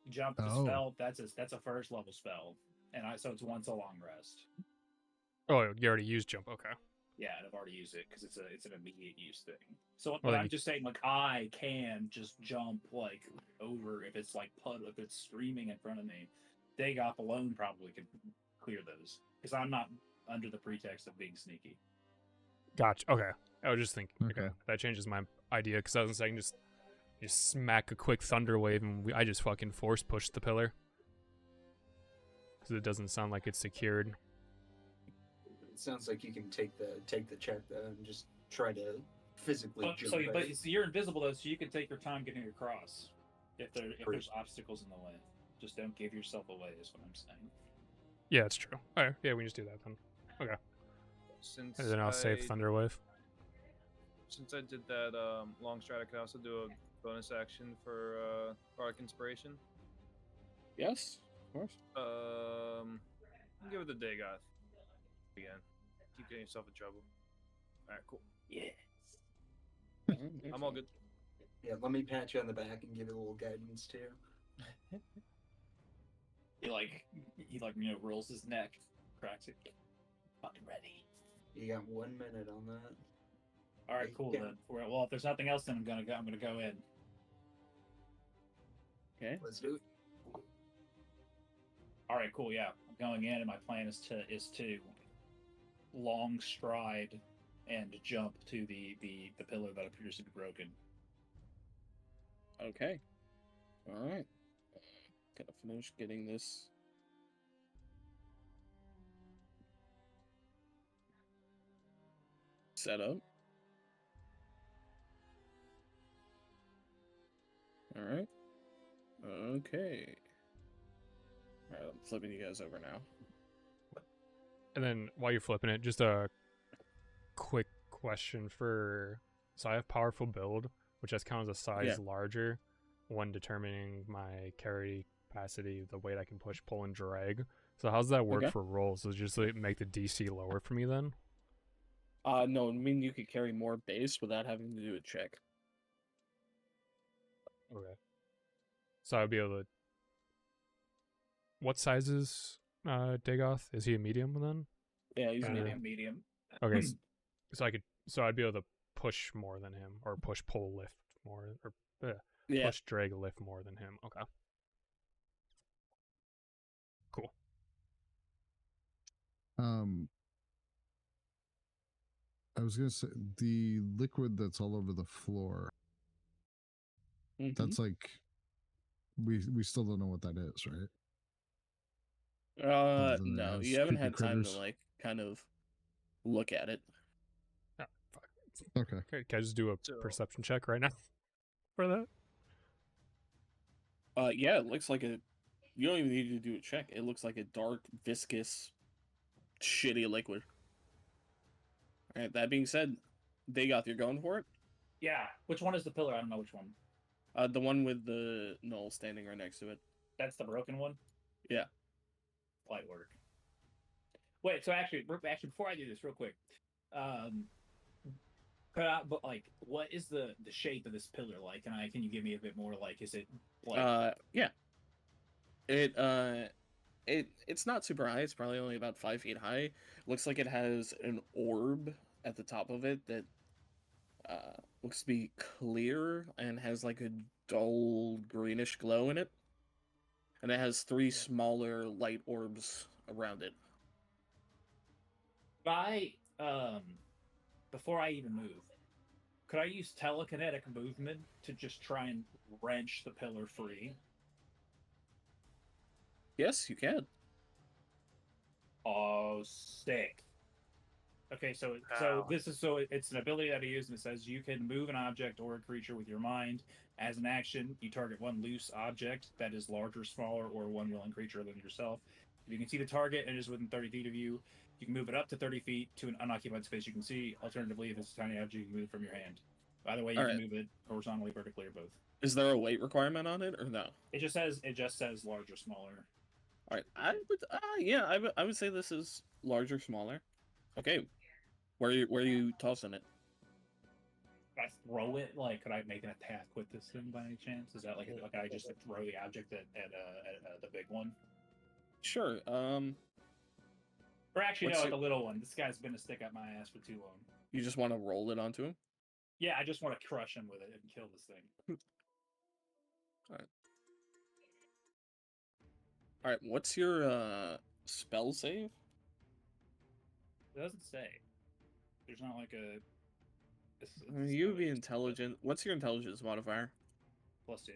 Jump the Oh. spell. That's a first level spell, and so it's once a long rest. oh, you already used jump. Okay. Yeah, and I've already used it because it's an immediate use thing. So, Well, but then I'm you- just saying, like, I can just jump like over if it's like if it's streaming in front of me. Dagoth alone probably could clear those because I'm not under the pretext of being sneaky. Gotcha. Okay. I was just thinking. Okay, Okay. that changes my idea because I was saying just smack a quick thunder wave and I just fucking force push the pillar because it doesn't sound like it's secured. It sounds like you can take the check though and just try to physically But, jump. so you're invisible though, so you can take your time getting across if there's obstacles in the way. Just don't give yourself away, is what I'm saying. Yeah, it's true. All right, yeah, we can just do that then. Okay. Since And then I'll save Thunderwave. Since I did that long strat, I could also do a bonus action for Bardic Inspiration. Yes, of course. Give it the Dagoth again. Keep getting yourself in trouble. All right, cool. Yes. I'm all good. Yeah, let me pat you on the back and give it a little guidance too. He rolls his neck, cracks it. Fucking ready. You got 1 minute on that. All right, cool Yeah. then. Well, if there's nothing else, then I'm gonna go in. Okay. Let's do it. All right, cool. Yeah, I'm going in, and my plan is to long stride and jump to the pillar that appears to be broken. Okay. All right. Gotta finish getting this. Set up. All right. Okay. All right, I'm flipping you guys over now. And then while you're flipping it, just a quick question for. So I have powerful build, which has counted as a size larger when determining my carry capacity, the weight I can push, pull, and drag. So how's that work for rolls? Does it just make the DC lower for me then? No, I mean you could carry more base without having to do a check. Okay. So I'd be able to. What size is Dagoth? Is he a medium then? Yeah, he's Medium. Okay, so I'd be able to push more than him, or push, pull, lift more, or push, drag, lift more than him. Okay. Cool. I was gonna say the liquid that's all over the floor. That's like we still don't know what that is, right? No, you haven't had time to kind of look at it. Oh, fuck. Okay. Can I just do a perception check right now for that? Yeah, it looks like a. You don't even need to do a check. It looks like a dark, viscous, shitty liquid. All right. That being said, Dagoth, you're going for it? Yeah. Which one is the pillar? I don't know which one. The one with the null standing right next to it. That's the broken one? Yeah. Light work. Wait, so actually, before I do this, real quick, what is the shape of this pillar like? Can you give me a bit more? Like, is it like? Yeah. It's not super high. It's probably only about 5 feet high. Looks like it has an orb at the top of it that looks to be clear and has like a dull greenish glow in it. And it has 3 smaller light orbs around it. Before I even move, could I use telekinetic movement to just try and wrench the pillar free? Yes, you can. Oh, sick. Okay, so it's an ability that I use, and it says you can move an object or a creature with your mind. As an action, you target one loose object that is larger, smaller, or one willing creature than yourself. If you can see the target and it is within 30 feet of you, you can move it up to 30 feet to an unoccupied space you can see. Alternatively, if it's a tiny object, you can move it from your hand. Either way, you can move it horizontally, vertically, or both. Is there a weight requirement on it or no? It just says larger, smaller. All right, I would say this is larger, smaller. Okay, where are you tossing it? Could I throw it? Like, could I make an attack with this thing by any chance? Is that like I just throw the object at the big one? Sure. Or actually, no, the little one. This guy's been a stick up my ass for too long. You just want to roll it onto him? Yeah, I just want to crush him with it and kill this thing. All right. What's your spell save? It doesn't say. There's not like a. You would be intelligent. What's your intelligence modifier? +2. So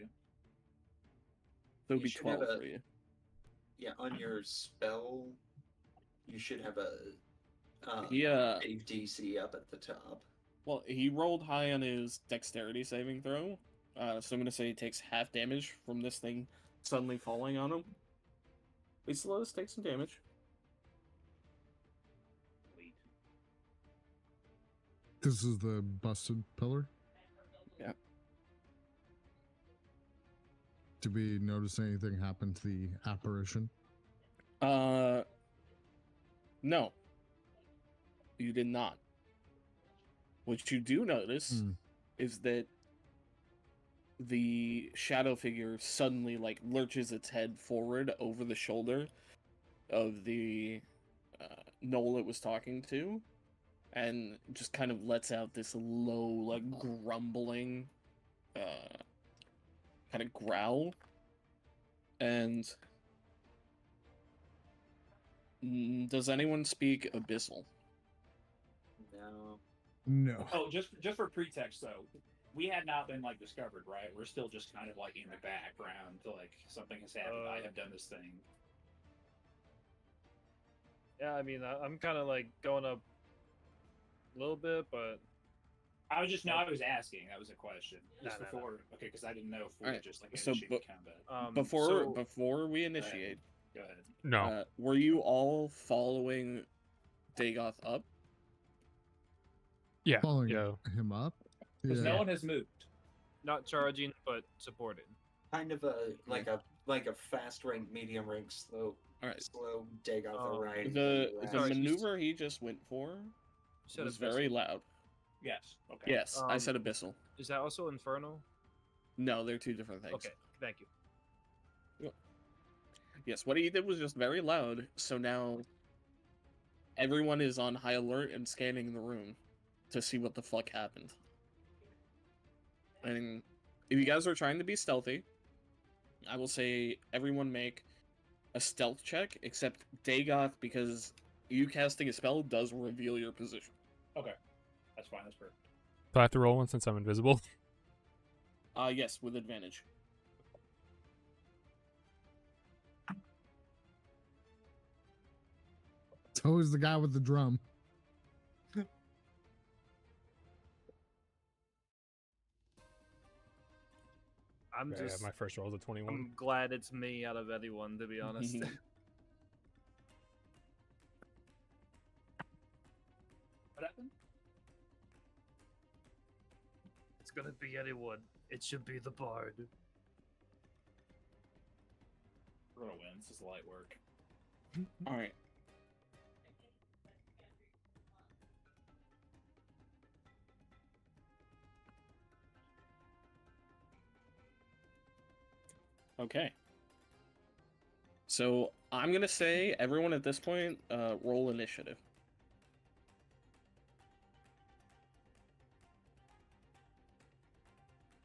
it'd be 12 for you. Yeah, on your spell, you should have a save DC up at the top. Well, he rolled high on his dexterity saving throw, so I'm gonna say he takes half damage from this thing suddenly falling on him. He still does take some damage. Sweet. This is the busted pillar. Yeah. Did we notice anything happen to the apparition? No. You did not. What you do notice is that the shadow figure suddenly like lurches its head forward over the shoulder of the knoll it was talking to, and just kind of lets out this low, like grumbling, kind of growl, and does anyone speak Abyssal? No. No. Oh, just for pretext though, we had not been like discovered, right? We're still just kind of like in the background, like something has happened. I have done this thing. Yeah, I mean, I'm kind of like going up a little bit, but I was asking. That was a question. Just No. before, okay, because I didn't know if we Alright, just like so initiated combat. Before we initiate, Go ahead. No. were you all following Dagoth up? Yeah. Following Yeah. him up? Because Yeah. no one has moved. not charging, but supporting. Kind of a fast rank, medium rank, slow Alright. slow dig off the right. The Sorry, maneuver he just went for You said was Abyssal. very loud. Yes. Okay. Yes, I said Abyssal. Is that also Infernal? No, they're two different things. Okay, thank you. Yes, what he did was just very loud, so now everyone is on high alert and scanning the room to see what the fuck happened. And if you guys are trying to be stealthy, I will say everyone make a stealth check, except Dagoth, because you casting a spell does reveal your position. Okay. That's fine. That's perfect. Do I have to roll one since I'm invisible? Yes, with advantage. It's always the guy with the drum. I'm Yeah, just. my first roll is a 21. I'm glad it's me out of anyone, to be honest. What happened? It's gonna be anyone. It should be the bard. We're gonna win. This is light work. Alright. Okay. So I'm gonna say everyone at this point roll initiative.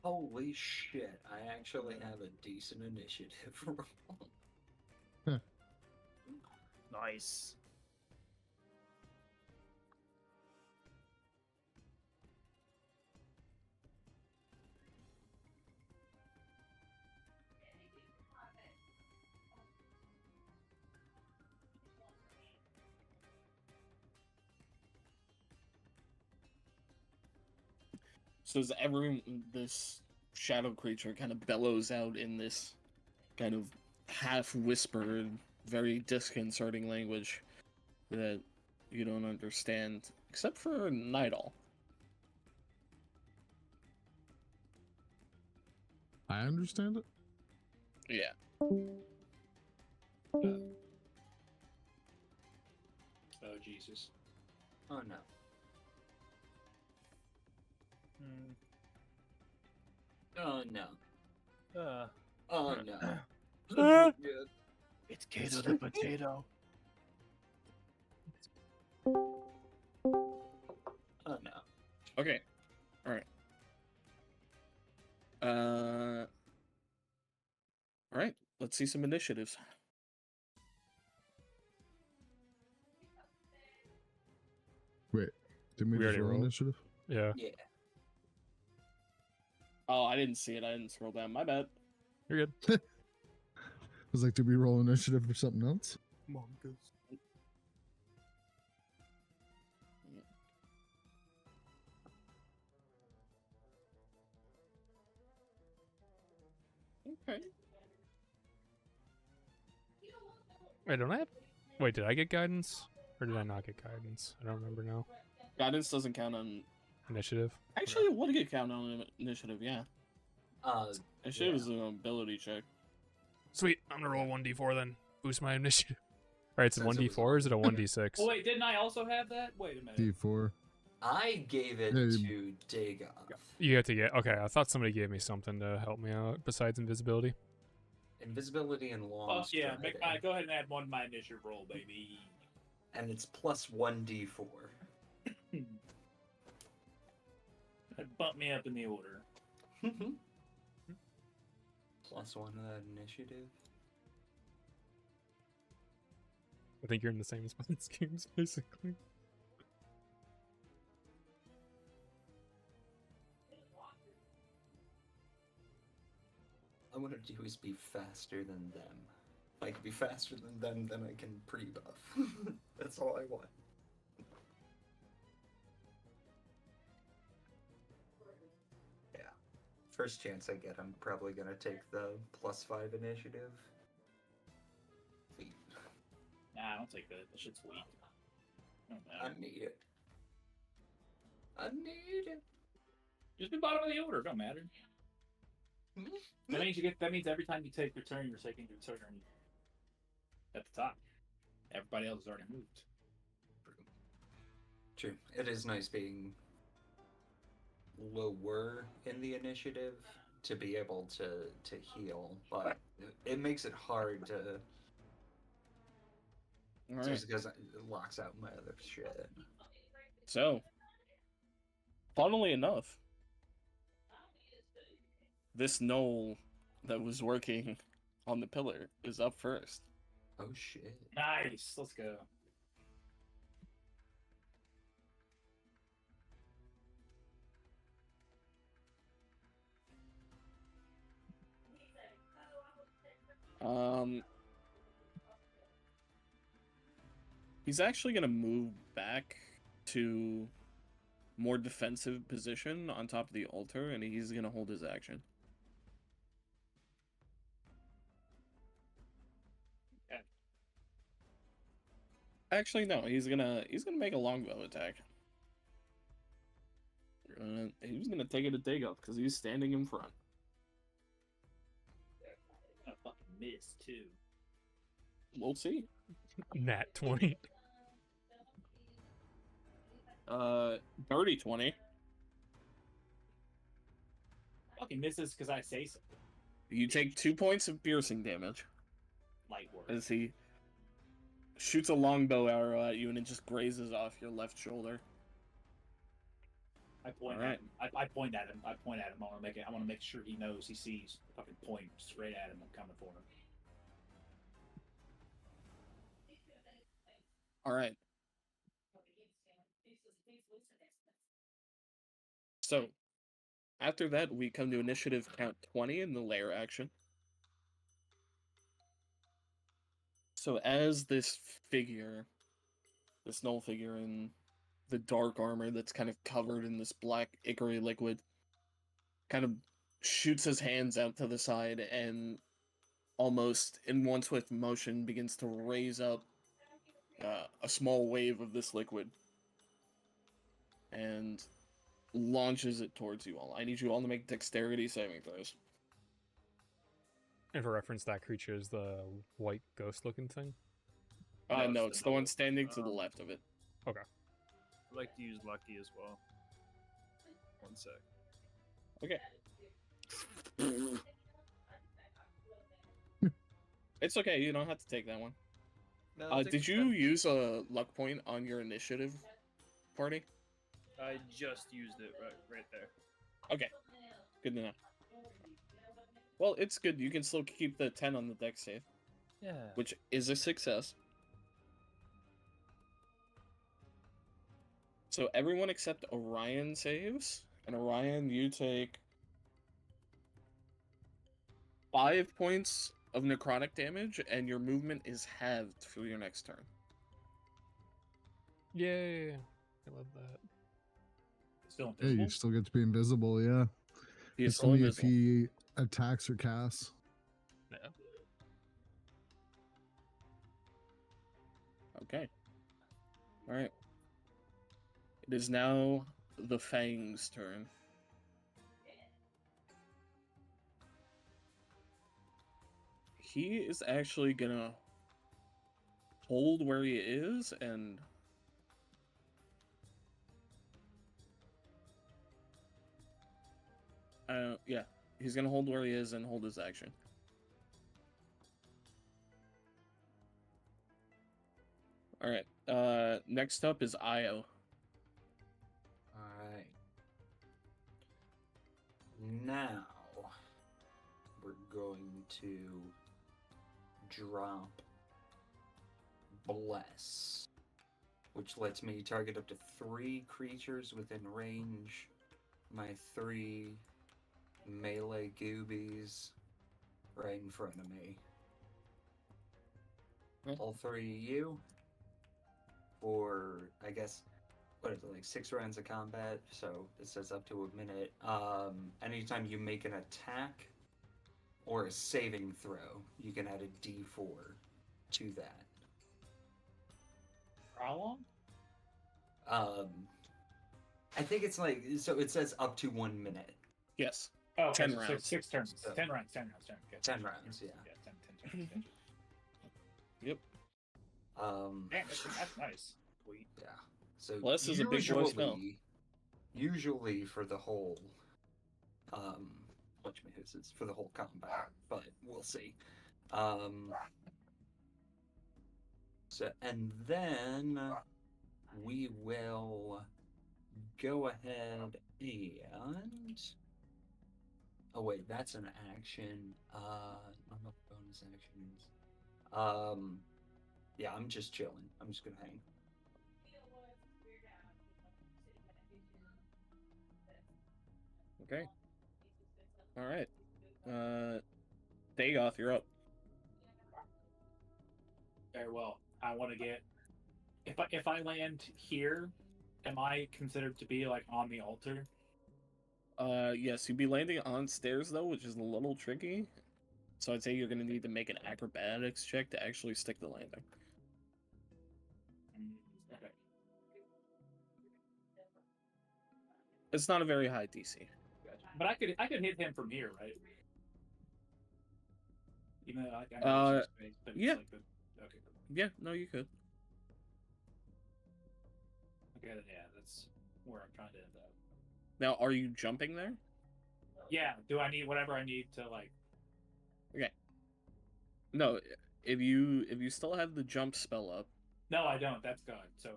Holy shit! I actually have a decent initiative roll. Nice. So as this shadow creature kind of bellows out in this kind of half whispered, very disconcerting language that you don't understand, except for Nidal. I understand it. Yeah. Oh Jesus. Oh no. Oh no. Oh no. Good. It's Kato the potato. Oh no. Okay. All right. All right. Let's see some initiatives. Wait, did we We just already roll rolled. initiative? Yeah. Yeah. Oh, I didn't see it. I didn't scroll down. My bad. You're good. I was like, did we roll initiative for something else? Mongoose. Okay. Wait, don't I have? Wait, did I get guidance or did I not get guidance? I don't remember now. Guidance doesn't count on. Initiative. Actually, it would get count on initiative. Yeah, Uh, initiative yeah. is an ability check. Sweet. I'm gonna roll 1d4 then. Boost my initiative. All right, it's a Since it was 1d4 or is it a 1d6? Oh wait, didn't I also have that? Wait a minute. D4. I gave it Yeah, to Degens. You have to get. Okay, I thought somebody gave me something to help me out besides invisibility. Invisibility and long Oh yeah, striding. go ahead and add one to my initiative roll, baby. And it's plus 1d4. That bumped me up in the order. Plus 1 to that initiative. I think you're in the same spot as games, basically. I want to do is be faster than them. If I can be faster than them, then I can pre-buff. That's all I want. Yeah. First chance I get, I'm probably gonna take the plus 5 initiative. Nah, I don't take that. That shit's weak. I need it. I need it. Just be bottom of the order. Don't matter. That means you get. That means every time you take your turn, you're taking your turn at the top. Everybody else has already moved. True. It is nice being lower in the initiative to be able to heal, but it makes it hard to All right. just because it locks out my other shit. So, funnily enough, this knoll that was working on the pillar is up first. Oh shit. Nice. Let's go. He's actually gonna move back to more defensive position on top of the altar, and he's gonna hold his action. Okay. Actually, no. He's gonna make a longbow attack. He's gonna take it a dig up because he's standing in front. I fucking miss too. We'll see. Nat 20. Dirty 20. Fucking misses because I say so. You take 2 points of piercing damage Light work. as he shoots a longbow arrow at you, and it just grazes off your left shoulder. I point Alright. at him. I point at him. I point at him. I want to make sure he knows. He sees. Fucking point straight at him. I'm coming for him. All right. So, after that, we come to initiative count 20 in the lair action. So, as this figure, this null figure in the dark armor that's kind of covered in this black ichor liquid, kind of shoots his hands out to the side and almost in one swift motion begins to raise up a small wave of this liquid and launches it towards you all. I need you all to make dexterity saving throws. And for reference, that creature is the white ghost-looking thing. No, it's the one standing to the left of it. Okay. I'd like to use lucky as well. 1 sec. Okay. It's okay, you don't have to take that one. No, Did you use a luck point on your initiative party? I just used it right there. Okay, good to know. Well, it's good. You can still keep the 10 on the dex save, Yeah. which is a success. So everyone except Orion saves, and Orion, you take 5 points of necrotic damage, and your movement is halved for your next turn. Yay! I love that. Still Yeah, invisible. you still get to be invisible, yeah. He is It's still only if invisible. he attacks or casts. Yeah. Okay. All right. It is now the Fang's turn. He is actually gonna hold where he is and yeah, he's gonna hold where he is and hold his action. All right. Next up is Io. Alright. Now, we're going to drop Bless, which lets me target up to 3 creatures within range. My 3 melee goobies right in front of me. Okay. All 3 of you for, I guess, what is it, like 6 rounds of combat? So it says up to a minute. Anytime you make an attack or a saving throw, you can add a D4 to that. How long? I think it's like, so it says up to 1 minute. Yes. Oh, okay, 10 so rounds. Six turns. So- 10 rounds. 10 rounds. 10 rounds, yeah. Yeah, 10 turns. Yep. Um, Damn, that's nice. Sweet. yeah. So Bless is a big boy spell. Usually for the whole, it's for the whole combat, but we'll see. So, and then we will go ahead and, oh wait, that's an action. Not bonus actions. Yeah, I'm just chilling. I'm just gonna hang. Okay. All right. Dagoth, you're up. Very well. I want to get. If I land here, am I considered to be like on the altar? Yes, you'd be landing on stairs though, which is a little tricky. So I'd say you're gonna need to make an acrobatics check to actually stick the landing. Okay. It's not a very high DC. Gotcha. But I could hit him from here, right? Even though I know it's space, but it's yeah. like the, okay. Yeah, no, you could. Okay, then, yeah, that's where I'm trying to end up. Now, are you jumping there? Yeah. Do I need whatever I need to like? Okay. No, if you still have the jump spell up. No, I don't. That's gone. So.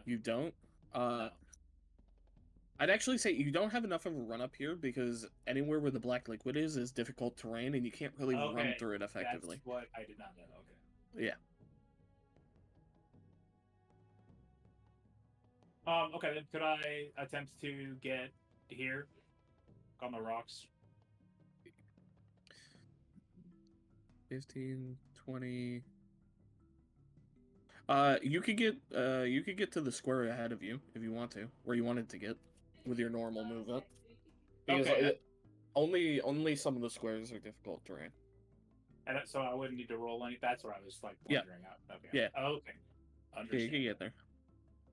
You don't? No. I'd actually say you don't have enough of a run up here because anywhere where the black liquid is difficult terrain and you can't really run Okay, through it effectively. That's what I did not know. Okay. Yeah. Okay, then could I attempt to get here on the rocks? 15, 20. You could get to the square ahead of you if you want to, where you wanted to get with your normal move up. Because Okay. only some of the squares are difficult terrain. And so I wouldn't need to roll any. That's where I was like Yeah. wondering out. Okay. Yeah. Oh, okay. Yeah, you Understand. can get there.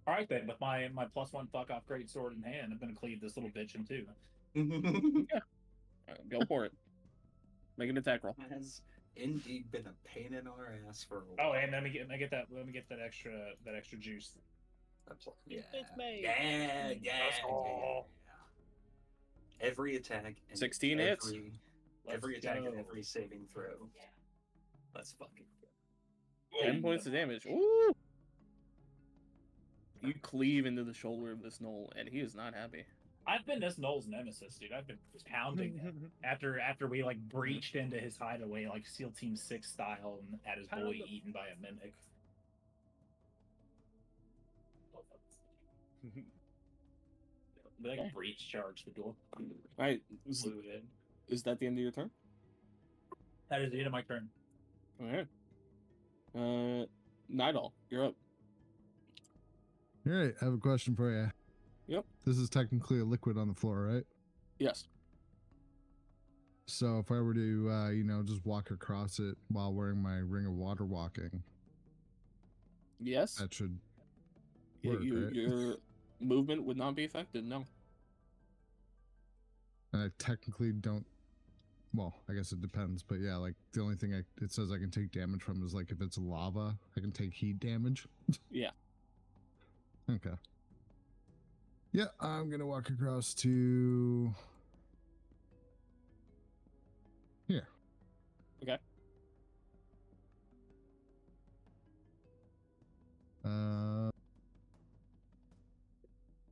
All right then. With my +1 fuck off great sword in hand, I'm gonna cleave this little bitch in two. Go for it. Make an attack roll. Has indeed been a pain in our ass for a while. Oh, and let me get that extra juice. Yeah. It's me. Yeah. Oh. Every attack. And 16 hits. Every Let's attack and go. every saving throw. Let's fucking go. 10 points of damage. Ooh! You cleave into the shoulder of this knoll, and he is not happy. I've been this Noel's nemesis, dude. I've been pounding him after we like breached into his hideaway like SEAL Team 6 style and had his boy eaten by a mimic. We like Okay. breach charge the door. Alright, Blew it in. is that the end of your turn? That is the end of my turn. Alright. Nidal, you're up. All right, I have a question for you. Yep. This is technically a liquid on the floor, right? Yes. So if I were to, just walk across it while wearing my Ring of Water walking, Yes. That should Yeah, work, right? your movement would not be affected. No. And I technically don't. Well, I guess it depends, but yeah, like the only thing it says I can take damage from is like if it's lava, I can take heat damage. Yeah. Okay. Yeah, I'm gonna walk across to here. Okay.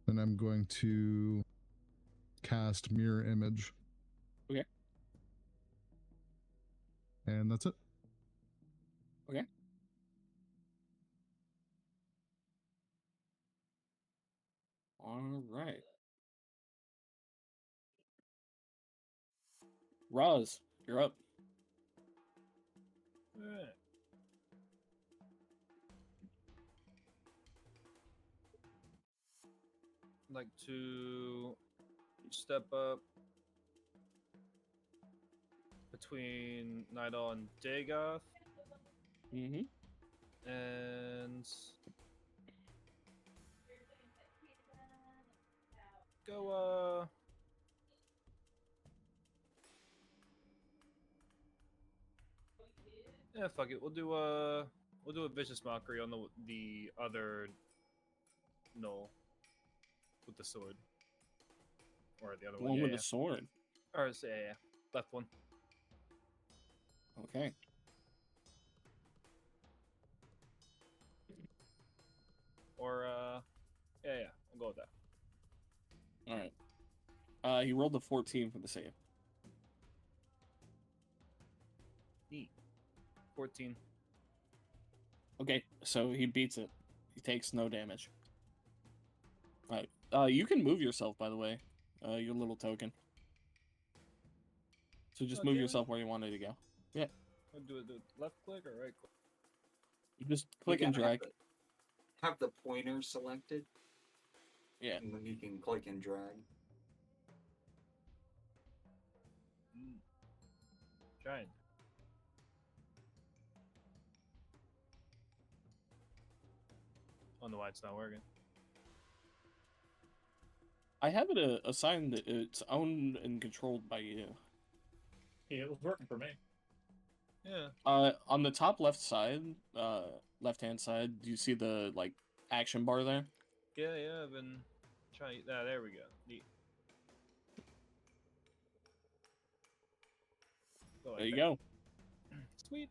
Then I'm going to cast mirror image. Okay. And that's it. Okay. All right. Roz, you're up. Alright. Like to step up between Nidal and Dagoth Mm-hmm. and go yeah, fuck it. We'll do a vicious mockery on the other knoll with the sword. Or the other one. One Yeah, with yeah. the sword. Or yeah. Left one. Okay. Or yeah, I'll go with that. All right. He rolled a 14 for the save. Neat. 14. Okay, so he beats it. He takes no damage. All right. You can move yourself, by the way. Your little token. So just move Okay. yourself where you wanted to go. Yeah. I'll do it left click or right click? You just You click and gotta drag. Have the pointer selected. Yeah. And then you can click and drag. Trying. I don't know why it's not working. I have it assigned that it's owned and controlled by you. Yeah, it was working for me. Yeah. On the top left side, left-hand side, do you see the like action bar there? Yeah, I've been trying. There we go. Neat. Go like There you that. go. Sweet.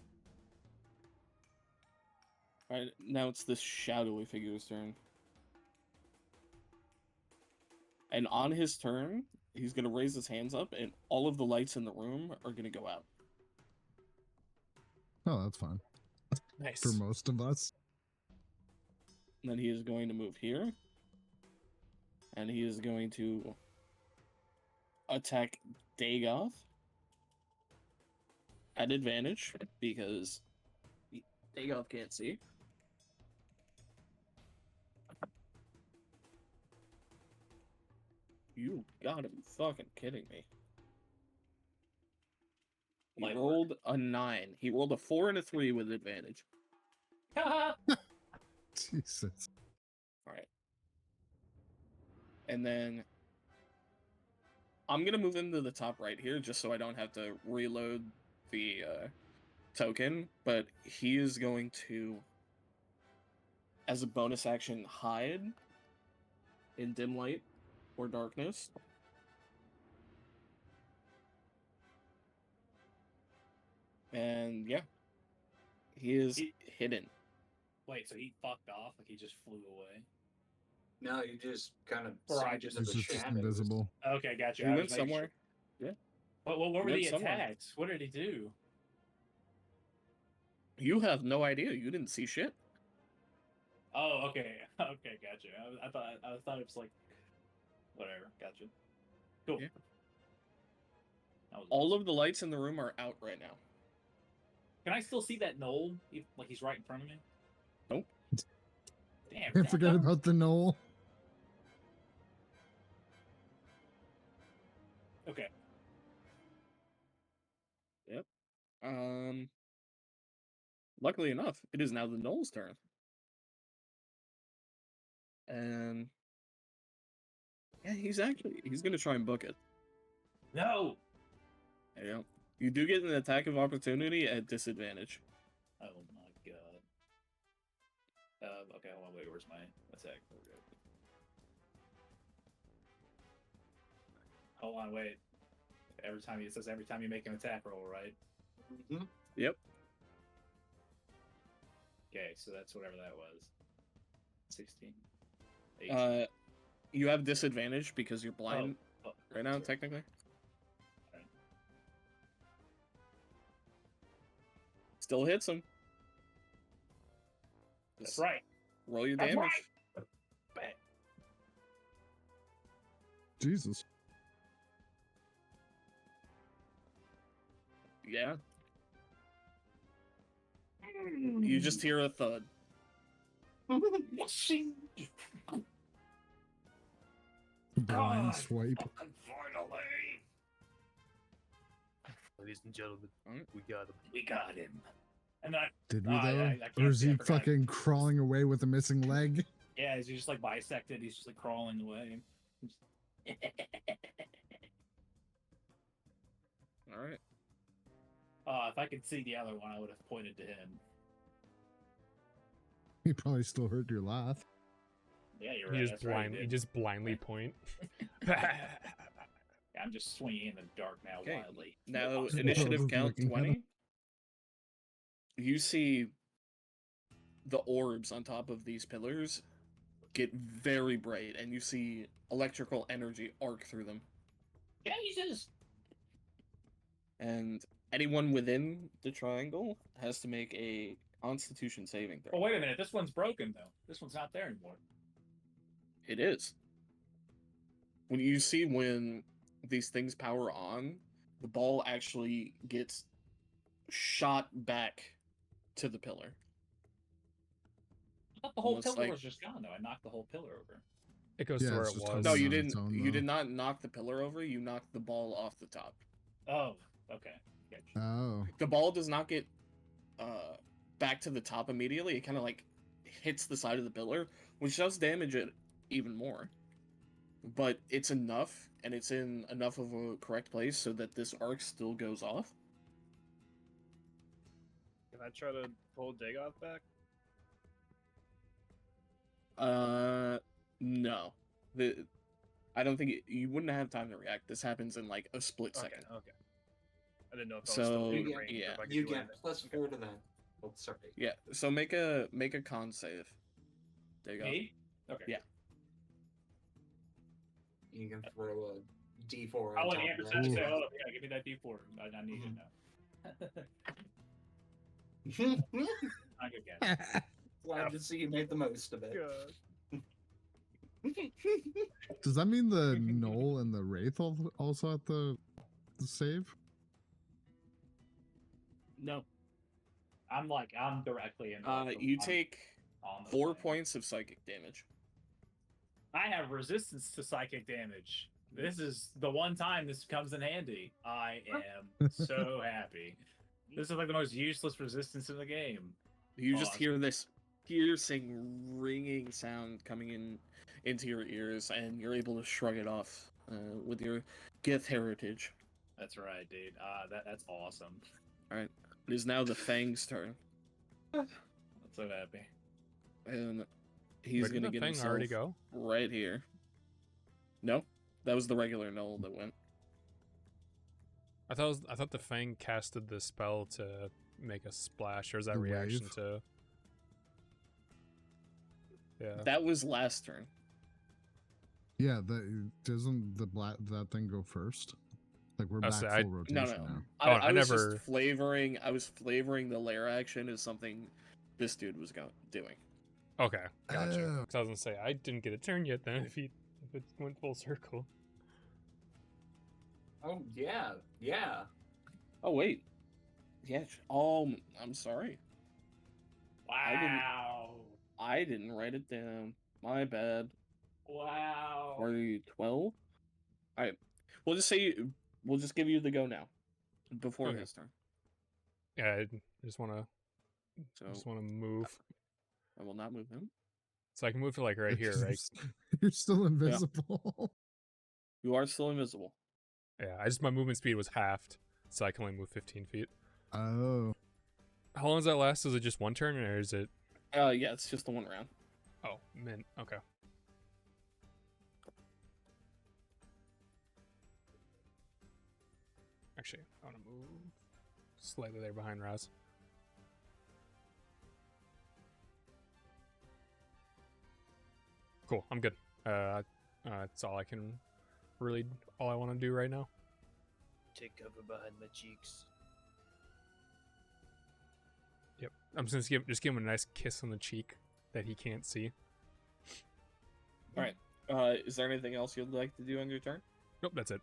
All right, now it's this shadowy figure's turn. And on his turn, he's gonna raise his hands up, and all of the lights in the room are gonna go out. Oh, that's fine. Nice. For most of us. And then he is going to move here. And he is going to attack Dagoth at advantage because Dagoth can't see. You gotta be fucking kidding me. He Light rolled a 9. He rolled a 4 and a 3 with advantage. Jesus. Alright. And then I'm gonna move him to the top right here just so I don't have to reload the token, but he is going to, as a bonus action, hide in dim light or darkness. And yeah, he is hidden. Wait, so he fucked off? Like he just flew away? No, you just kind of Or I sunk just- into It's the just shadows. invisible. Okay, gotcha. He I went was making somewhere. Sure. Yeah. What were He went the somewhere. attacks? What did he do? You have no idea. You didn't see shit. Oh, okay. Okay, gotcha. I thought it was like whatever. Gotcha. Cool. Yeah. That was All awesome. of the lights in the room are out right now. Can I still see that knoll? Like he's right in front of me? Nope. Damn. Can't forget Dad. about the knoll. Okay. Yep. Luckily enough, it is now the Knoll's turn. And yeah, he's gonna try and book it. No. Yeah. You do get an attack of opportunity at disadvantage. Oh my god. Okay, hold on, wait, where's my attack? Hold on, wait. It says every time you make an attack roll, right? Mm-hmm. Yep. Okay, so that's whatever that was. 16. 18. You have disadvantage because you're blind Oh, right now, sorry. technically. Alright. Still hits him. That's Just right. Roll your That's damage. right. Bang. Jesus. Yeah. You just hear a thud. Washing. Blind God, swipe. fucking finally. Ladies and gentlemen, Alright. we got him. We got him. And then Did we I though? can't Or is see, I he forgot. fucking crawling away with a missing leg? Yeah, he's just like bisected. He's just like crawling away. All right. If I could see the other one, I would have pointed to him. He probably still heard your laugh. Yeah, you're You right. just That's right, you did. just blindly point. I'm just swinging in the dark now Okay. wildly. Now Awesome. initiative Looking count at him. 20. You see the orbs on top of these pillars get very bright, and you see electrical energy arc through them. Jesus! And anyone within the triangle has to make a Constitution saving Oh, throw. wait a minute. This one's broken, though. This one's not there anymore. It is. When you see when these things power on, the ball actually gets shot back to the pillar. I thought the whole Almost pillar like- was just gone, though. I knocked the whole pillar over. It goes Yeah, to where it's it just was. holding No, you on its didn't. own, You though. did not knock the pillar over. You knocked the ball off the top. Oh, okay. Gotcha. Oh. The ball does not get back to the top immediately. It kind of like hits the side of the pillar, which does damage it even more. But it's enough, and it's in enough of a correct place so that this arc still goes off. Can I try to pull Dagoth back? No. I don't think you wouldn't have time to react. This happens in like a split second. Okay. I didn't know if I was So, still in yeah, range or yeah. if I could You do get anything. +4 to that. Oh, sorry. Yeah. So make a con save. There you go. Me? Okay. Yeah. You can throw a D4 Oh, on and top Amber of said to that. say, oh, yeah, give me that D4. I need it now. I could guess. Glad to see you made the most of it. God. Does that mean the Knoll and the Wraith also have the save? No. I'm directly in. You take on the 4 plane. points of psychic damage. I have resistance to psychic damage. This is the one time this comes in handy. I am so happy. This is like the most useless resistance in the game. You just Pause. hear this piercing, ringing sound coming into your ears, and you're able to shrug it off with your Gith heritage. That's right, dude. That's awesome. It is now the Fang's turn, I'm so happy. and he's Where did gonna the get thing himself already go? right here. No, that was the regular Knoll that went. I thought the Fang casted the spell to make a splash, or is that The reaction wave? to? Yeah. That was last turn. Yeah, doesn't that thing go first? Like we're I back say, full I- rotation No. now. Oh, I I was never- just flavoring. I was flavoring the lair action as something this dude was doing. Okay, gotcha. Oh. 'Cause I was gonna say I didn't get a turn yet. Then if it went full circle. Oh, yeah. Yeah. Oh wait, yeah. I'm sorry. Wow. I didn't write it down. My bad. Wow. Are you 12? Alright. We'll just give you the go now. Before Okay. his turn. Yeah, I just wanna So move. I will not move him. So I can move to like right here, right? You're still invisible. You are still invisible. Yeah, my movement speed was halved, so I can only move 15 feet. Oh. How long does that last? Is it just one turn, or is it? Yeah, it's just the one round. Oh, mint. Okay. Actually, I want to move slightly there behind Raz. Cool. I'm good. That's all I can really. All I want to do right now. Take cover behind my cheeks. Yep. I'm just give him a nice kiss on the cheek that he can't see. All right. Is there anything else you'd like to do on your turn? Nope. That's it.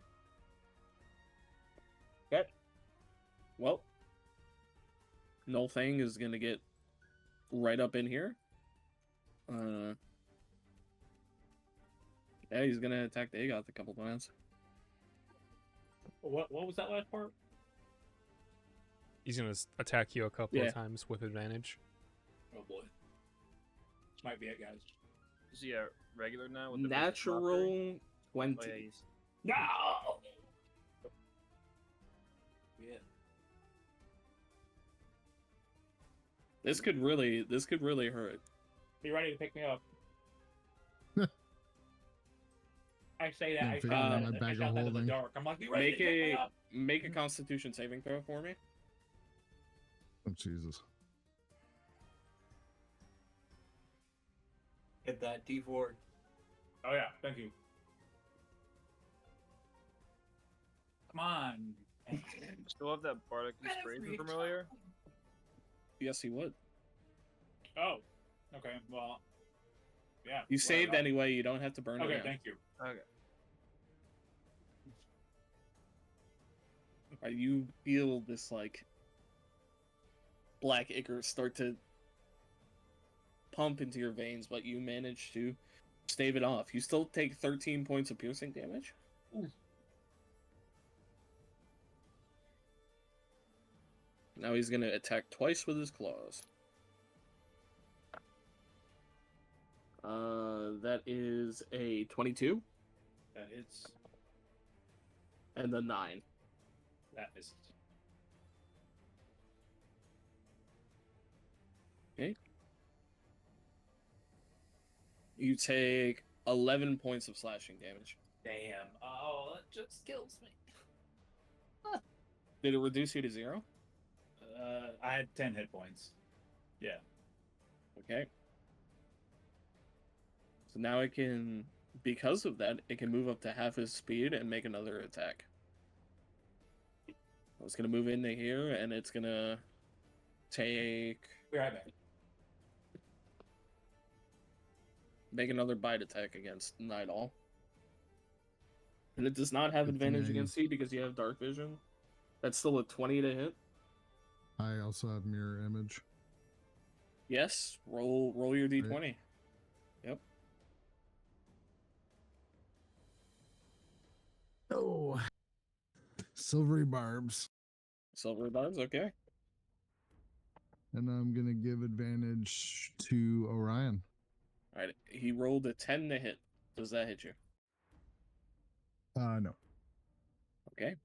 Okay. Well, Null Thing is gonna get right up in here. Yeah, he's gonna attack Dagoth a couple times. What was that last part? He's gonna attack you a couple Yeah. of times with advantage. Oh boy. This might be it, guys. Is he a regular now? With the versus mockery? Natural 20. Oh, yeah, he's... No. Yeah. This could really hurt. Be ready to pick me up. I say that. Yeah, I figure shout out that, my I bag shout of that in the holding. dark. I'm like, be ready Make to pick me a up. make a Constitution saving throw for me. Oh, Jesus. Hit that D4. Oh yeah, thank you. Come on. Still have that bardic inspiration from earlier? Yes, he would. Oh. Okay. Well. Yeah. You well, saved no. anyway. You don't have to burn it Okay. down. Thank you. Okay. You feel this like black ichor start to pump into your veins, but you manage to stave it off. You still take 13 points of piercing damage. Ooh. Now he's gonna attack twice with his claws. That is a 22 That hits. and a 9. That misses. Okay. You take 11 points of slashing damage. Damn. Oh, that just kills me. Did it reduce you to 0? I had 10 hit points. Yeah. Okay. So now it can, because of that, it can move up to half his speed and make another attack. It's gonna move into here, and it's gonna take... Be right back. Make another bite attack against Night Owl. And it does not have Good advantage thing. against you because you have Dark Vision. That's still a 20 to hit. I also have mirror image. Yes, roll your d20. Yep. Oh. Silvery barbs. Silver barbs, okay. And I'm going to give advantage to Orion. Alright, he rolled a 10 to hit. Does that hit you? No. Okay.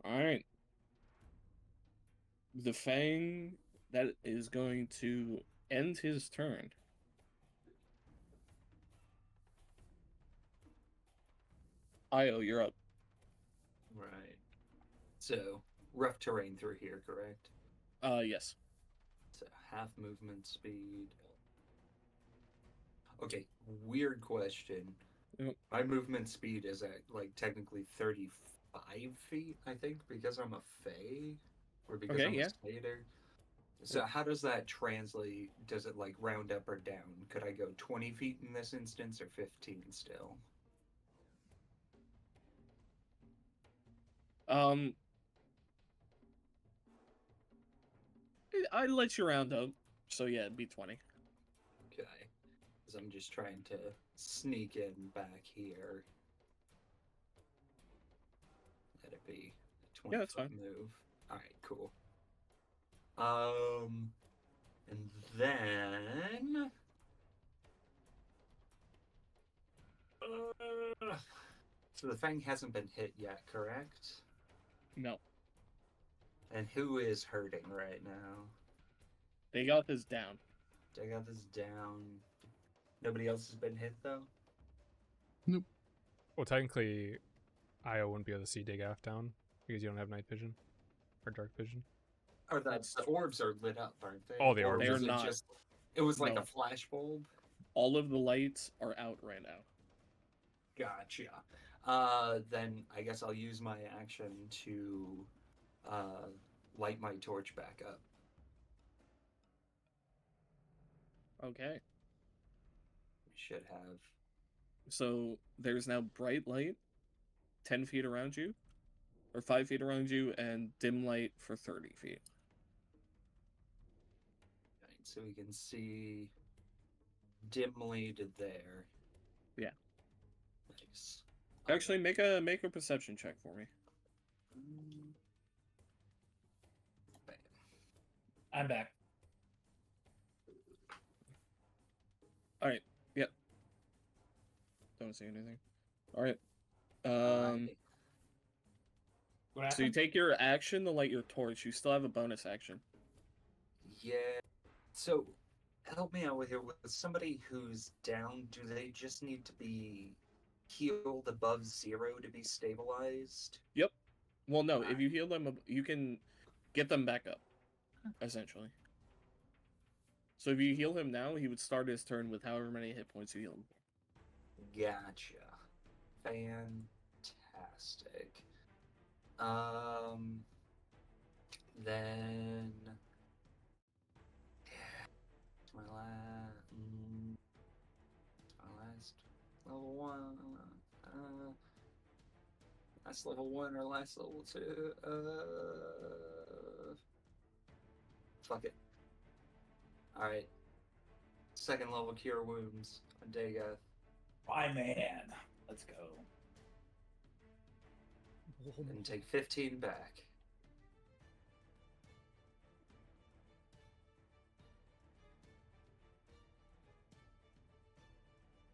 Alright. The Fang, that is going to end his turn. Io, you're up. Right. So, rough terrain through here, correct? Yes. So, half movement speed. Okay, weird question. Yep. My movement speed is at, like, technically 35 feet, I think, because I'm a Fae? Or because Okay, I'm yeah. a Spader? So how does that translate? Does it, like, round up or down? Could I go 20 feet in this instance, or 15 still? I let you round up. So yeah, it'd be 20. Okay. Because I'm just trying to sneak in back here. Let it be a 20 Yeah, that's foot fine. move. Alright, cool. And then. So the Fang hasn't been hit yet, correct? No. And who is hurting right now? They got this down. I got this down. Nobody else has been hit though? Well, technically, Io wouldn't be able to see Degath down because you don't have night vision or dark vision. Or the That's orbs are lit up, aren't they? Oh, the Or orbs are was it not. just it was like No. a flash bulb? All of the lights are out right now. Gotcha. Then I guess I'll use my action to light my torch back up. Okay. We should have. So there's now bright light 10 feet around you, or 5 feet around you, and dim light for 30 feet. Right, so we can see dimly to there. Yeah. Nice. Actually, make a perception check for me. Bam. I'm back. All right. Yep. Don't see anything. All right. Alright. What So you happened? take your action to light your torch. You still have a bonus action. Yeah. So, help me out with here. With somebody who's down, do they just need to be healed above 0 to be stabilized? Yep. Well, no. If Alright. you heal them, you can get them back up. Essentially. So if you heal him now, he would start his turn with however many hit points you heal him. Gotcha. Fantastic. Then my last level 1. Last level 1 or last level 2. Fuck it. Alright. Second level cure wounds on Degath. My man. Let's go. And take 15 back.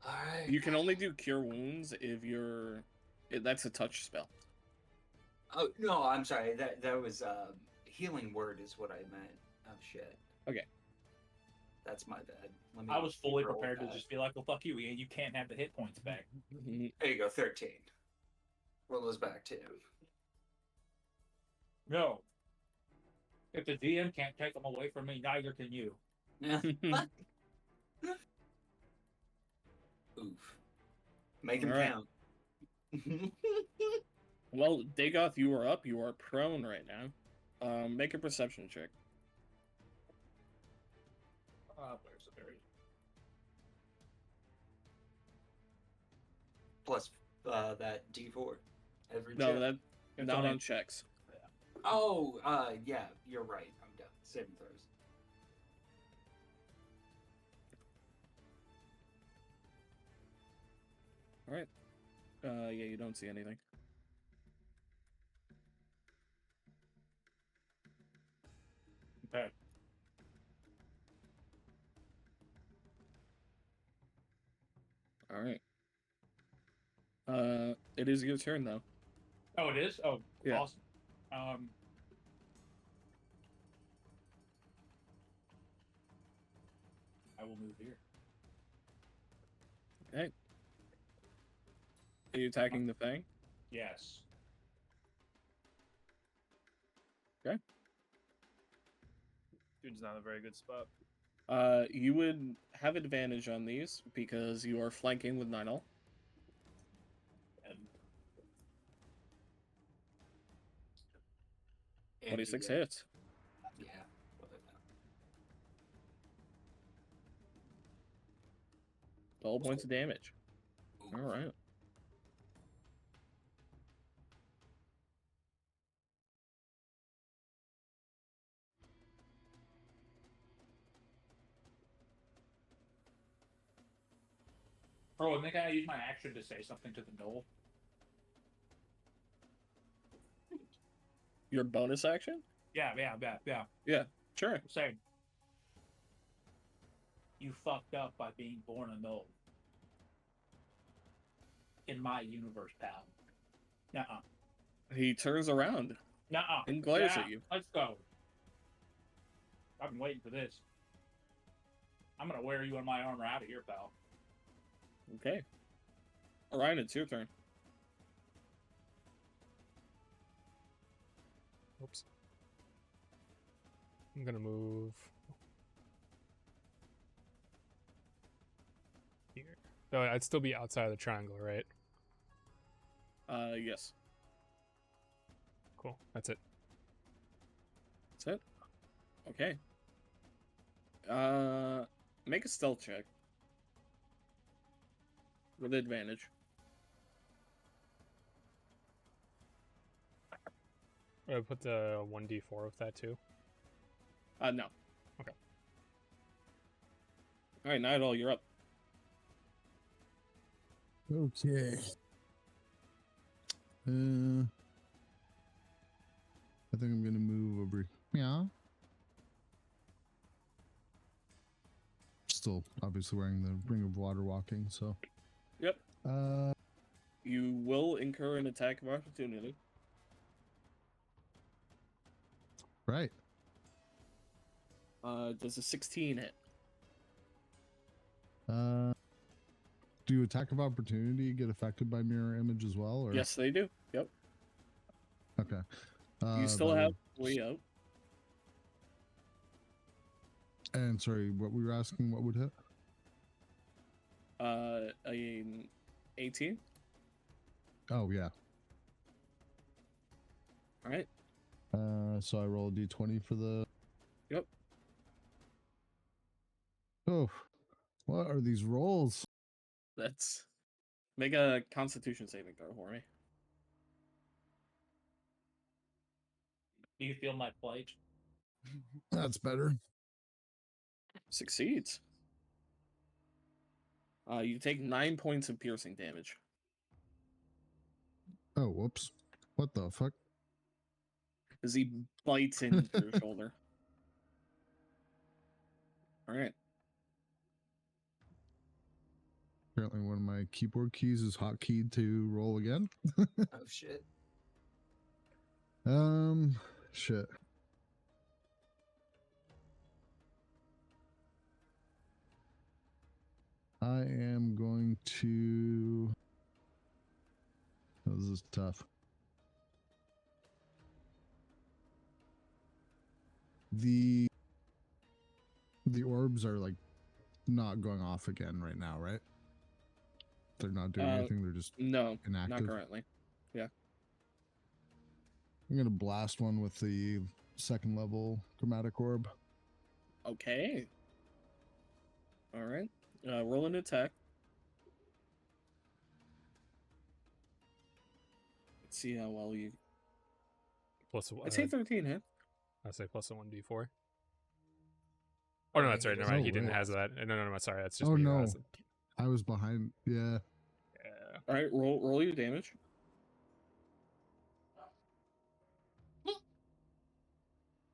Alright. You can only do cure wounds if you're. That's a touch spell. Oh no, I'm sorry. That was healing word is what I meant. Oh shit. Okay. That's my bad. Let me I was fully roll prepared to that. just be like, well, fuck you, Ian. You can't have the hit points back. There you go, 13. Roll those back too. No. If the DM can't take them away from me, neither can you. Oof. Make them Alright. count. Well, Dagoth, you are up. You are prone right now. Make a perception check. Where's the berry? Plus that D4 every No, check. that It's not only- on checks. Oh, yeah, you're right. I'm done. Saving throws. All right. Yeah, you don't see anything. Okay. All right. It is your turn though. Oh, it is? Oh, Yeah. awesome. I will move here. Okay. Are you attacking the Fang? Yes. Dude's not in a very good spot. You would have advantage on these because you are flanking with Ninal. And 26 yeah. hits. Yeah. 12 points of damage. All right. oh, and then can I use my action to say something to the gnoll? Your bonus action? Yeah. Sure. Same. You fucked up by being born a gnome. In my universe, pal. Nuh-uh. He turns around Nuh-uh. and glares Yeah, at you. let's go. I've been waiting for this. I'm gonna wear you on my armor out of here, pal. Okay. Orion, it's your turn. Oops. I'm gonna move here. Oh, I'd still be outside of the triangle, right? Yes. Cool. That's it. That's it. Okay. Make a stealth check. With advantage. I put the 1d4 with that too. No. Okay. Alright, Nidal, you're up. Okay. I think I'm gonna move over. Yeah. Still, obviously wearing the Ring of Water walking. So. Yep. Uh. You will incur an attack of opportunity. Right. Does a 16 hit? Do attack of opportunity get affected by mirror image as well? Or? Yes, they do. Yep. Okay. You still that have would- way out. And sorry, what we were asking, what would hit? An 18. Oh yeah. All right. So I roll a d20 for the. Yep. Oh, what are these rolls? That's make a Constitution saving throw for me. Do you feel my plight? That's better. Succeeds. You take 9 points of piercing damage. Oh, whoops. What the fuck? As he bites into your shoulder. All right. Apparently, one of my keyboard keys is hotkeyed to roll again. Oh shit. Shit. I am going to. This is tough. The orbs are like not going off again right now, right? They're not doing anything. They're just No, inactive. not currently. I'm gonna blast one with the second level chromatic orb. Okay. All right. Roll an attack. Let's see how well you. Plus, I'd say 13 hit. I say plus a 1d4. Oh no, that's right. Never mind. He didn't wait. has that. No. Sorry, that's just Oh me. who no, has it. I was behind. Yeah. Yeah. All right. Roll your damage.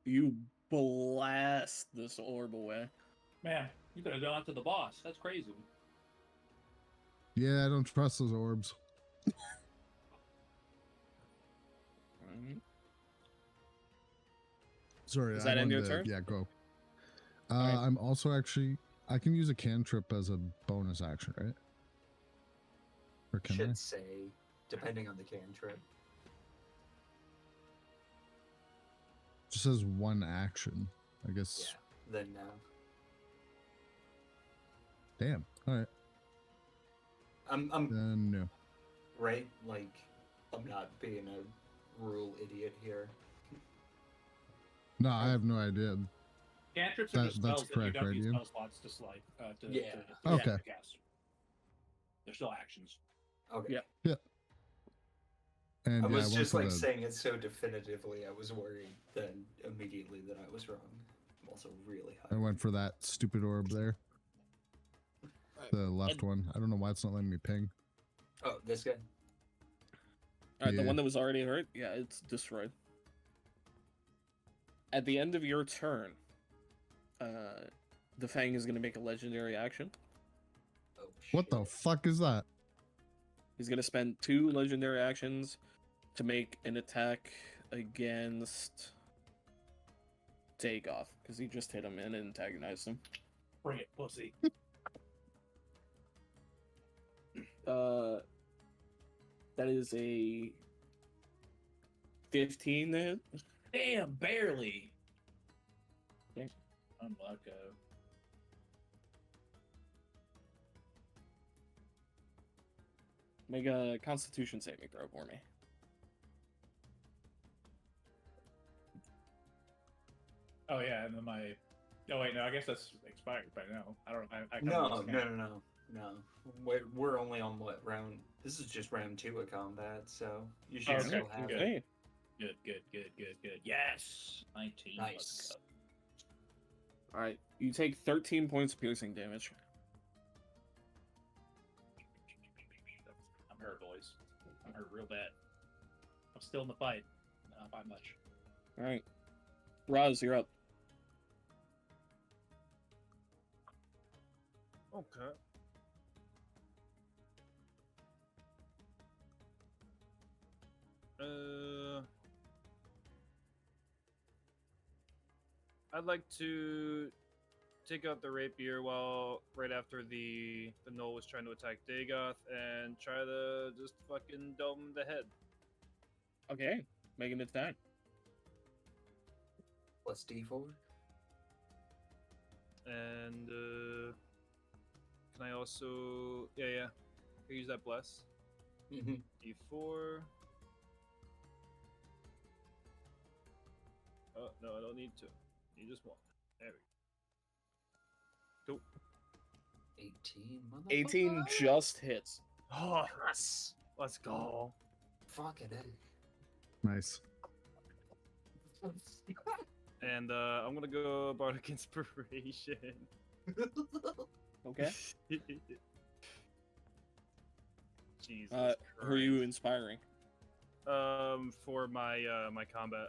You blast this orb away. Man, you could have gone to the boss. That's crazy. Yeah, I don't trust those orbs. Alright. Sorry, Is I that end your wanted to- turn? Yeah, go. Alright. I'm also actually. I can use a cantrip as a bonus action, right? Or can I? Should say, depending on the cantrip. Just says one action. I guess. Yeah. Then Damn. All right. I'm Then no. right. Like I'm not being a rule idiot here. No, I have no idea. Cantrips are just That's spells correct, that you don't right, use Ian? spell slots to slide. Yeah. Okay. Cast. They're still actions. Okay. Yeah. And I yeah, was went just for like the- saying it so definitively. I was worried then immediately that I was wrong. I'm also really high. I went for that stupid orb there. The left one. I don't know why it's not letting me ping. Oh, this guy. All right, the Yeah. one that was already hurt, yeah, it's destroyed. At the end of your turn, the Fang is going to make a legendary action. Oh, What the shit. fuck is that? He's going to spend 2 legendary actions to make an attack against Dagoth, because he just hit him and antagonized him. Bring it, pussy. That is a 15 to hit. Damn, barely. Okay. Unlucko. Make a Constitution saving throw for me. Oh yeah, and then my. Oh wait, no, I guess that's expired by now. I don't. I No. We're only on what round? This is just round 2 of combat, so you should Okay, still have good. it. Okay. Good. Yes, 19. Nice. Let's go. All right. You take 13 points of piercing damage. I'm hurt, boys. I'm hurt real bad. I'm still in the fight. Not by much. All right. Roz, you're up. Okay. I'd like to take out the rapier while right after the gnoll was trying to attack Dagoth and try to just fucking dome the head. Okay. Make an attack. Plus D4. And can I also can I use that bless? Mm-hmm. D4. Oh no, I don't need to. You just one. There we go. 18. 18 motherfucker. just hits. Oh, Yes. let's go. Fucking A. Nice. And I'm gonna go Bardic Inspiration. Okay. Jesus Who are you Christ. inspiring? For my my combat.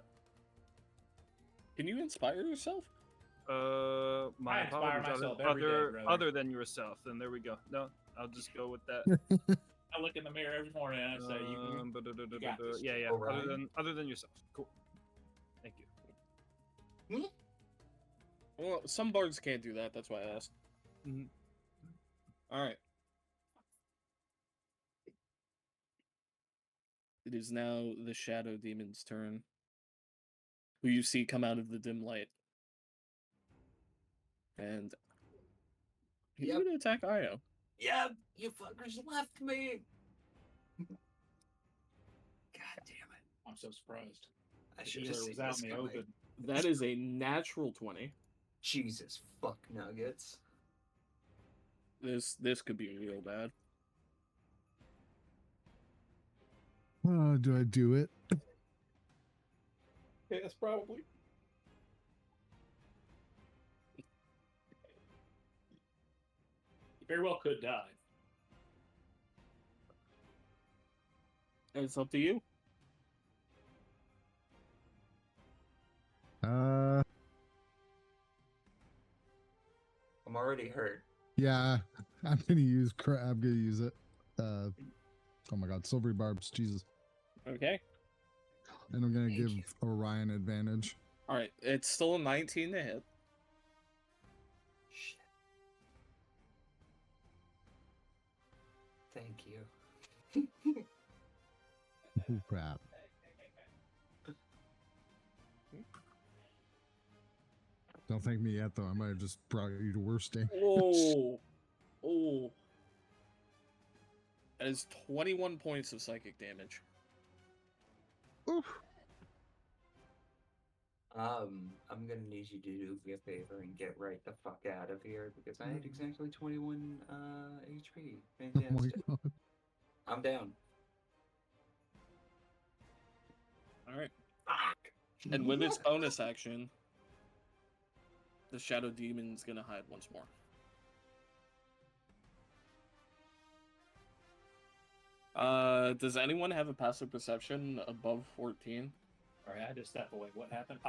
Can you inspire yourself? My I inspire apologies, myself every day, brother. other than yourself. Then there we go. No, I'll just go with that. I look in the mirror every morning and I say, "You got this, yeah. Orion? Other than yourself. Cool. Thank you. Well, some bards can't do that. That's why I asked. Mhm. All right. It is now the Shadow Demon's turn, who you see come out of the dim light. And he's Yep. going to attack Io. Yep, you fuckers left me. God damn it. I'm so surprised." I The should healer have was seen out this in the coming. open. That is a natural 20. Jesus fuck nuggets. This could be real bad. Do I do it? Yes, probably. You very well could die. It's up to you. I'm already hurt. Yeah, I'm gonna use it. Oh my god, silvery barbs, Jesus. Okay. And I'm gonna Thank give you. Orion advantage. All right. It's still a 19 to hit. Shit. Thank you. Oh crap. Don't thank me yet though. I might have just brought you to worse day. Oh. Oh. That is 21 points of psychic damage. Oof. I'm gonna need you to do me a favor and get right the fuck out of here because I had exactly 21 HP. Oh my Fantastic. god. I'm down. All right. Fuck. And with its bonus action, the Shadow Demon's gonna hide once more. Does anyone have a passive perception above 14? All right, I just step away. What happened?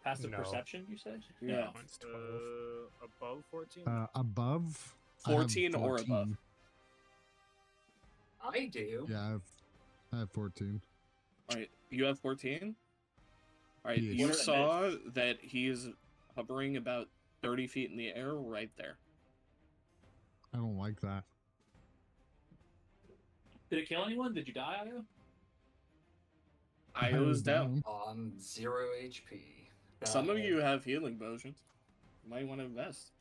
Passive No. perception, you said? Yeah. Mine's 12. Above 14? Above I have 14 or above. I do. Yeah, I have 14. All right, you have 14. All right, Yes. you What are the saw that he is hovering about 30 feet in the air right there. I don't like that. Did it kill anyone? Did you die, Io? Io's down. On 0 HP. Some of you have healing potions. You might want to invest.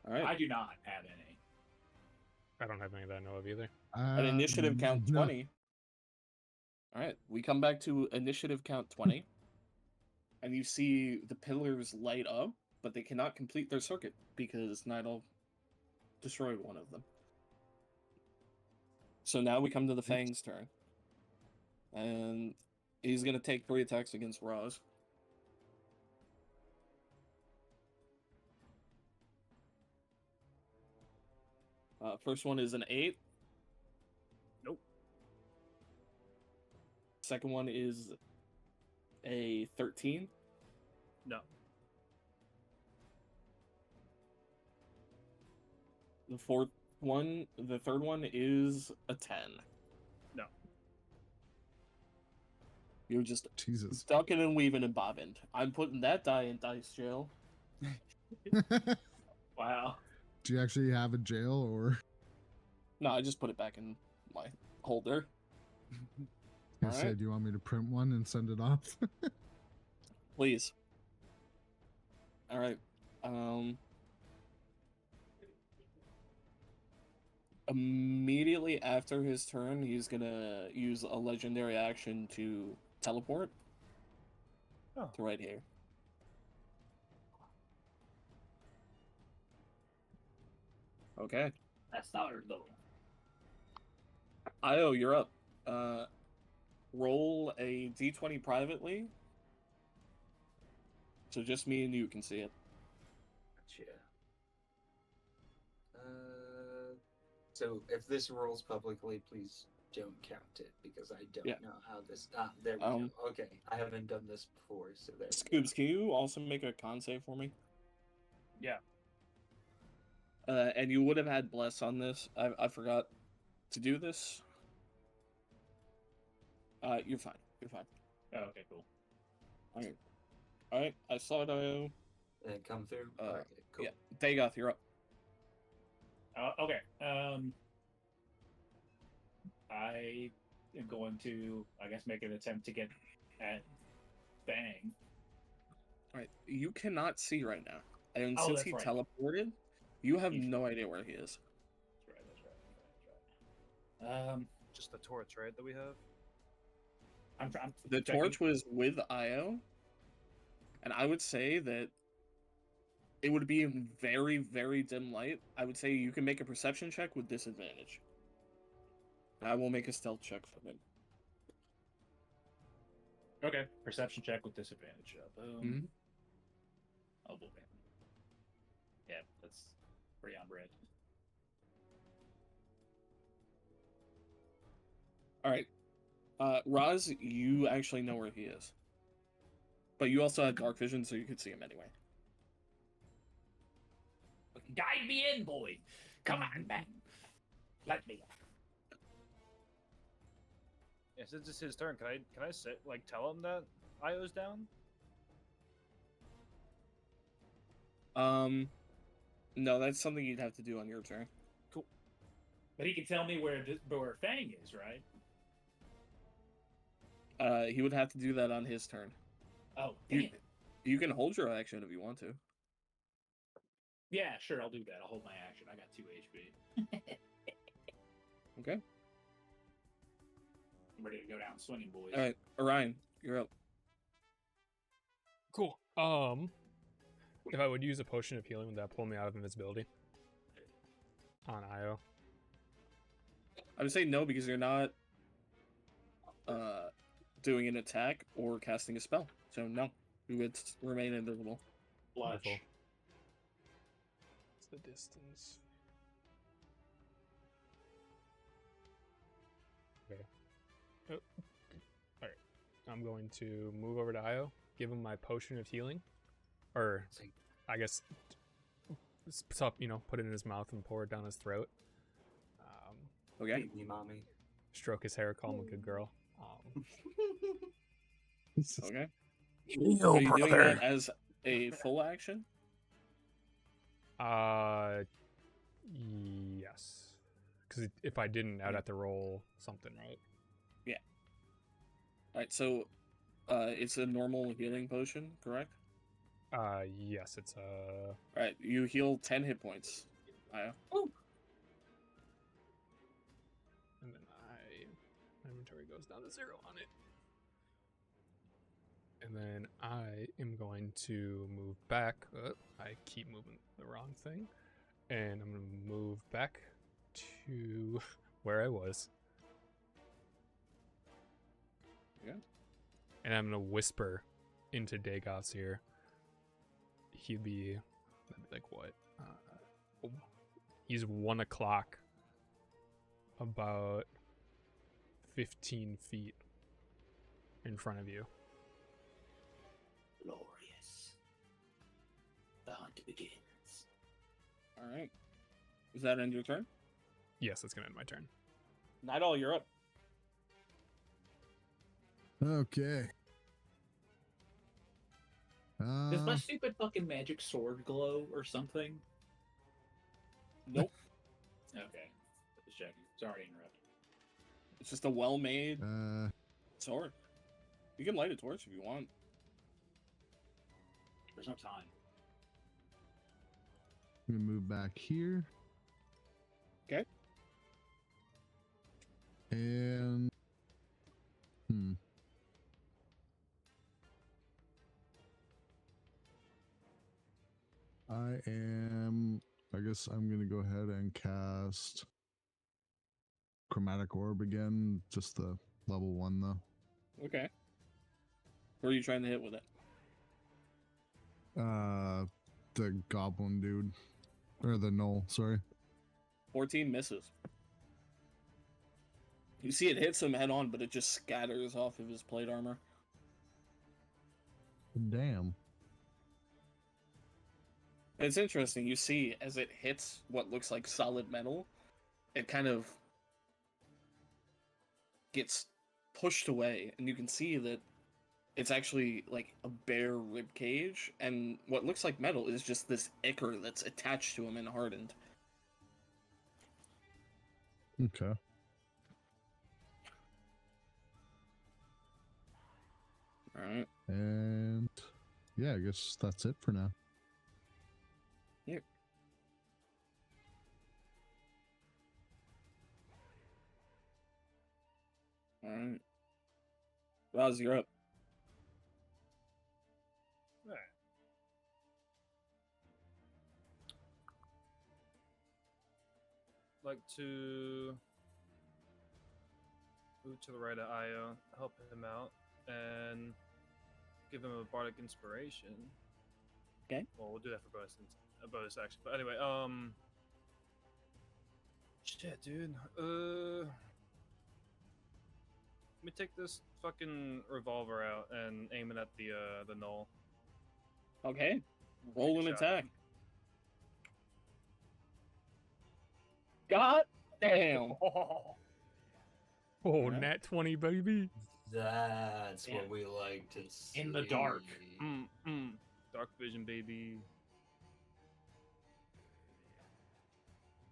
All right. I do not have any. I don't have any that I know of either. At initiative count no. 20. All right, we come back to initiative count 20. And you see the pillars light up, but they cannot complete their circuit because Nidal destroyed one of them. So now we come to the Fang's turn. And he's going to take 3 attacks against Roz. First one is an 8. Nope. Second one is a 13. No. The third one is a 10. No. You're just Jesus. ducking and weaving and bobbing. I'm putting that die in dice jail. Wow. Do you actually have a jail or? No, I just put it back in my holder. I Alright. said, do you want me to print one and send it off? Please. Alright. Immediately after his turn, he's gonna use a legendary action to teleport. Oh. To right here. Okay. That's not her, though. Io, you're up. Roll a d20 privately. So just me and you can see it. Gotcha. So if this rolls publicly, please don't count it because I don't Yeah. know how this. There we go. Okay, I haven't done this before, so there. we go. Scoobs, can you also make a con save for me? Yeah. And you would have had bless on this. I forgot to do this. You're fine. You're fine. Oh, okay, cool. Alright, I saw it, Io. Did it come through? Uh, Okay, cool. Yeah, Dagoth, you're up. Okay. I am going to, I guess, make an attempt to get at Bang. Alright, you cannot see right now. And Oh, since that's he right. teleported, you have He's- no idea where he is. That's right. Just the torch, right, that we have? I'm The checking- torch was with Io, and I would say that it would be in very, very dim light. I would say you can make a perception check with disadvantage. I will make a stealth check for him. Okay. Perception check with disadvantage. Boom. Mhm. Oh, boy. Yeah, that's pretty on red. Alright. Roz, you actually know where he is. But you also have dark vision, so you could see him anyway. Guide me in, boy. Come on, Bang. Let me. Yeah, since it's his turn, can I sit, like, tell him that Io's down? No, that's something you'd have to do on your turn. But he can tell me where Fang is, right? He would have to do that on his turn. Oh, damn. You can hold your action if you want to. Yeah, sure, I'll do that. I'll hold my action. I got 2 HP. Okay. I'm ready to go down swinging, boys. Alright, Orion, you're up. Cool. If I would use a potion of healing, would that pull me out of invisibility? On Io. I would say no because you're not doing an attack or casting a spell. So no, you would remain invisible. Bludge. Wonderful. What's the distance? Okay. Oh. I'm going to move over to Io, give him my potion of healing, or See. I guess, put it in his mouth and pour it down his throat. Okay. Feed me, mommy. Stroke his hair, call him a good girl. Okay. Yo, Are you doing that as a full action? Yes. Because if I didn't, I'd have to roll something, right? All right. So, it's a normal healing potion, correct? Yes, it's All right. You heal 10 hit points. Io. and then my inventory goes down to 0 on it. And then I am going to move back. I keep moving the wrong thing. And I'm going to move back to where I was. Yeah. And I'm going to whisper into Degens' ear. That'd be like what? He's 1 o'clock. About 15 feet in front of you. Glorious. The hunt begins. All right. Does that end your turn? Yes, that's going to end my turn. Night Owl, you're up. Okay. Does my stupid fucking magic sword glow or something? Nope. Okay. Just checking. Sorry to interrupt. It's just a well-made sword. You can light a torch if you want. There's no time. I'm gonna move back here. Okay. And I guess I'm gonna go ahead and cast Chromatic Orb again, just the level 1 though. Okay. Where are you trying to hit with it? The goblin dude. Or the gnoll, sorry. 14 misses. You see it hits him head on, but it just scatters off of his plate armor. Damn. It's interesting. You see, as it hits what looks like solid metal, it kind of gets pushed away, and you can see that it's actually like a bare rib cage, and what looks like metal is just this ichor that's attached to him and hardened. Okay. Alright. And yeah, I guess that's it for now. Here. Alright. Roz, you're up. Alright. Like to move to the right of Io, help him out, and give him a bardic inspiration. Okay. Well, we'll do that for a bonus action. But anyway, shit, dude. Let me take this fucking revolver out and aim it at the gnoll. Okay. Roll an Take a shot. attack. God damn. Oh, Alright. nat 20, baby. That's Yeah. what we like to see. In the dark. Dark vision, baby.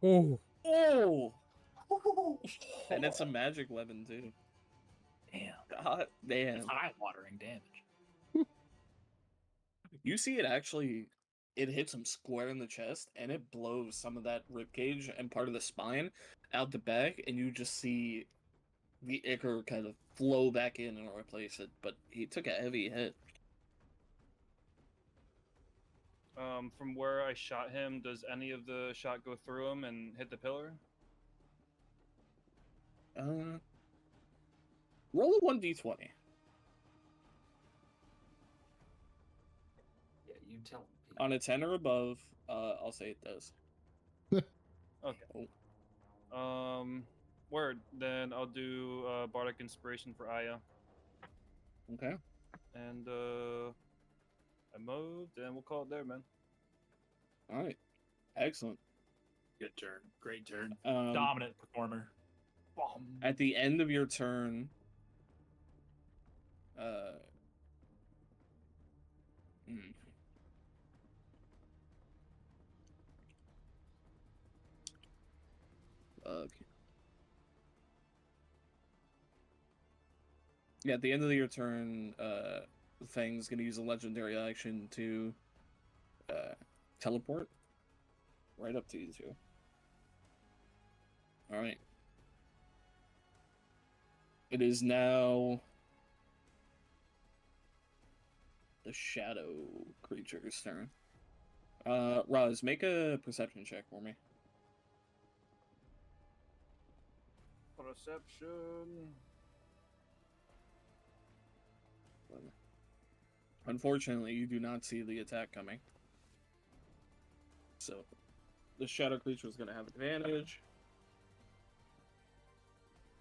Oh. Oh! And it's a magic weapon, too. Damn. God damn. It's eye-watering damage. You see it actually, it hits him square in the chest, and it blows some of that ribcage and part of the spine out the back, and you just see the ichor kind of flow back in and replace it, but he took a heavy hit. From where I shot him, does any of the shot go through him and hit the pillar? Roll a 1d20. Yeah, you tell me. On a 10 or above, I'll say it does. Okay. Word. Then I'll do bardic inspiration for Aya. Okay. And I moved, and we'll call it there, man. All right. Excellent. Good turn. Great turn. Um, Dominant performer. Bomb. At the end of your turn, hmm. Okay. Yeah, at the end of your turn, Fang's gonna use a legendary action to teleport right up to you two. All right. It is now the shadow creature's turn. Roz, make a perception check for me. Perception. Unfortunately, you do not see the attack coming. So, the shadow creature is going to have advantage.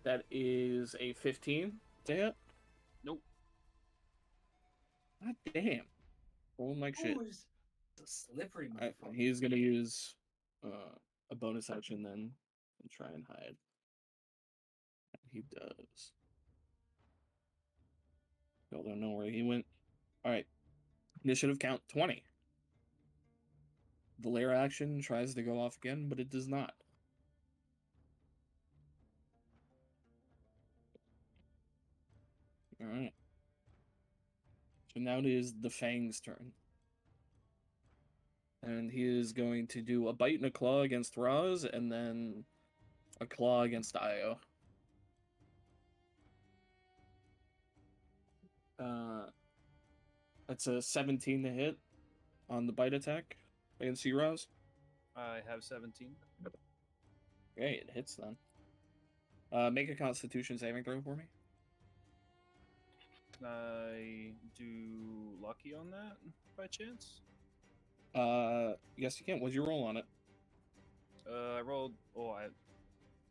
That is a 15 to hit. Nope. God damn. Rolling like shit. Ooh, it's a slippery Alright, motherfucker. he's going to use a bonus action then and try and hide. He does. Still don't know where he went. Alright. Initiative count 20. The lair action tries to go off again, but it does not. Alright. So now it is the Fang's turn. And he is going to do a bite and a claw against Raz, and then a claw against Io. That's a 17 to hit on the bite attack against you, Raz. I have 17. Okay, it hits then. Make a Constitution saving throw for me. Can I do lucky on that by chance? Yes, you can. What'd you roll on it? I rolled. Oh, I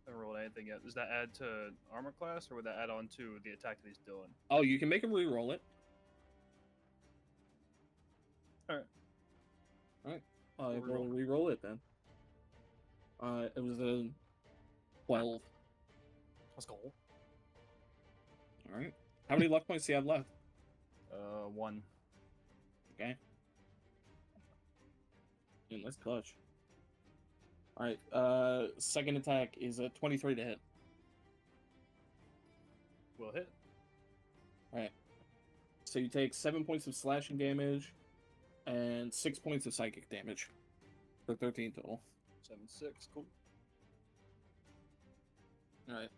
haven't rolled anything yet. Does that add to armor class, or would that add on to the attack that he's doing? Oh, you can make him re-roll it. Alright. Alright. We'll We'll re-roll it then. It was a 12. Let's go. Alright. How many luck points do you have left? 1. Okay. And let's clutch. Alright, second attack is a 23 to hit. Will hit. Alright. So you take 7 points of slashing damage and 6 points of psychic damage. For 13 total. 7-6. Cool. Alright.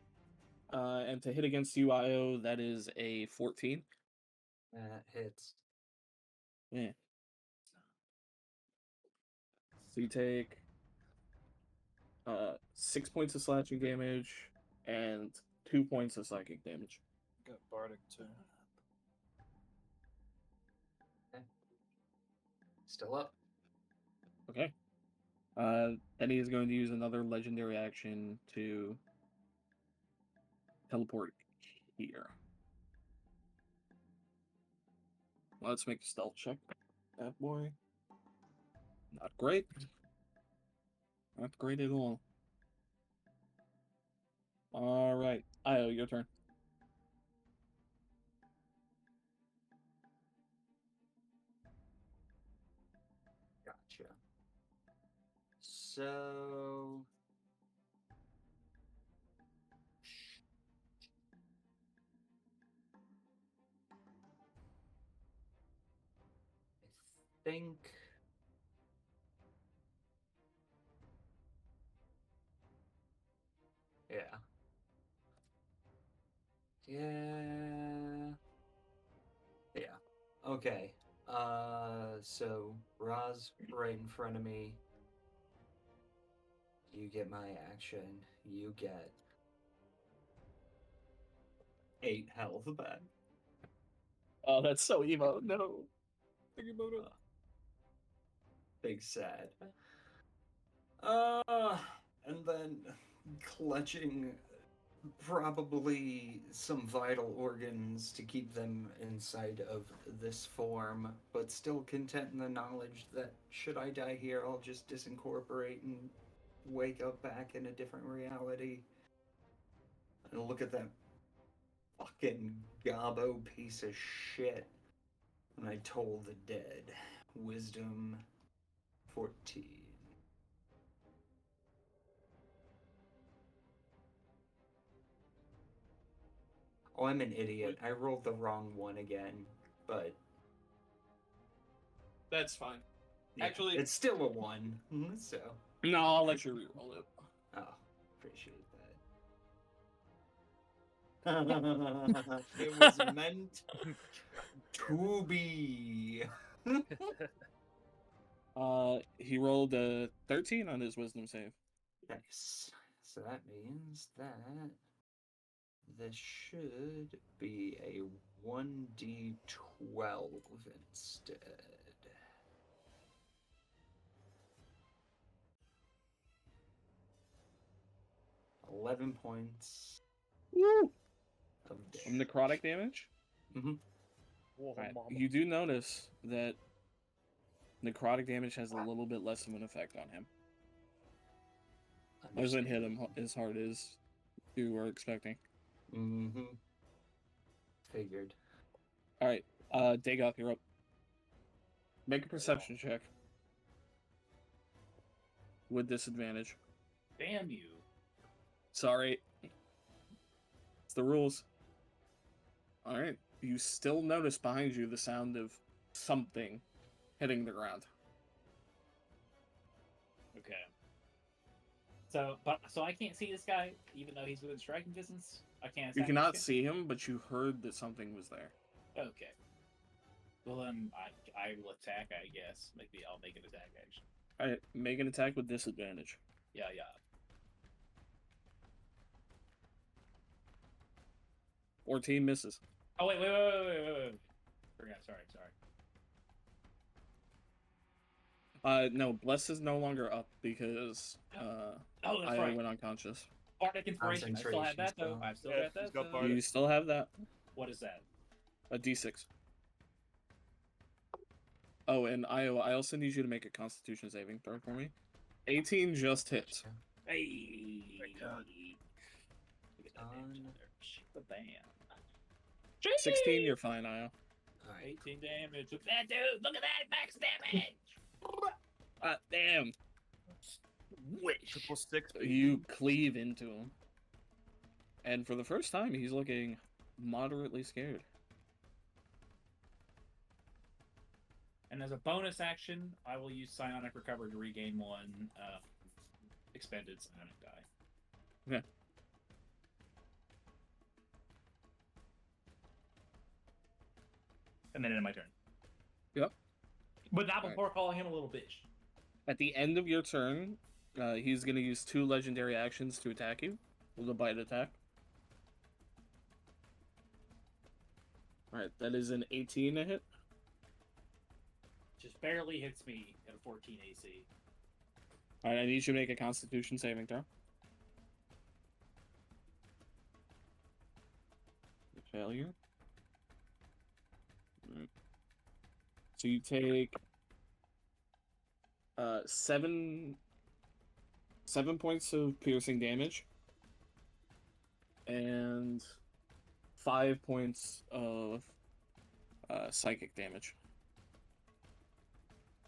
And to hit against you, Io, that is a 14. That hits. Yeah. So you take 6 points of slashing damage and 2 points of psychic damage. Got Bardic too. Still up. Okay. Then he is going to use another legendary action to teleport here. Let's make a stealth check. That boy. Not great. Not great at all. Alright. Io, your turn. Gotcha. So. I think. Yeah. Yeah. Yeah. Okay. So Raz right in front of me. You get my action. You get 8 health back. Oh, that's so emo. No. Think about it. Big sad. And then clutching probably some vital organs to keep them inside of this form, but still content in the knowledge that should I die here, I'll just disincorporate and wake up back in a different reality. And look at that fucking gobbo piece of shit. And I told the dead. Wisdom 14. Oh, I'm an idiot. I rolled the wrong one again, but That's fine. yeah, Actually- it's still a 1. So, No, I'll let you reroll it. oh, appreciate that. It was meant to be. He rolled a 13 on his wisdom save. Nice. So that means that this should be a 1d12 instead. $11 points Woo! of From necrotic damage. Mm-hmm. Alright, you do notice that necrotic damage has a little bit less of an effect on him. Doesn't hit him as hard as you were expecting. Mm-hmm. Figured. Alright, Dagoth, you're up. Make a perception check. With disadvantage. Damn you. Sorry. It's the rules. Alright, you still notice behind you the sound of something hitting the ground. Okay. So I can't see this guy, even though he's within striking distance. I can't. You attack cannot this see him, but you heard that something was there. guy? Okay. Well then, I will attack. I guess maybe I'll make an attack action. Alright, make an attack with disadvantage. Yeah. 14 misses. Oh wait. Forgot. Sorry. No, Bless is no longer up because Oh, that's I right. went unconscious. Bardic Inspiration. I still have that though. Concentration I've still spell. got that. He's got so- Bardic. You still have that. What is that? A d6. Oh, and I also need you to make a Constitution saving throw for me. 18 just hits. Hey. God. Look at that damage in there. Bam. 16, you're fine, Io. Alright. 18 damage. Look at that dude. Look at that max damage. Damn. Wish. Triple six. You cleave into him. And for the first time, he's looking moderately scared. And as a bonus action, I will use Psionic Recover to regain 1 expended Psionic die. Okay. And then in my turn. Yep. But not Alright. before calling him a little bitch. At the end of your turn, he's going to use 2 legendary actions to attack you with a bite attack. Alright, that is an 18 to hit. Just barely hits me at a 14 AC. Alright, I need you to make a Constitution saving throw. Failure. Alright. So you take 7 points of piercing damage and 5 points of psychic damage.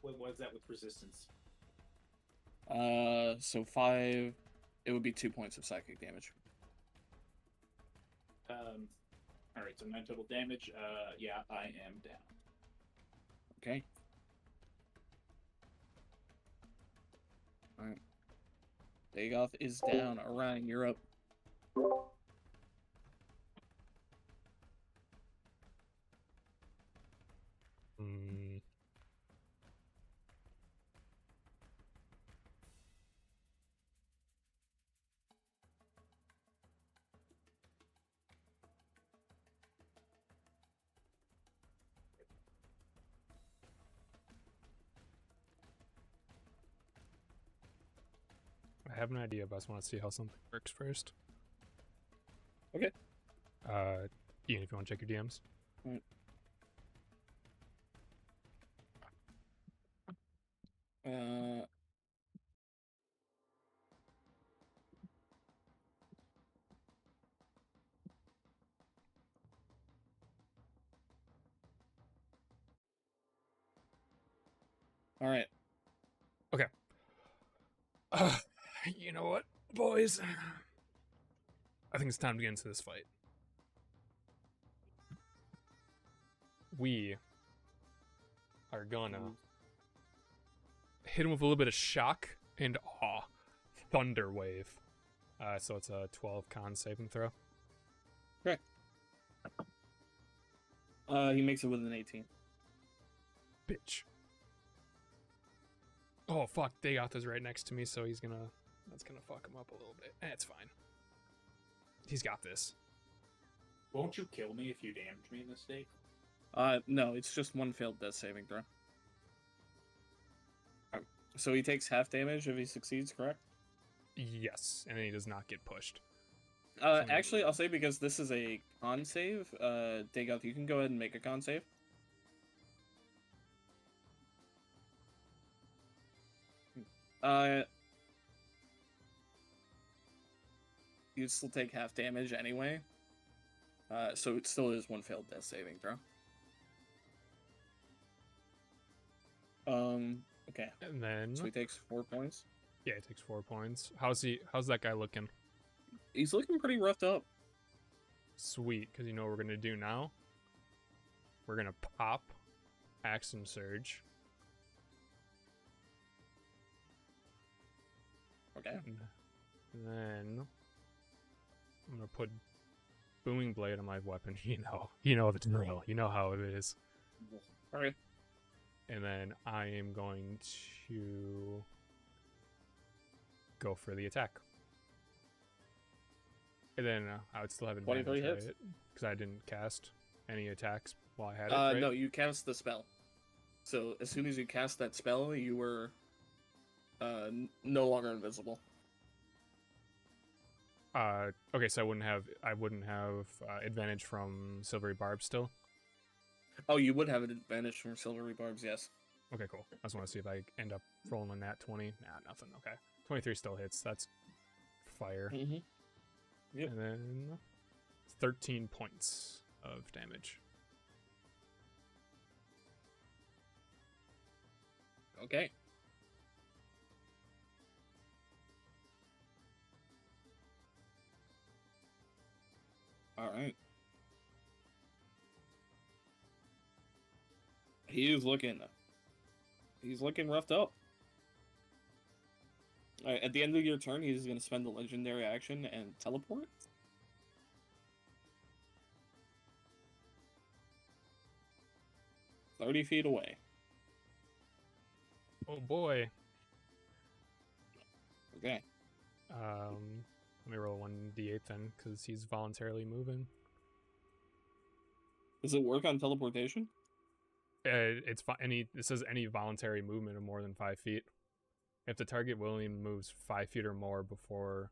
What is that with resistance? So 5, it would be 2 points of psychic damage. Alright, so 9 total damage. Yeah, I am down. Okay. Alright. Dagoth is down. Orion, you're up. Mm, I have an idea, but I just want to see how something works first. Okay. Ian, if you want to check your DMs. Uh, all right. You know what, boys? I think it's time to get into this fight. We are gonna hit him with a little bit of shock and awe. Thunder Wave. So it's a 12 con saving throw. He makes it with an 18. Bitch. Oh fuck, Dagoth is right next to me, so that's gonna fuck him up a little bit. It's fine. He's got this. Won't you kill me if you damage me in this state? No, it's just one failed death saving throw. So he takes half damage if he succeeds, correct? Yes, and then he does not get pushed. Actually, I'll say because this is a con save, Dagoth, you can go ahead and make a con save. You'd still take half damage anyway. So it still is one failed death saving throw. Okay. And then So he takes 4 points. yeah, he takes 4 points. How's that guy looking? He's looking pretty roughed up. Sweet, because you know what we're gonna do now? We're gonna pop Action Surge. Okay. And then I'm gonna put Booming Blade on my weapon. You know the drill. You know how it is. Alright. And then I am going to go for the attack. And then I would still have advantage, 23 hits. right? Because I didn't cast any attacks while I had it, right? No, you cast the spell. So as soon as you cast that spell, you were no longer invisible. Okay, so I wouldn't have advantage from Silvery Barb still. Oh, you would have an advantage from Silvery Barbs, yes. Okay, cool. I just want to see if I end up rolling a nat 20. Nah, nothing. Okay, 23 still hits. That's fire. Mm-hmm. Yep. And then 13 points of damage. Okay. Alright. He's looking roughed up. Alright, at the end of your turn, he's going to spend the legendary action and teleport. "30 feet away. Oh boy. Okay. Let me roll 1d8 then, because he's voluntarily moving. Does it work on teleportation? It says any voluntary movement of more than 5 feet. If the target willingly moves 5 feet or more before,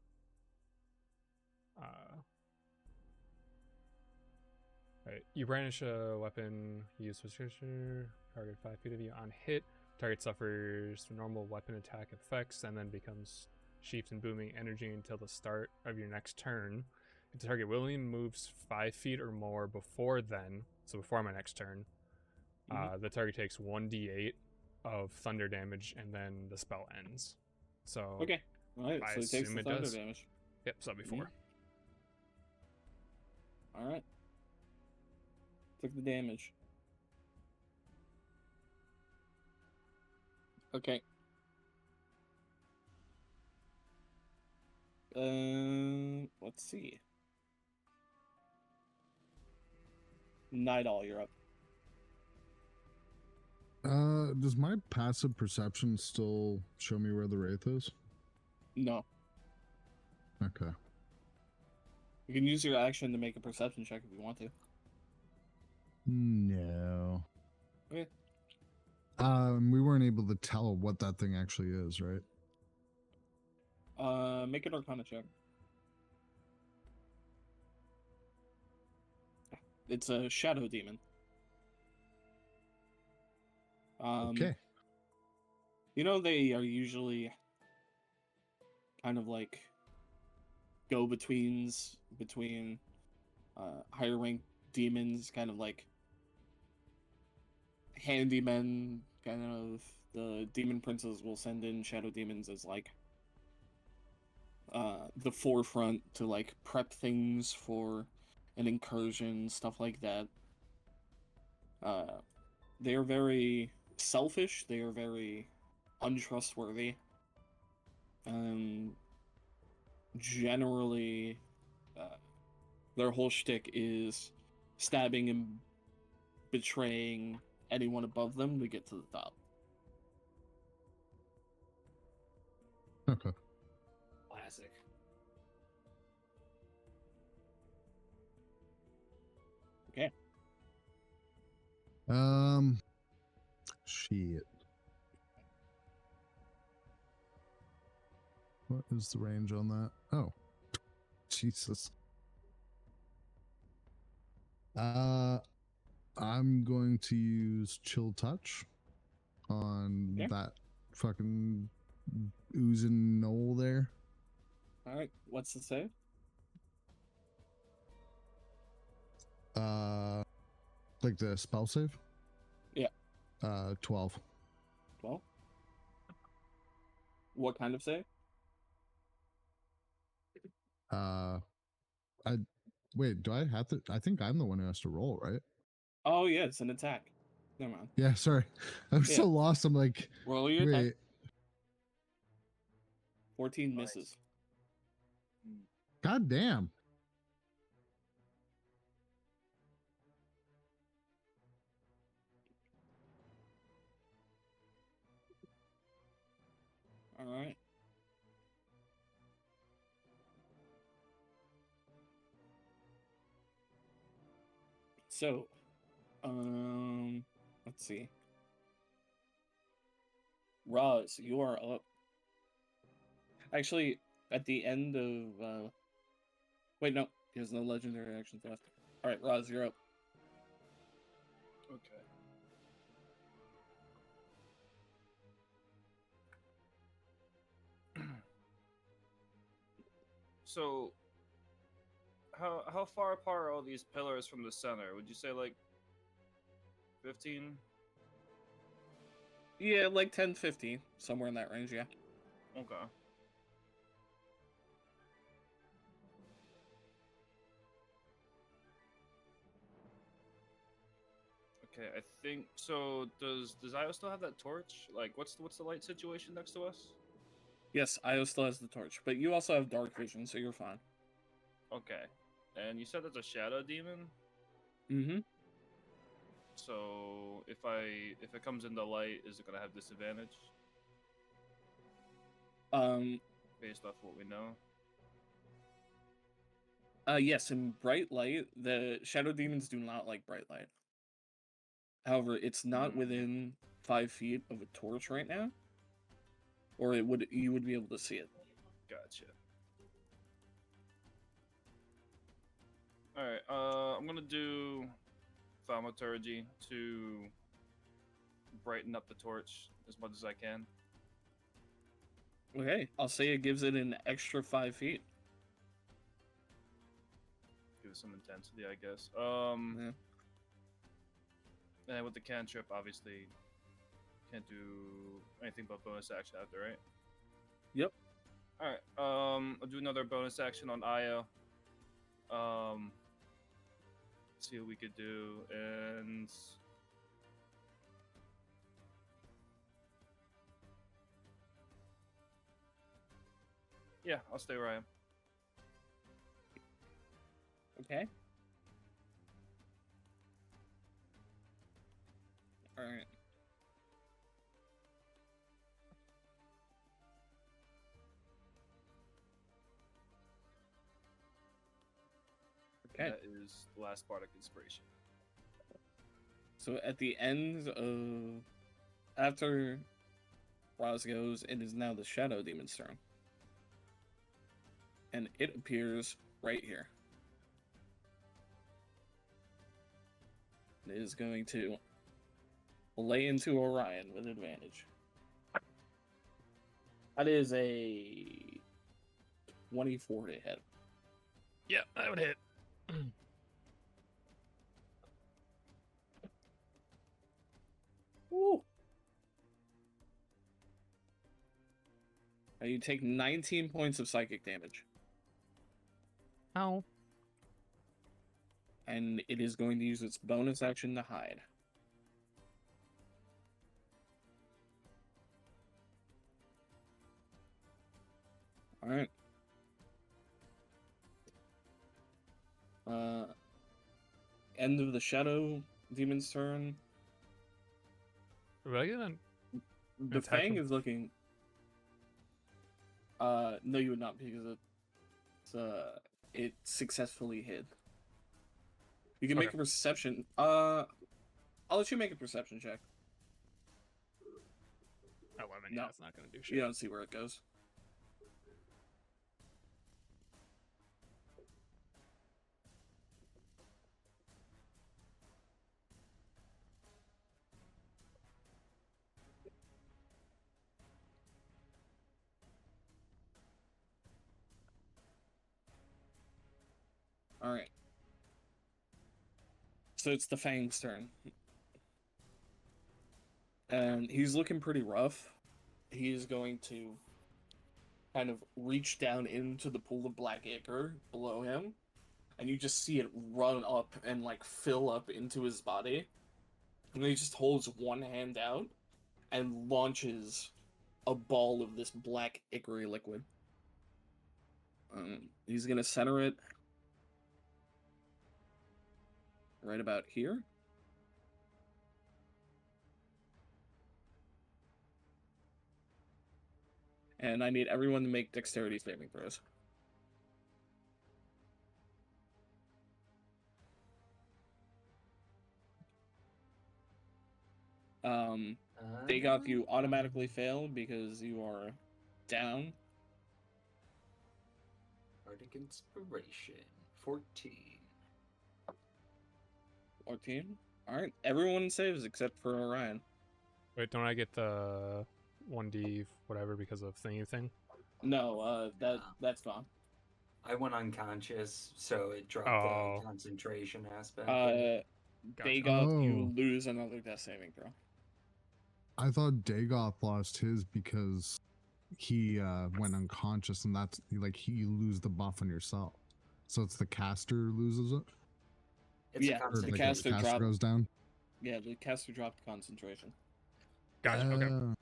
right, you brandish a weapon, use prescription, target 5 feet of you on hit. Target suffers normal weapon attack effects and then becomes sheathed in booming energy until the start of your next turn. If the target willingly moves 5 feet or more before then, so before my next turn, the target takes 1d8 of thunder damage and then the spell ends. So Okay. Alright, I so he takes assume the it thunder does. damage. Yep, so that'd be 4. Alright. Took the damage. Okay. Let's see. Night Owl, you're up. Does my passive perception still show me where the wraith is? No. Okay. You can use your action to make a perception check if you want to. No. Okay. We weren't able to tell what that thing actually is, right? Make an Arcana check. It's a shadow demon. Okay. You know, they are usually kind of like go-betweens between higher ranked demons, kind of like handymen, kind of. The demon princes will send in shadow demons as like the forefront to like prep things for an incursion, stuff like that. They are very selfish. They are very untrustworthy. Generally, their whole shtick is stabbing and betraying anyone above them to get to the top. Okay. Classic. Okay. Shit. What is the range on that? Oh, Jesus. I'm going to use Chill Touch on Okay. that fucking oozing knoll there. All right. What's the save? Like the spell save? Yeah. 12. 12. What kind of save? I wait, do I have to? I think I'm the one who has to roll, right? Oh yeah, it's an attack. Never mind. Yeah, sorry. I'm Yeah. so lost. I'm like, Roll your attack. wait. 14 Nice. misses. God damn. All right. So, let's see. Roz, you are up. Actually, at the end of wait, no, he has no legendary actions left. All right, Roz, you're up. Okay. So, how far apart are all these pillars from the center? Would you say like 15? Yeah, like 10, 15, somewhere in that range. Yeah. Okay. Okay, I think so. Does Io still have that torch? Like, what's the light situation next to us? Yes, Io still has the torch, but you also have dark vision, so you're fine. Okay, and you said that's a shadow demon. Mm-hmm. So if it comes into light, is it gonna have disadvantage based off what we know? Yes, in bright light, the shadow demons do not like bright light. However, it's not within 5 feet of a torch right now, or you would be able to see it. Gotcha. All right. I'm gonna do thaumaturgy to brighten up the torch as much as I can. Okay, I'll say it gives it an extra 5 feet. Give it some intensity, I guess. Yeah. And with the cantrip, obviously, can't do anything but bonus action after, right? Yep. All right. I'll do another bonus action on Io. See what we could do, and yeah, I'll stay where I am. Okay. All right. Okay. That is the last Bardic Inspiration. So at the end of after Roz goes, it is now the Shadow Demon's turn. And it appears right here. is going to lay into Orion with advantage. That is a 24 to hit. Yeah, that would hit. Woo! Now you take 19 points of psychic damage. Ow. And it is going to use its bonus action to hide. Alright. End of the Shadow Demon's turn. Would I get an The attack Fang him? is looking... no you would not, because it successfully hid. You can make a Okay. perception... I'll let you make a perception check. 11? No. Yeah, it's not gonna do shit. You don't see where it goes. Alright. So it's the Fang's turn. And he's looking pretty rough. He is going to kind of reach down into the pool of black ichor below him. And you just see it run up and like fill up into his body. And he just holds one hand out and launches a ball of this black ichory liquid. He's gonna center it right about here. And I need everyone to make dexterity saving throws. Dagoth, you automatically fail because you are down. Bardic Inspiration. 14. 14. Alright, everyone saves except for Orion. Wait, don't I get the 1d whatever because of thingy thing? No, that's gone. I went unconscious, so it dropped Oh. the concentration aspect. Dagoth, Gotcha. you lose another death saving throw. I thought Dagoth lost his because he went unconscious, and that's like you lose the buff on yourself. So it's the caster loses it. It's yeah, a Or the like caster the caster dropped. goes down. Yeah, the caster dropped concentration. Gotcha. Okay. And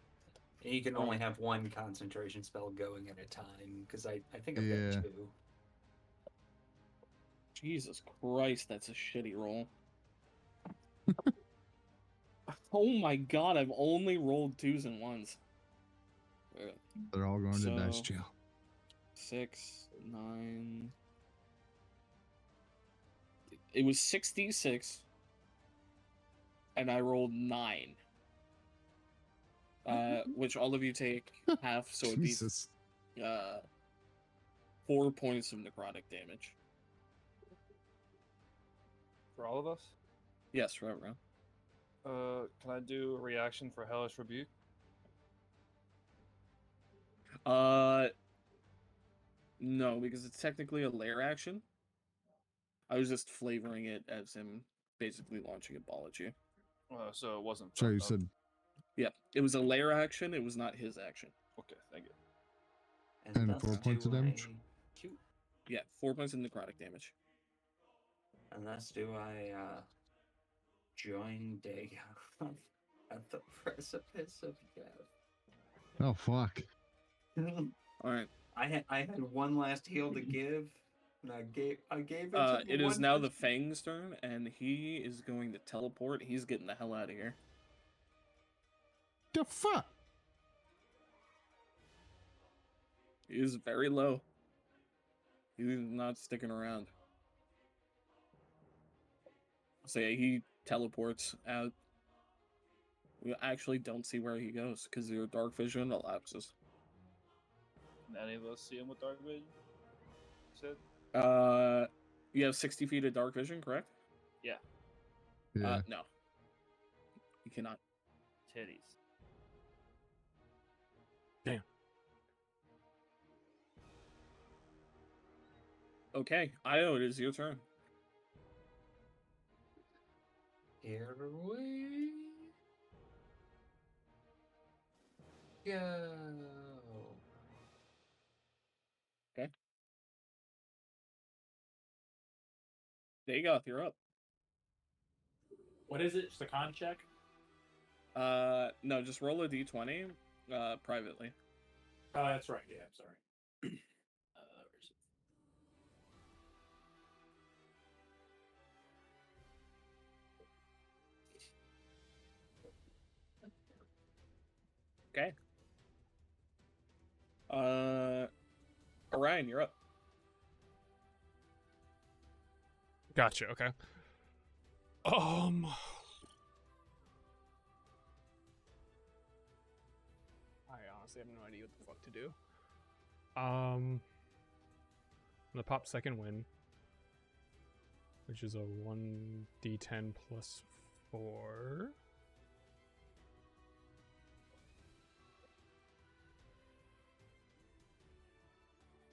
you can only have one concentration spell going at a time, because I think I've Yeah. got two. Jesus Christ, that's a shitty roll. Oh my god, I've only rolled 2s and 1s. They're all going to dice So- jail. 6, 9. It was 66, and I rolled 9. Which all of you take half, so it'd be Jesus. 4 points of necrotic damage. For all of us? Yes, for everyone. Can I do a reaction for Hellish Rebuke? No, because it's technically a lair action. I was just flavoring it as him basically launching a ball at you. So it wasn't. Sorry, you fucked up. said Yeah, it was a lair action. It was not his action. Okay, thank you. And thus 4 points of do damage? I- Cute. Yeah, 4 points of necrotic damage. And thus do I join Dagon at the precipice of death. oh fuck. All right. I had one last heal to give, and I gave it. To the It is one now the person- Fang's turn, and he is going to teleport. He's getting the hell out of here. The fuck? He is very low. He's not sticking around. So yeah, he teleports out. We actually don't see where he goes because your dark vision elapses. Can any of us see him with dark vision? You said? You have 60 feet of dark vision, correct? Yeah. Yeah. No. You cannot. Titties. Okay, Io, it is your turn. Here we go. Dagoth, you're up. What is it? Just a con check? No, just roll a d20, privately. Oh, that's right. Yeah, I'm sorry. Where is it? Okay. Orion, you're up. Gotcha. Okay. I honestly have no idea what the fuck to do. I'm gonna pop second win, which is a 1d10 plus 4.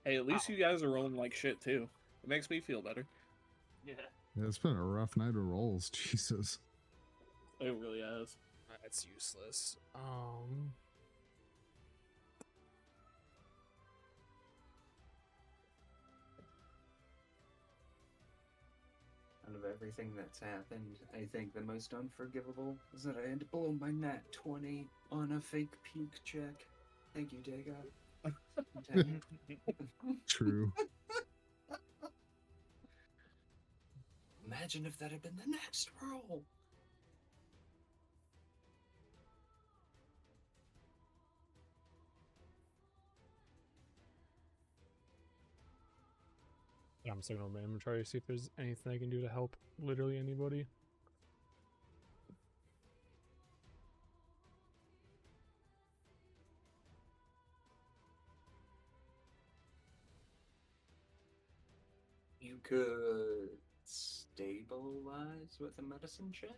Hey, at least you guys are rolling like shit too. It makes me feel better. Yeah. Yeah, it's been a rough night of rolls. Jesus. It really has. That's useless. Out of everything that's happened, I think the most unforgivable is that I had to blow my nat 20 on a fake puke check. Thank you, Dagon. Dang it. True. Imagine if that had been the next roll. I'm still gonna open my inventory to see if there's anything I can do to help literally anybody. You could stabilize with a medicine check?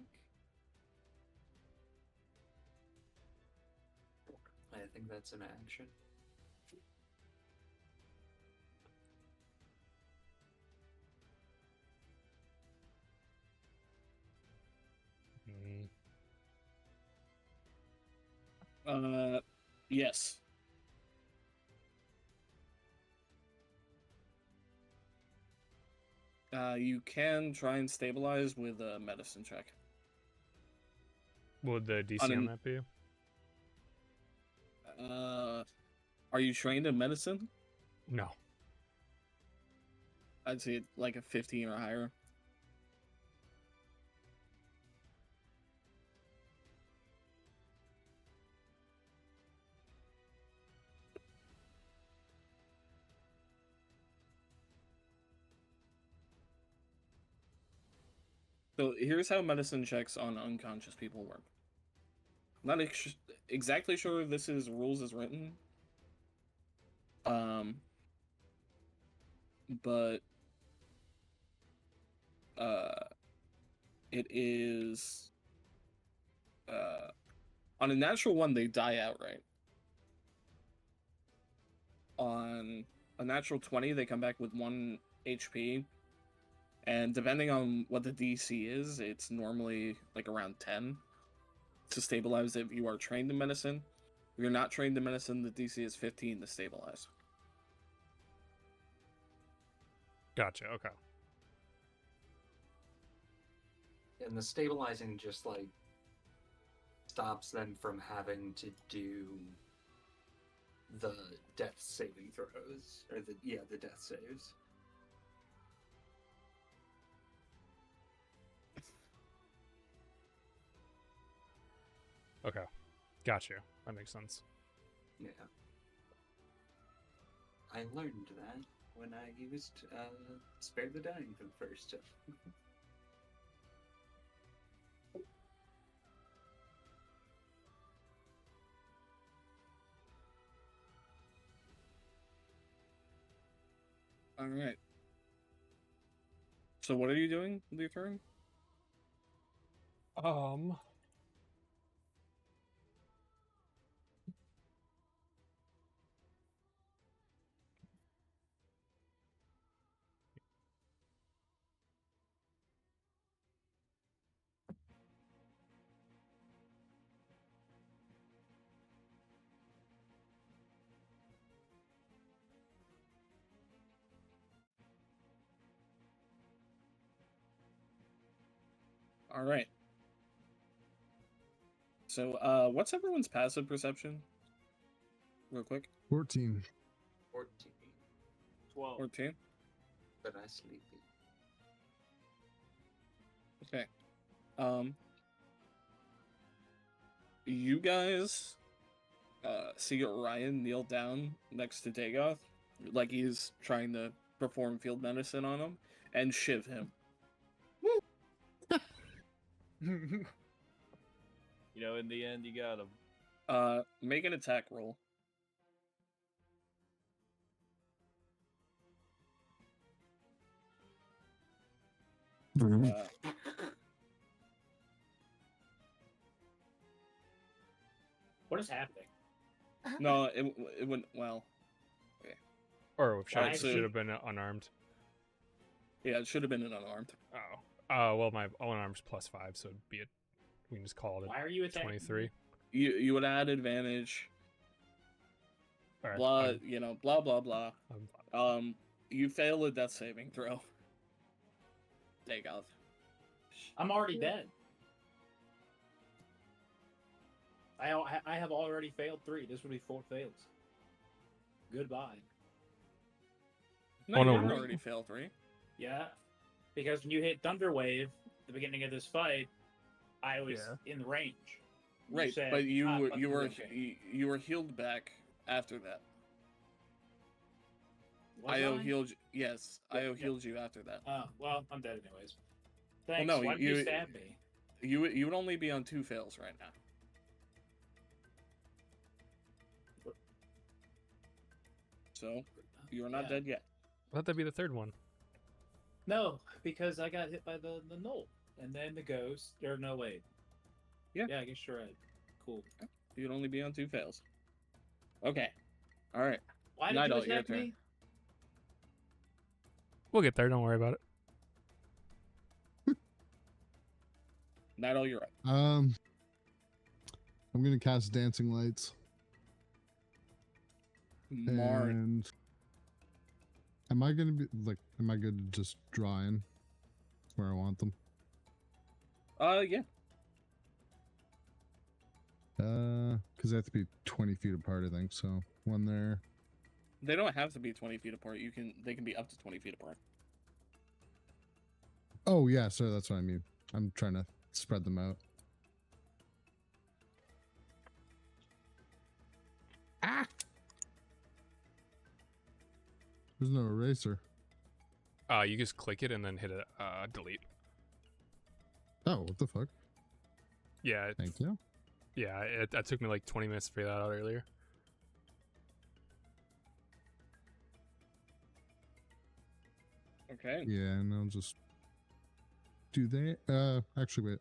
I think that's an action. Yes. You can try and stabilize with a medicine check. What would the DC On on an- that be? Are you trained in medicine? No. I'd say like a 15 or higher. So here's how medicine checks on unconscious people work. I'm not exactly sure if this is rules as written. But it is on a natural one they die outright. On a natural 20 they come back with 1 HP, and depending on what the DC is, it's normally like around 10 to stabilize if you are trained in medicine. If you're not trained in medicine, the DC is 15 to stabilize. Gotcha. Okay. And the stabilizing just like stops them from having to do the death saving throws, or the death saves. Okay. Gotcha. That makes sense. Yeah. I learned that when I used Spare the Dying for the first time. All right. So what are you doing with your turn? Um. All right. So, what's everyone's passive perception? Real quick. 14. 14. 12. 14. But I sleepy. Okay. You guys see Orion kneel down next to Dagoth, like he's trying to perform field medicine on him, and shiv him. You know, in the end, you got him. Make an attack roll. What is happening? No, it went well. Or should, Alright, so- should have been unarmed. Yeah, it should have been an unarmed. Oh. Well, my unarmed's +5, so it'd be we can just call it Why are you attacking? 23. You would add advantage. Alright, Blah, you know, blah blah blah. I'm You fail a death saving throw. Dagoth. I'm already dead. I have already failed 3. This would be 4 fails. Goodbye. No, Oh, you no. didn't already fail 3. Yeah, because when you hit Thunder Wave at the beginning of this fight, I was in the range. You Right, said, but you "Ah, were fucking you were okay." you were healed back after that. Was Io I? healed. Yes, Yeah, Io yeah. healed you after that. Oh, well, I'm dead anyways. Thanks. no, Why did you stab me? You would only be on 2 fails right now. So you're not Yeah. dead yet. I thought that'd be the third one. No, because I got hit by the knoll, and then the ghost. Or no, wait. Yeah. Yeah, I guess you're right. Cool. You'd only be on 2 fails. Okay. All right. Why did Night you Owl, your attack turn. me? We'll get there. Don't worry about it. Night Owl, you're right. I'm gonna cast Dancing Lights. Marn. And am I gonna be like? Am I good to just draw in where I want them? Yeah. Because they have to be 20 feet apart, I think. So one there. They don't have to be 20 feet apart. They can be up to 20 feet apart. Oh yeah, so that's what I mean. I'm trying to spread them out. Ah! There's no eraser. You just click it and then hit delete. Oh, what the fuck? Yeah, Thank you. yeah. That took me like 20 minutes to figure that out earlier. Okay. Yeah, and I'll just do that. Actually, wait.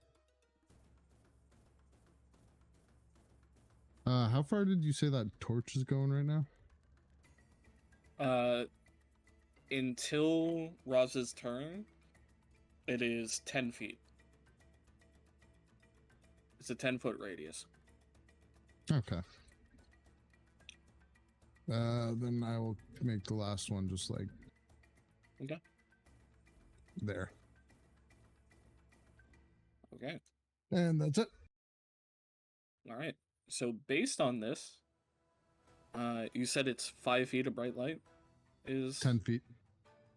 How far did you say that torch is going right now? Until Roz's turn, it is 10 feet. It's a 10-foot radius. Okay. Then I will make the last one just like Okay. there. Okay. And that's it. All right. So based on this, you said it's 5 feet of bright light is 10 feet.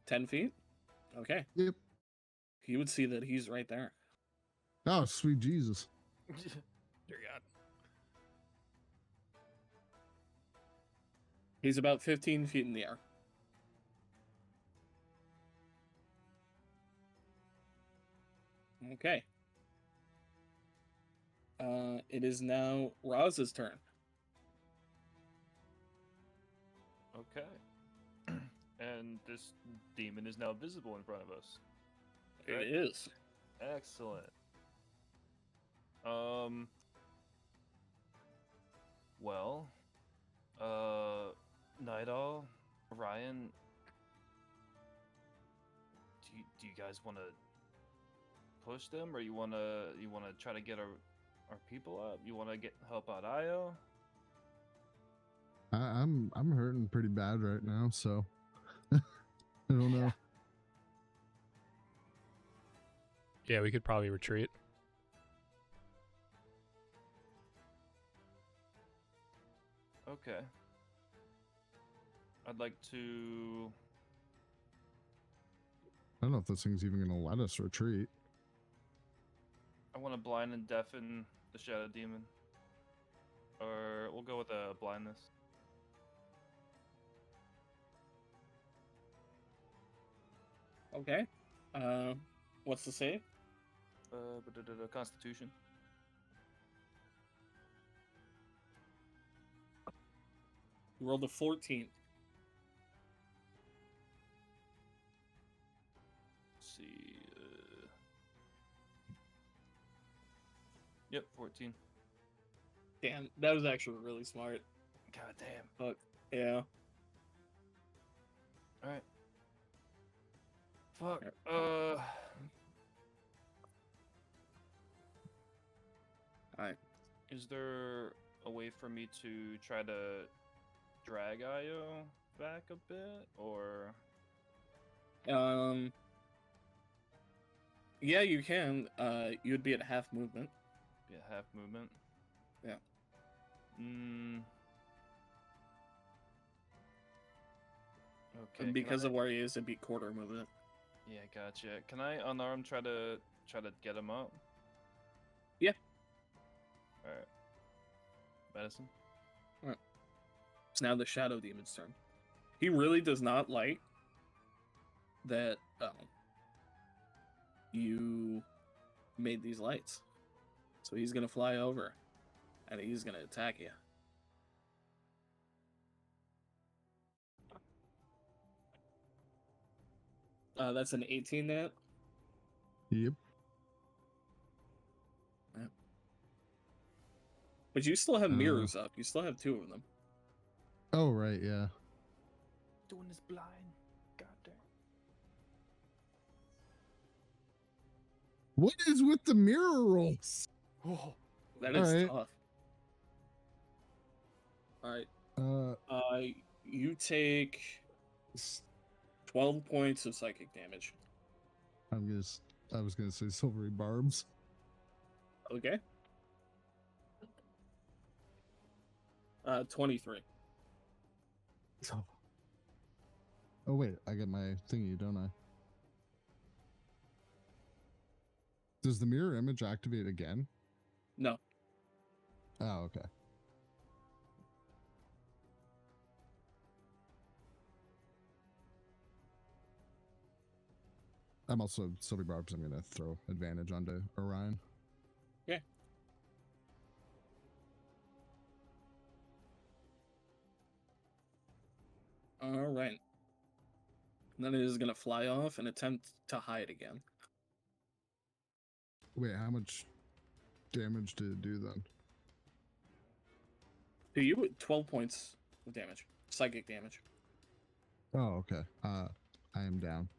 10 feet? Okay. Yep. You would see that he's right there. Oh, sweet Jesus. Dear God. He's about 15 feet in the air. Okay. It is now Roz's turn. Okay. And this demon is now visible in front of us. It Right. is. Excellent. Well, Night Owl, Ryan, do you guys want to push them, or you wanna try to get our people up? You wanna help out Io? I'm hurting pretty bad right now, so I don't know. Yeah, we could probably retreat. Okay. I'd like to. I don't know if this thing's even gonna let us retreat. I want to blind and deafen the Shadow Demon. Or we'll go with a blindness. Okay. What's the save? Constitution. You rolled a 14. Let's see. Yep, 14. Damn, that was actually really smart. God damn. Fuck. Yeah. Alright. Fuck. Alright. Is there a way for me to try to drag Io back a bit, or? Yeah, you can. You'd be at half movement. Yeah, half movement. Yeah. Okay. And because of where he is, it'd be quarter movement. Yeah, gotcha. Can I unarmed try to get him up? Yeah. All right. Medicine. It's now the Shadow Demon's turn. He really does not like that you made these lights. So he's gonna fly over and he's gonna attack you. That's an 18 net. Yep. But you still have mirrors up. You still have 2 of them. Oh right, yeah. Doing this blind. God damn. What is with the mirror rolls? Oh. That is Alright. tough. Alright. You take 12 points of psychic damage. I was gonna say silvery barbs. Okay. 23. Oh wait, I get my thingy, don't I? Does the mirror image activate again? No. Oh, okay. I'm also silvery barbs. I'm gonna throw advantage onto Orion. Yeah. All right. Then it is gonna fly off and attempt to hide again. Wait, how much damage did it do then? To you, 12 points of damage, psychic damage. Oh, okay. I am down.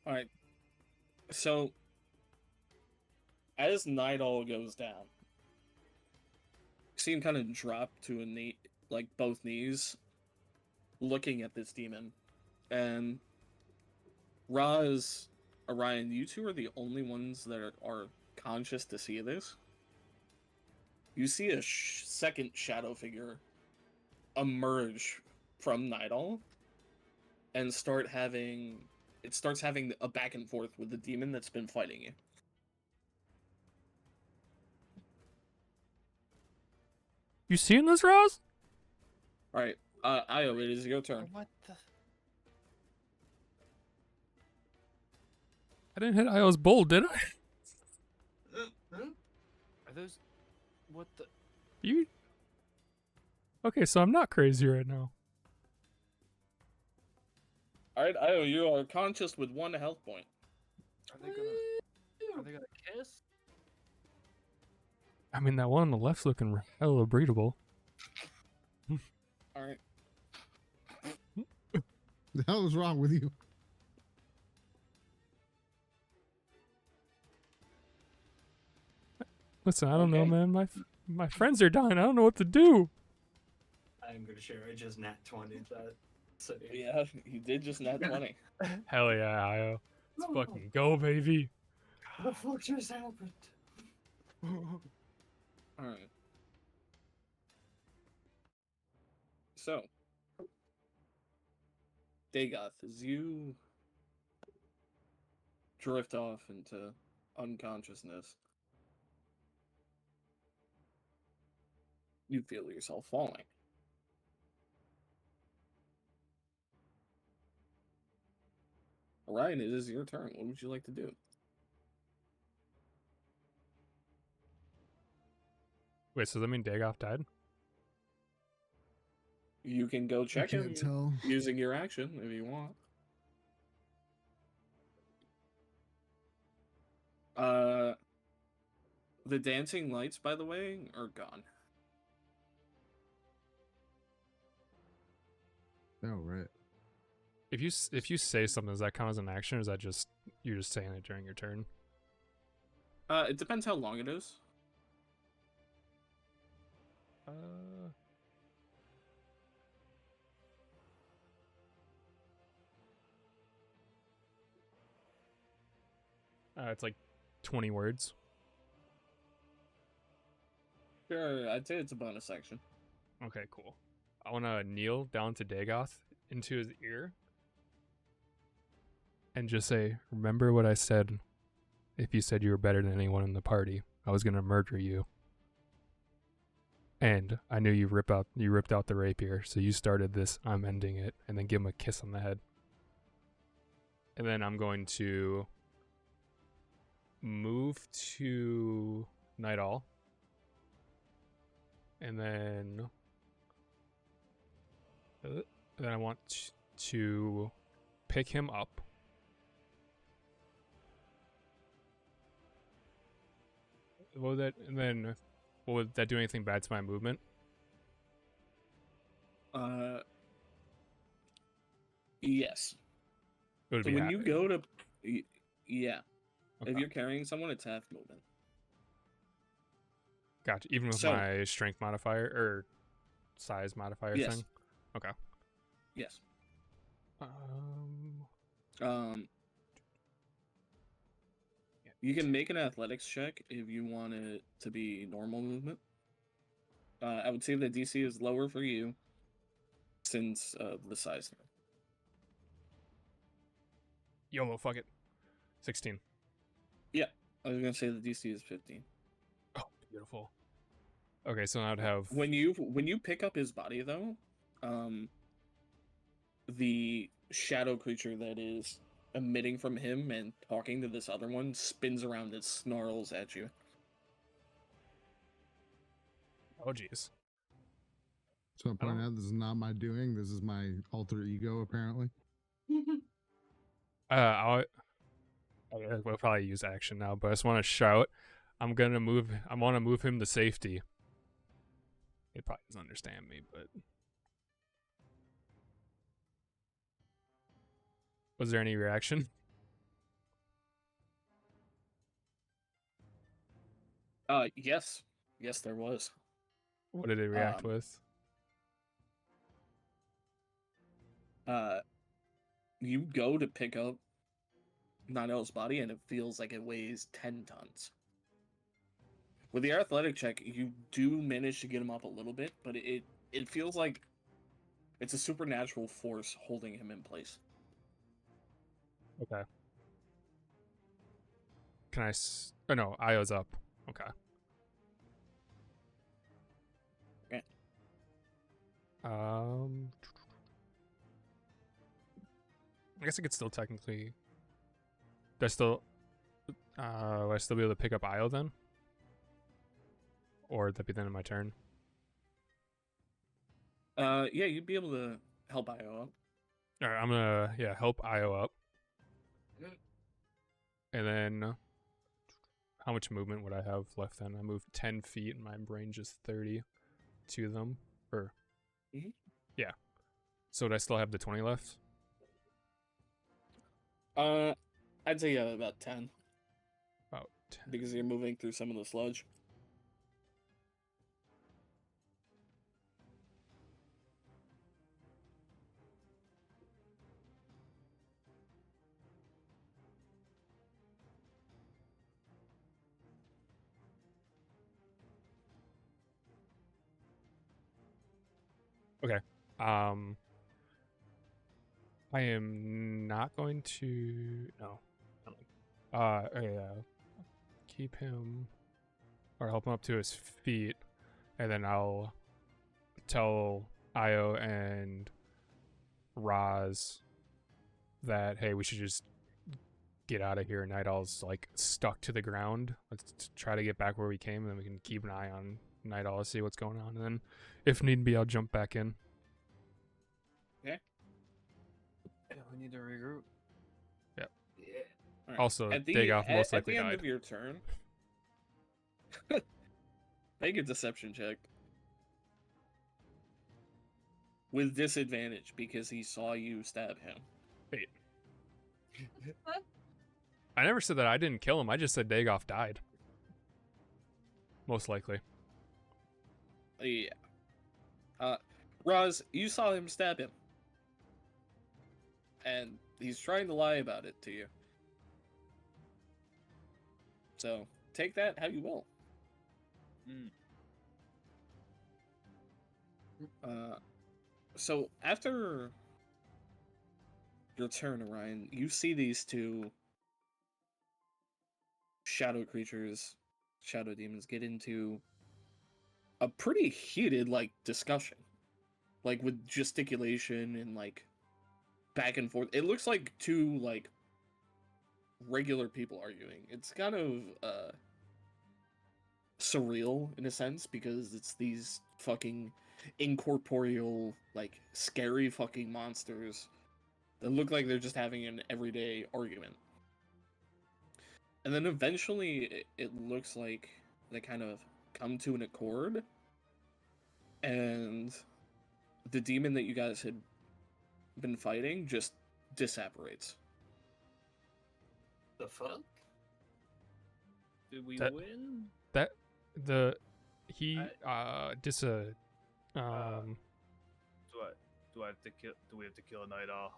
All right. So, as Night Owl goes down, you see him kind of drop to a knee, like both knees, looking at this demon. And Raz, Orion, you two are the only ones that are conscious to see this. You see a second shadow figure emerge from Night Owl and it starts having a back and forth with the demon that's been fighting you. You seeing this, Roz? All right, Io, it is your turn. What the? I didn't hit Io's bowl, did I? Are those? What the? You? Okay, so I'm not crazy right now. All right, Io, you are conscious with 1 health point. Are they gonna? Are they gonna kiss? I mean, that one on the left's looking hella breedable. All right. The hell is wrong with you? Listen, I don't know, Okay. man. My friends are dying. I don't know what to do. I'm gonna share. I just nat 20 that. So Yeah, you did just nat 20. Hell yeah, Io. Let's fucking go, baby. the fuck just happened? All right. So, Dagoth, as you drift off into unconsciousness, you feel yourself falling. Orion, it is your turn. What would you like to do? Wait, so does that mean Dagoth died? You can go check him can't tell. using your action if you want. The dancing lights, by the way, are gone. Oh, right. If you say something, does that count as an action, or is that just you're just saying it during your turn? It depends how long it is. It's like 20 words. Sure, I'd say it's a bonus action. Okay, cool. I want to kneel down to Dagoth into his ear and just say, "Remember what I said? If you said you were better than anyone in the party, I was gonna murder you. And I knew you ripped out the rapier, so you started this. I'm ending it." And then give him a kiss on the head. And then I'm going to move to Night Owl. And then I want to pick him up. Will that do anything bad to my movement? Yes. It would So be when you happy. go to, yeah, if Okay. you're carrying someone, it's half movement. Gotcha. Even with So- my strength modifier or size modifier Yes. thing. Okay. Yes. Yeah. You can make an athletics check if you want it to be normal movement. I would say the DC is lower for you since of the size. YOLO, fuck it. 16. I was gonna say the DC is 15. Oh, beautiful. Okay, so I'd have When you pick up his body though, the shadow creature that is emitting from him and talking to this other one spins around and snarls at you. Oh jeez. So I'm pointing out this is not my doing. This is my alter ego, apparently. We'll probably use action now, but I just want to shout. I want to move him to safety. It probably doesn't understand me, but was there any reaction? Yes, there was. What did it react Um, with? You go to pick up Nidel's body and it feels like it weighs 10 tons. With the athletic check, you do manage to get him up a little bit, but it feels like It's a supernatural force holding him in place. Okay. Can I? Oh no, Io's up. Okay. Okay. I guess I could still technically. Do I still? Will I still be able to pick up Io then? Or would that be the end of my turn? Yeah, you'd be able to help Io up. All right, I'm gonna help Io up. And then, how much movement would I have left then? I moved 10 feet and my range is 30 to them. Or, Mhm. yeah. So would I still have the 20 left? I'd say about 10 About 10. because you're moving through some of the sludge. Okay. I am not going to. No. Keep him or help him up to his feet, and then I'll tell Io and Roz that hey, we should just get out of here. Night Owl's like stuck to the ground. Let's try to get back where we came, and then we can keep an eye on Night Owl to see what's going on, and then if need be, I'll jump back in. Yeah, we need to regroup. Yeah. All right. Also, at the, Dagoth most at likely the end died. of your turn, make a deception check with disadvantage because he saw you stab him. Wait. I never said that I didn't kill him. I just said Dagoth died. Most likely. Yeah. Roz, you saw him stab him. And he's trying to lie about it to you. So, take that how you will. So, after your turn, Orion, you see these two shadow creatures, shadow demons, get into a pretty heated, discussion. With gesticulation and, back and forth. It looks like two, regular people arguing. It's kind of, surreal in a sense because it's these fucking incorporeal, scary fucking monsters that look like they're just having an everyday argument. And then eventually it looks like they kind of come to an accord, and the demon that you guys had been fighting just disapparates. The fuck? Did we That- win? Do we have to kill a Night Owl?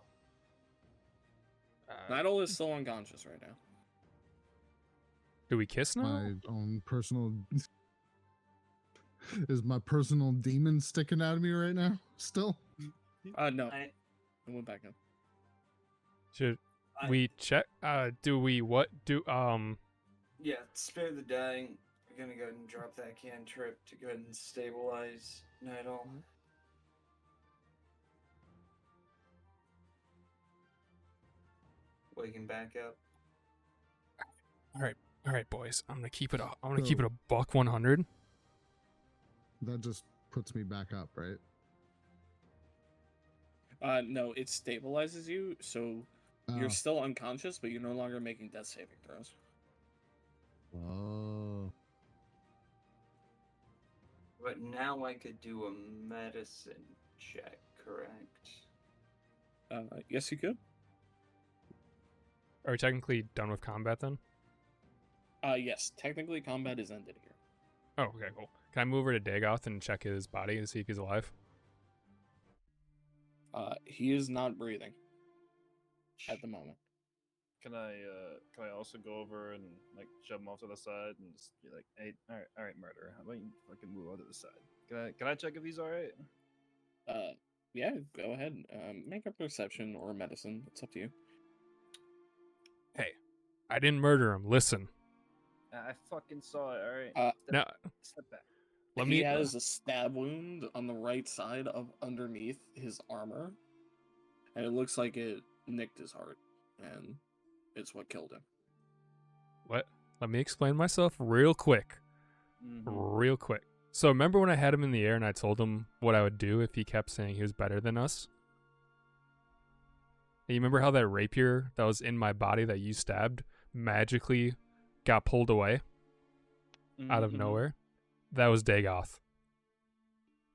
Night Owl is still unconscious right now. Do we kiss now? My own personal. Is my personal demon sticking out of me right now? Still? No. I- I went back in. Should I- we check? Do we what? Yeah, spare the dying. We're gonna go ahead and drop that cantrip to go ahead and stabilize Night Owl. Wake him back up. All right, boys. I'm gonna keep it. I'm gonna keep it a buck 100. That just puts me back up, right? No, it stabilizes you, so you're still unconscious, but you're no longer making death saving throws. Oh. But now I could do a medicine check, correct? Yes, you could. Are we technically done with combat then? Yes, technically combat is ended here. Oh, okay, cool. Can I move over to Dagoth and check his body and see if he's alive? He is not breathing at the moment. Can I also go over and shove him off to the side and just be like, hey, all right, murderer, how about you fucking move on to the side? Can I check if he's all right? Yeah, go ahead. Make a perception or a medicine. It's up to you. Hey, I didn't murder him. Listen. I fucking saw it. All right. Now, Step back. let He me. has a stab wound on the right side of underneath his armor, and it looks like it nicked his heart, and it's what killed him. Let me explain myself real quick. Real quick. So remember when I had him in the air and I told him what I would do if he kept saying he was better than us? And you remember how that rapier that was in my body that you stabbed magically got pulled away out of nowhere? That was Dagoth.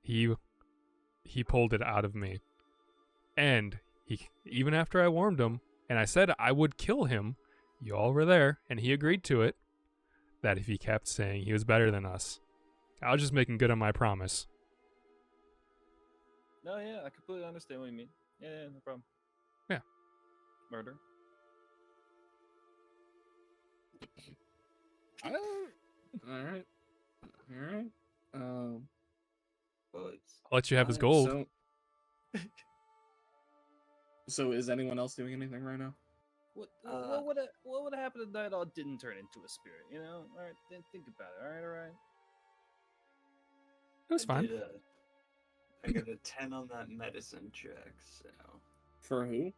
He pulled it out of me. And he even after I warned him and I said I would kill him, you all were there and he agreed to it, that if he kept saying he was better than us. I was just making good on my promise. No, yeah, I completely understand what you mean. Yeah, no problem. Yeah. Murder. All right. Boys. I'll let you have his Alright, gold. So is anyone else doing anything right now? What would happen if Night Owl didn't turn into a spirit? You know, all right. Think about it. All right. It was fine. I got a 10 on that medicine check, so. For who?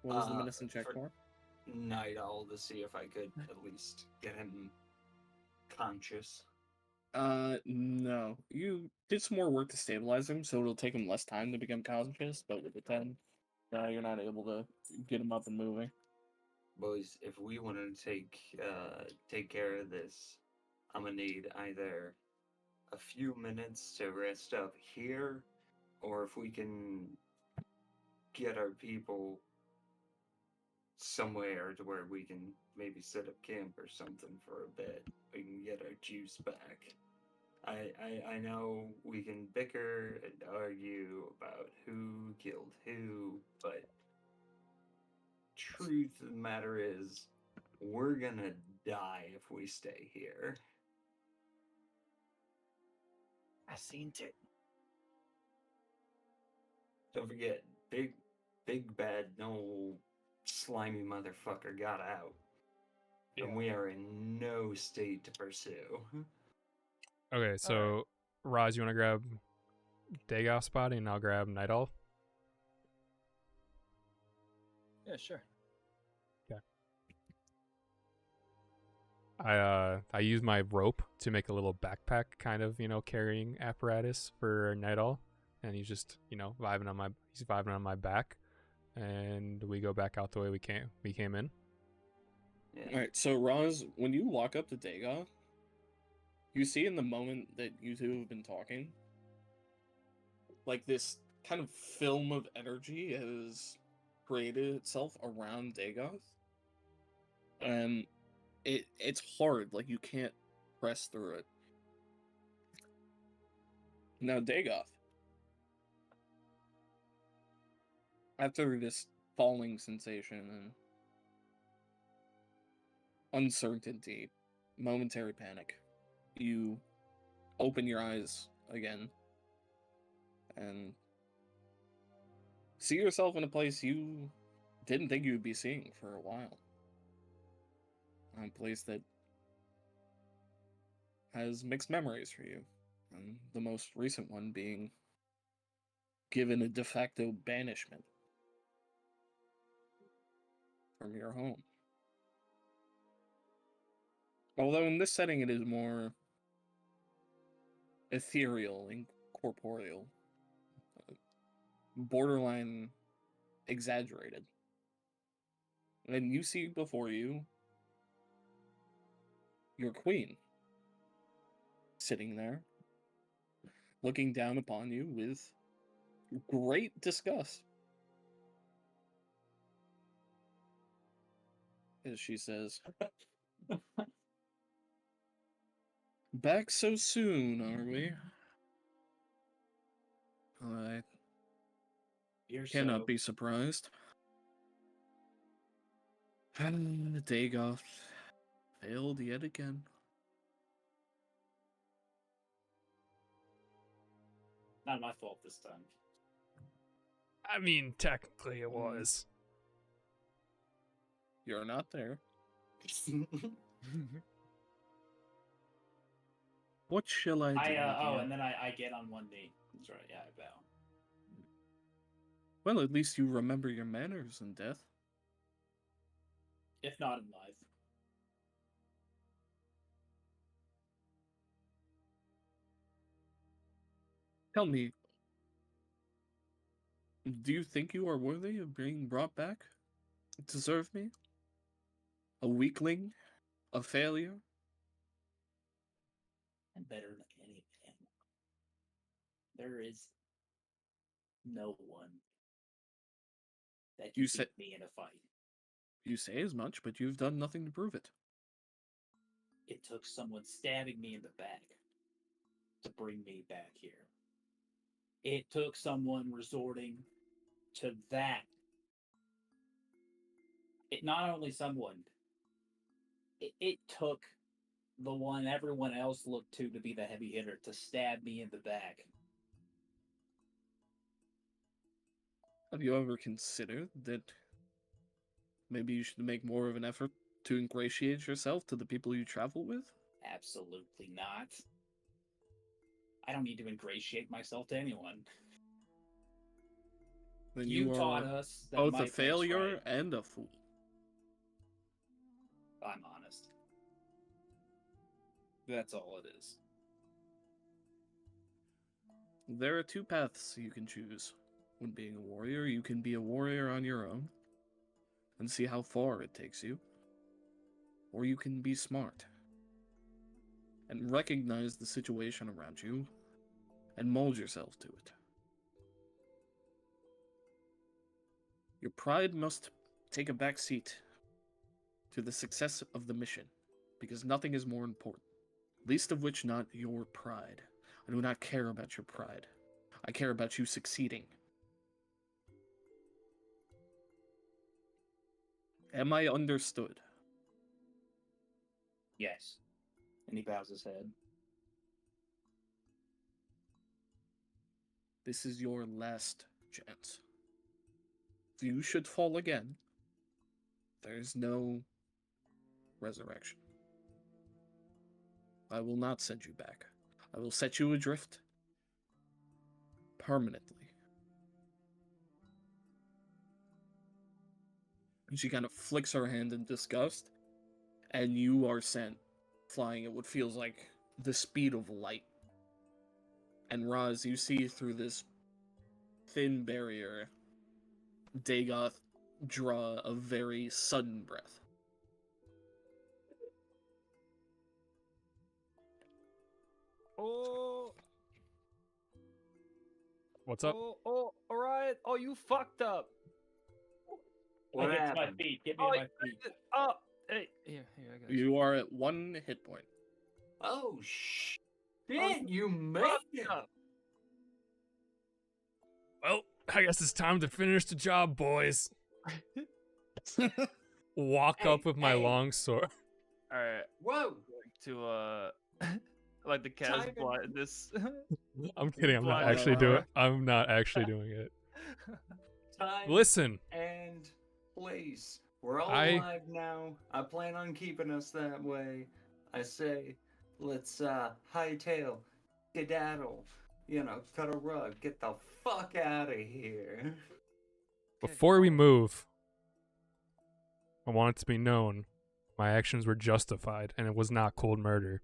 What was the Uh, medicine check for? Night Owl to see if I could at least get him conscious. No. You did some more work to stabilize him, so it'll take him less time to become conscious, but with the 10, you're not able to get him up and moving. Boys, if we want to take care of this, I'm gonna need either a few minutes to rest up here, or if we can get our people somewhere to where we can maybe set up camp or something for a bit, we can get our juice back. I know we can bicker and argue about who killed who, but truth of the matter is, we're gonna die if we stay here. I seen it. Don't forget, big bad no slimy motherfucker got out. And we are in no state to pursue. Okay, so Roz, you want to grab Dagoth's body and I'll grab Night Owl? Yeah, sure. I use my rope to make a little backpack kind of, carrying apparatus for Night Owl, and he's just, vibing on my back, and we go back out the way we came in. Yeah. Alright, so Roz, when you walk up to Dagoth, you see in the moment that you two have been talking, like this kind of film of energy has created itself around Dagoth. And it's hard, like you can't press through it. Now Dagoth, after this falling sensation and uncertainty, momentary panic, you open your eyes again and see yourself in a place you didn't think you would be seeing for a while. A place that has mixed memories for you, and the most recent one being given a de facto banishment from your home. Although in this setting it is more ethereal and corporeal, borderline exaggerated. And you see before you your queen sitting there, looking down upon you with great disgust. As she says, "Back so soon, are we? I cannot be surprised. And Dagoth failed yet again." Not my fault this time. I mean, technically it Mm. was. You're not there. What shall I do? And then I get on one knee. That's right. Yeah, I bow. Well, at least you remember your manners in death. If not in life. Tell me, do you think you are worthy of being brought back to serve me? A weakling? A failure? I'm better than any man. There is no one that can You said- beat me in a fight. You say as much, but you've done nothing to prove it. It took someone stabbing me in the back to bring me back here. It took someone resorting to that. It not only someone, it took the one everyone else looked to be the heavy hitter to stab me in the back. Have you ever considered that maybe you should make more of an effort to ingratiate yourself to the people you travel with? Absolutely not. I don't need to ingratiate myself to anyone. Then You you taught are us that both my a thing's failure right. and a fool. I'm honest. That's all it is. There are two paths you can choose when being a warrior. You can be a warrior on your own and see how far it takes you, or you can be smart and recognize the situation around you and mold yourself to it. Your pride must take a back seat to the success of the mission, because nothing is more important, least of which not your pride. I do not care about your pride. I care about you succeeding. Am I understood? Yes. And he bows his head. This is your last chance. If you should fall again, there is no resurrection. I will not send you back. I will set you adrift permanently. And she kind of flicks her hand in disgust, and you are sent flying at what feels like the speed of light. And Raz, you see through this thin barrier, Dagoth draw a very sudden breath. Oh, What's up? all right. Oh, you fucked up. What I get to my happened? feet. Get me Oh, on my feet. Oh, hey, here, I got you. You are at 1 hit point. Oh, shit! Oh, You made fucked it! up. Well, I guess it's time to finish the job, boys. Walk Hey, up with my hey. long sword. All right, Whoa! to like the cast Timing. blindness. I'm kidding. I'm not Blind actually power. doing. I'm not actually doing it. Time Listen, and place. We're all I- alive now. I plan on keeping us that way. I say, let's hightail, skedaddle, cut a rug, get the fuck out of here. before we move, I want it to be known my actions were justified, and it was not cold murder.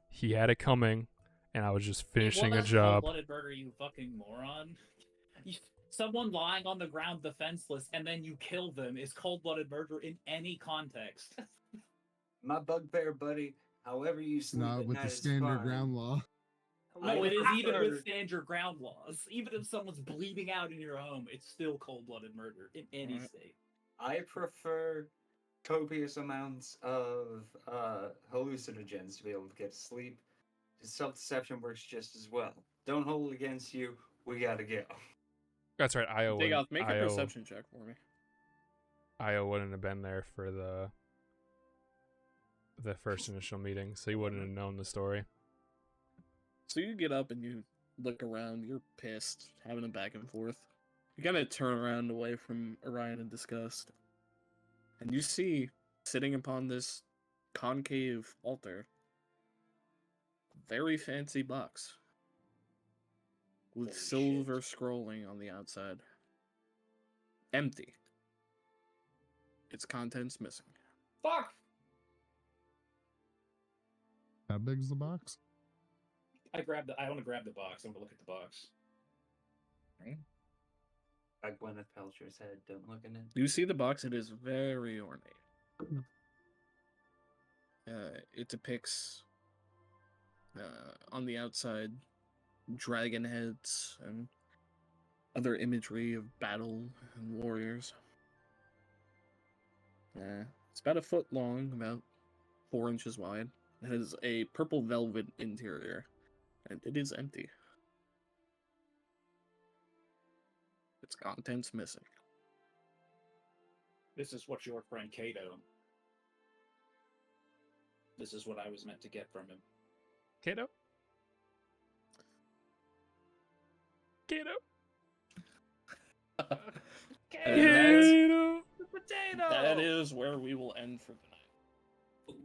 He had it coming, and I was just finishing Well, a that's job. cold-blooded murder, you fucking moron. Someone lying on the ground defenseless and then you kill them is cold-blooded murder in any context. My bugbear buddy, however you sleep Not at with night the is standard fine. ground law. No, I it is even prefer- with standard ground laws. Even if someone's bleeding out in your home, it's still cold-blooded murder in any Alright. state. I prefer copious amounts of hallucinogens to be able to get to sleep. Self-deception works just as well. Don't hold it against you. We gotta go. That's right. Io Dagoth, make a Io perception check for me. wouldn't have been there for the first initial meeting, so he wouldn't have known the story. So you get up and you look around, you're pissed, having a back and forth. You gotta turn around away from Orion in disgust. And you see, sitting upon this concave altar, very fancy box. With Holy silver shit. scrolling on the outside. Empty. Its contents missing. Fuck! How big's the box? I want to grab the box. I want to look at the box. Like Gwyneth Paltrow's head. Don't look in it. You see the box, it is very ornate. It depicts, on the outside, dragon heads and other imagery of battle and warriors. It's about a foot long, about 4 inches wide. It has a purple velvet interior, and it is empty. Its contents missing. This is what your friend Kato. This is what I was meant to get from him. Kato? Kato? And that's- Kato! The potato! that is where we will end for the night.